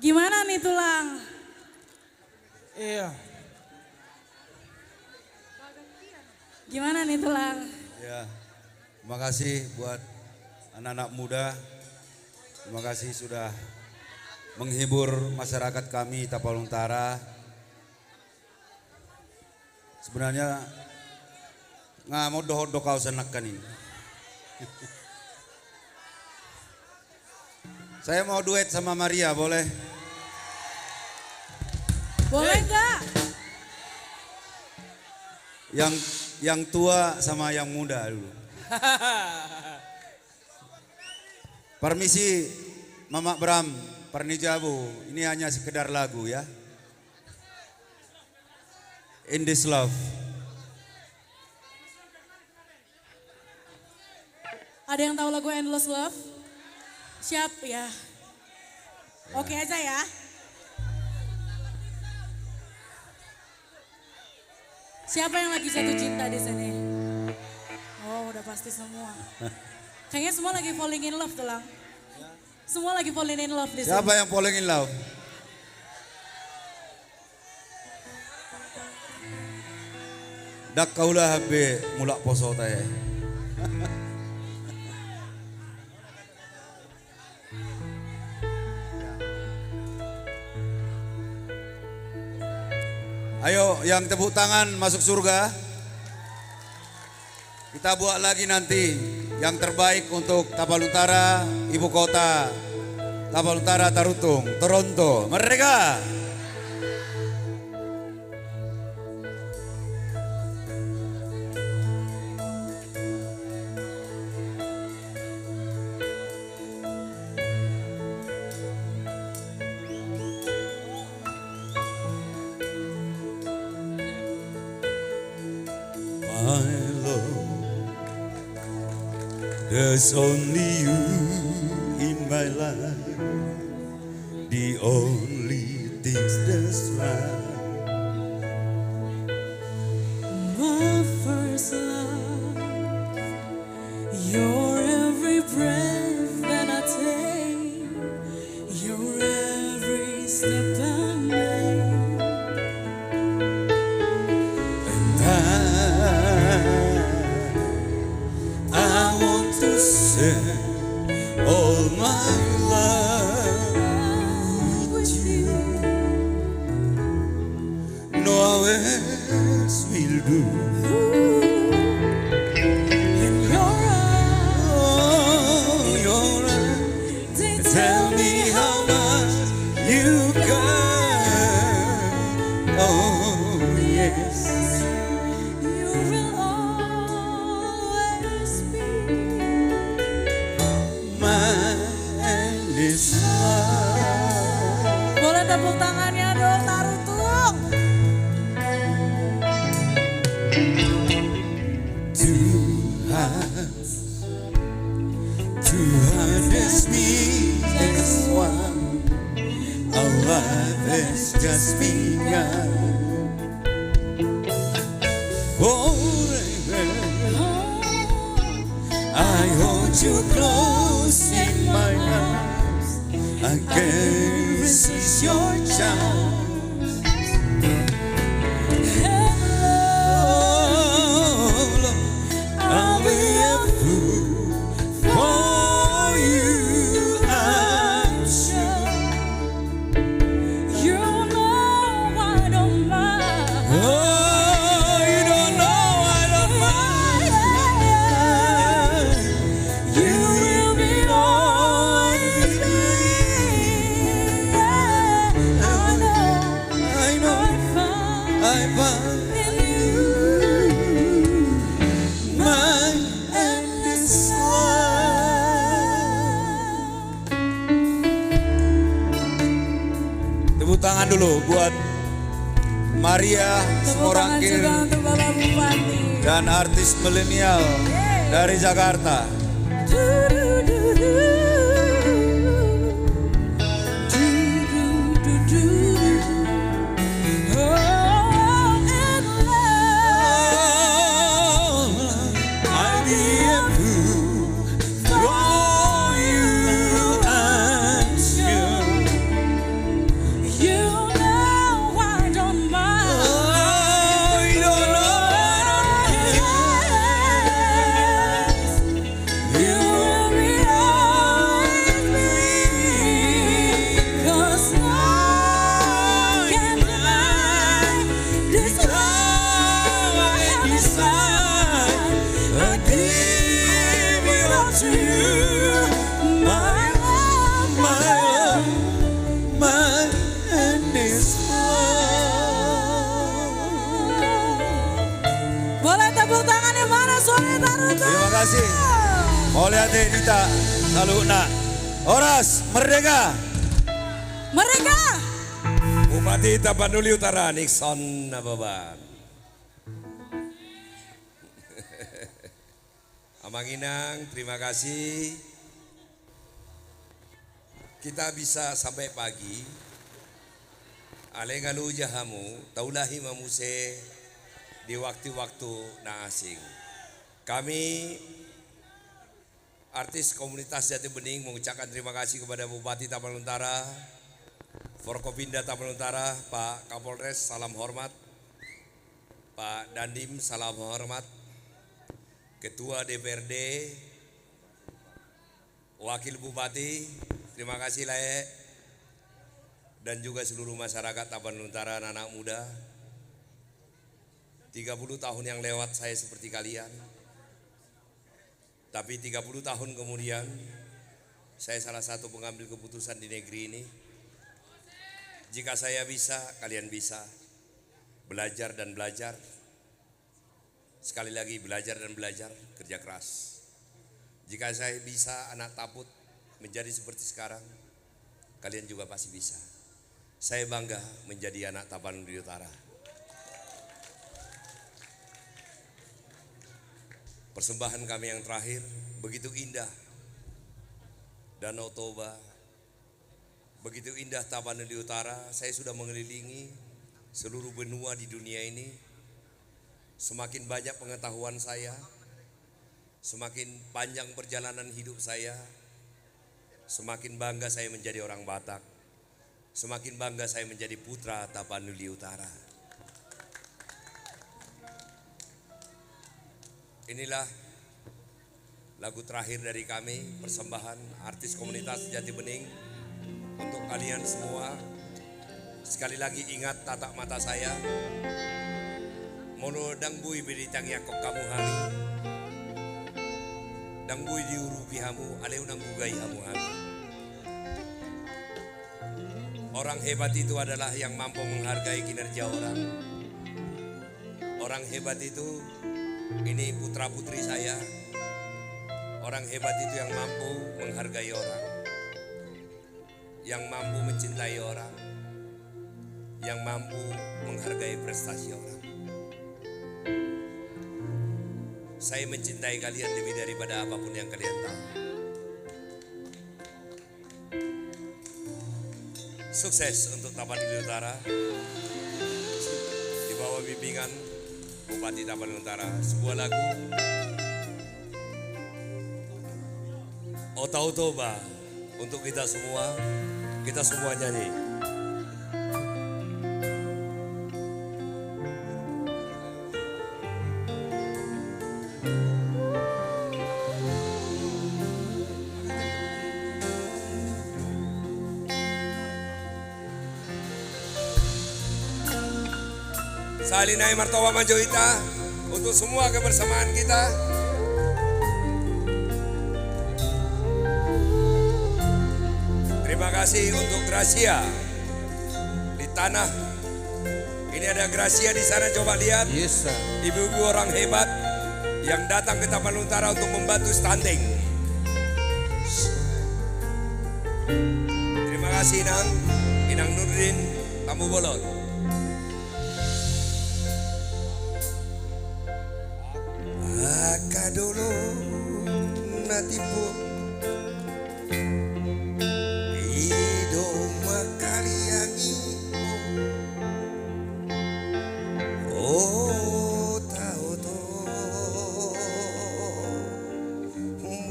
gimana nih tulang? Iya. Gimana nih tulang? Ya, terima kasih buat anak-anak muda. Terima kasih sudah menghibur masyarakat kami Tapalung Utara. Sebenarnya nggak mau doh kau senakkan ini. Saya mau duet sama Maria, boleh? Boleh nggak? Yang tua sama yang muda dulu. Permisi Mama Bram, Pernijabu, ini hanya sekedar lagu ya. In this love. Ada yang tahu lagu Endless Love? Siap ya. Oke aja ya. Siapa yang lagi jatuh cinta di sini? Oh, udah pasti semua. Kayaknya semua lagi falling in love tulang. Semua lagi falling in love di sini. Siapa yang falling in love? Dak kaulah habe mulak poso teh. Ayo yang tepuk tangan masuk surga. Kita buat lagi nanti yang terbaik untuk Tabalutara, ibu kota Tabalutara Tarutung, Toronto. Merdeka! My love, there's only you in my life, the only things that's right. My first love, you're every breath that I take, you're every step I make. I want to share all my love with you. No one else will do. In your eyes, they tell me how much you got. Oh yes. Boleh tepuk tangannya dong, Tarutung. Two hearts beat as one. Our life has just begun. Forever, I hold you close in my arms. I can resist your charms. Oh, Lord, I'll be a fool for you, I'm sure. You know I don't mind. Oh, you don't know I don't mind. You will be always be. I know, I found in you my endless love. Tepuk tangan dulu buat Maria Tepuk tangan Semorangkir juga untuk Bapak Bupati. dan artis milenial dari Jakarta. I'll be a fool for you, I'm sure. You know I don't mind. Oh, you don't know I don't mind. You will be always be. 'Cause no one can deny this love I have inside. I give it all to you, my love, my endless love. Boleh tepuk tangan yang mana suara Tarutung? Terima kasih. Mulyati Dita Saluna. Horas Merdeka. Mereka Bupati Tapanuli Utara Nixon Nababan. Amanginang, terima kasih. Kita bisa sampai pagi. Alengalu jahamu, taulahi mamuse di waktu-waktu na asing. Kami artis komunitas Jati Bening mengucapkan terima kasih kepada Bupati Tapanuli Utara, Forkopimda Tapanuli Utara, Pak Kapolres, salam hormat. Pak Dandim, salam hormat. Ketua DPRD, Wakil Bupati, terima kasih Lae, dan juga seluruh masyarakat Tapanuli Utara, anak muda. 30 tahun yang lewat saya seperti kalian. Tapi 30 tahun kemudian saya salah satu pengambil keputusan di negeri ini. Jika saya bisa, kalian bisa. Belajar dan belajar. Sekali lagi belajar dan belajar, kerja keras. Jika saya bisa anak Taput menjadi seperti sekarang, kalian juga pasti bisa. Saya bangga menjadi anak Tapanuli Utara. Persembahan kami yang terakhir begitu indah. Danau Toba, begitu indah Tapanuli Utara. Saya sudah mengelilingi seluruh benua di dunia ini. Semakin banyak pengetahuan saya, semakin panjang perjalanan hidup saya, semakin bangga saya menjadi orang Batak, semakin bangga saya menjadi putra Tapanuli Utara. Inilah lagu terakhir dari kami, persembahan artis komunitas Jati Bening untuk kalian semua. Sekali lagi ingat tatap mata saya. Mono dangbui beritang yakok kamu hami, dangbui diurupi hamu, aleu nanggugai hamu hami. Orang hebat itu adalah yang mampu menghargai kinerja orang. Orang hebat itu, ini putra putri saya. Orang hebat itu yang mampu menghargai orang, yang mampu mencintai orang, yang mampu menghargai prestasi orang. Saya mencintai kalian lebih daripada apapun yang kalian tahu. Sukses untuk Tapanuli Utara. Di bawah bimbingan Bupati Tapanuli Utara. Sebuah lagu Otau Toba untuk kita semua nyanyi. Salinai Martowa Manjoita untuk semua kebersamaan kita. Terima kasih untuk Gracia di tanah. Ini ada Gracia di sana, coba lihat. Yes, sir. Ibu-ibu orang hebat yang datang ke Tapanuli Utara untuk membantu stunting. Terima kasih Inang Nurdin Tamu Bolon. Dulu natipu ido makaliangi oh tahu to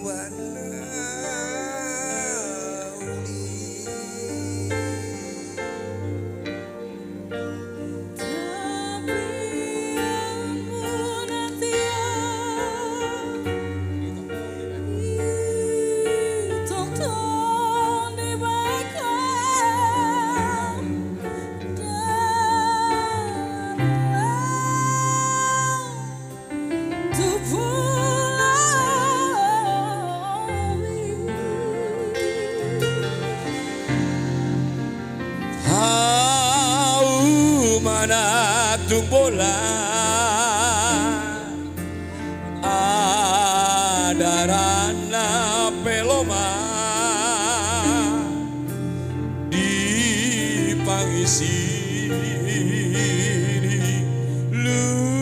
wana bola adarana peloma di pangisi luami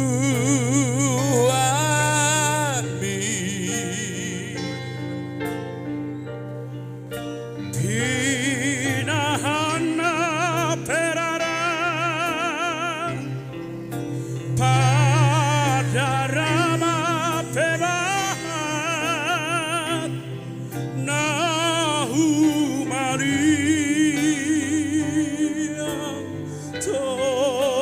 pinahana perara pada rama pebat nahu Maria topibi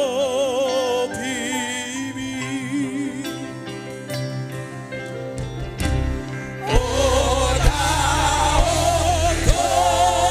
ora ora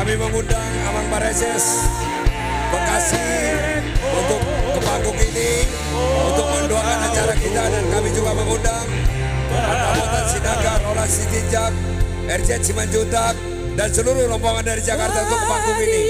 Kami mengundang Amang Pareses Bekasi untuk ke panggung ini untuk mendoakan acara kita, dan kami juga mengundang Kabupaten Sinaga, Rolas Sitinjak, RJ Simanjuntak, dan seluruh rombongan dari Jakarta untuk ke panggung ini.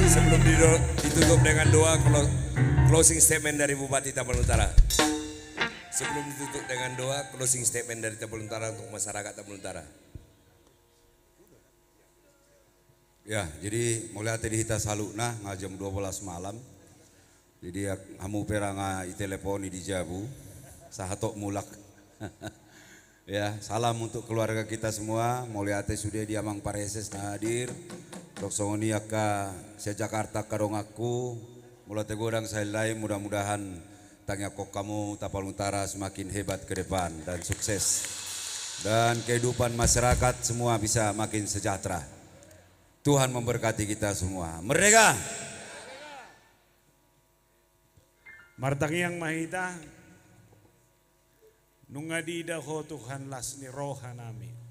Sebelum ditutup dengan doa closing statement dari Bupati Tapanuli Utara. Sebelum ditutup dengan doa closing statement dari Tapanuli Utara untuk masyarakat Tapanuli Utara. Ya, jadi mulai tadi kita salutna jam 12 malam. Jadi kamu peranga teleponi di Jabu, sahatok mulak. Ya, salam untuk keluarga kita semua. Mulai sudah di Amang Pareses hadir. Dok songoni aka se Jakarta kadong aku. Mulai tegodang saya lain, mudah-mudahan tanya kok kamu Tapanuli Utara semakin hebat ke depan dan sukses. Dan kehidupan masyarakat semua bisa makin sejahtera. Tuhan memberkati kita semua. Merdeka! Martangiang mahita, nungadida ho Tuhan las ni roha nami.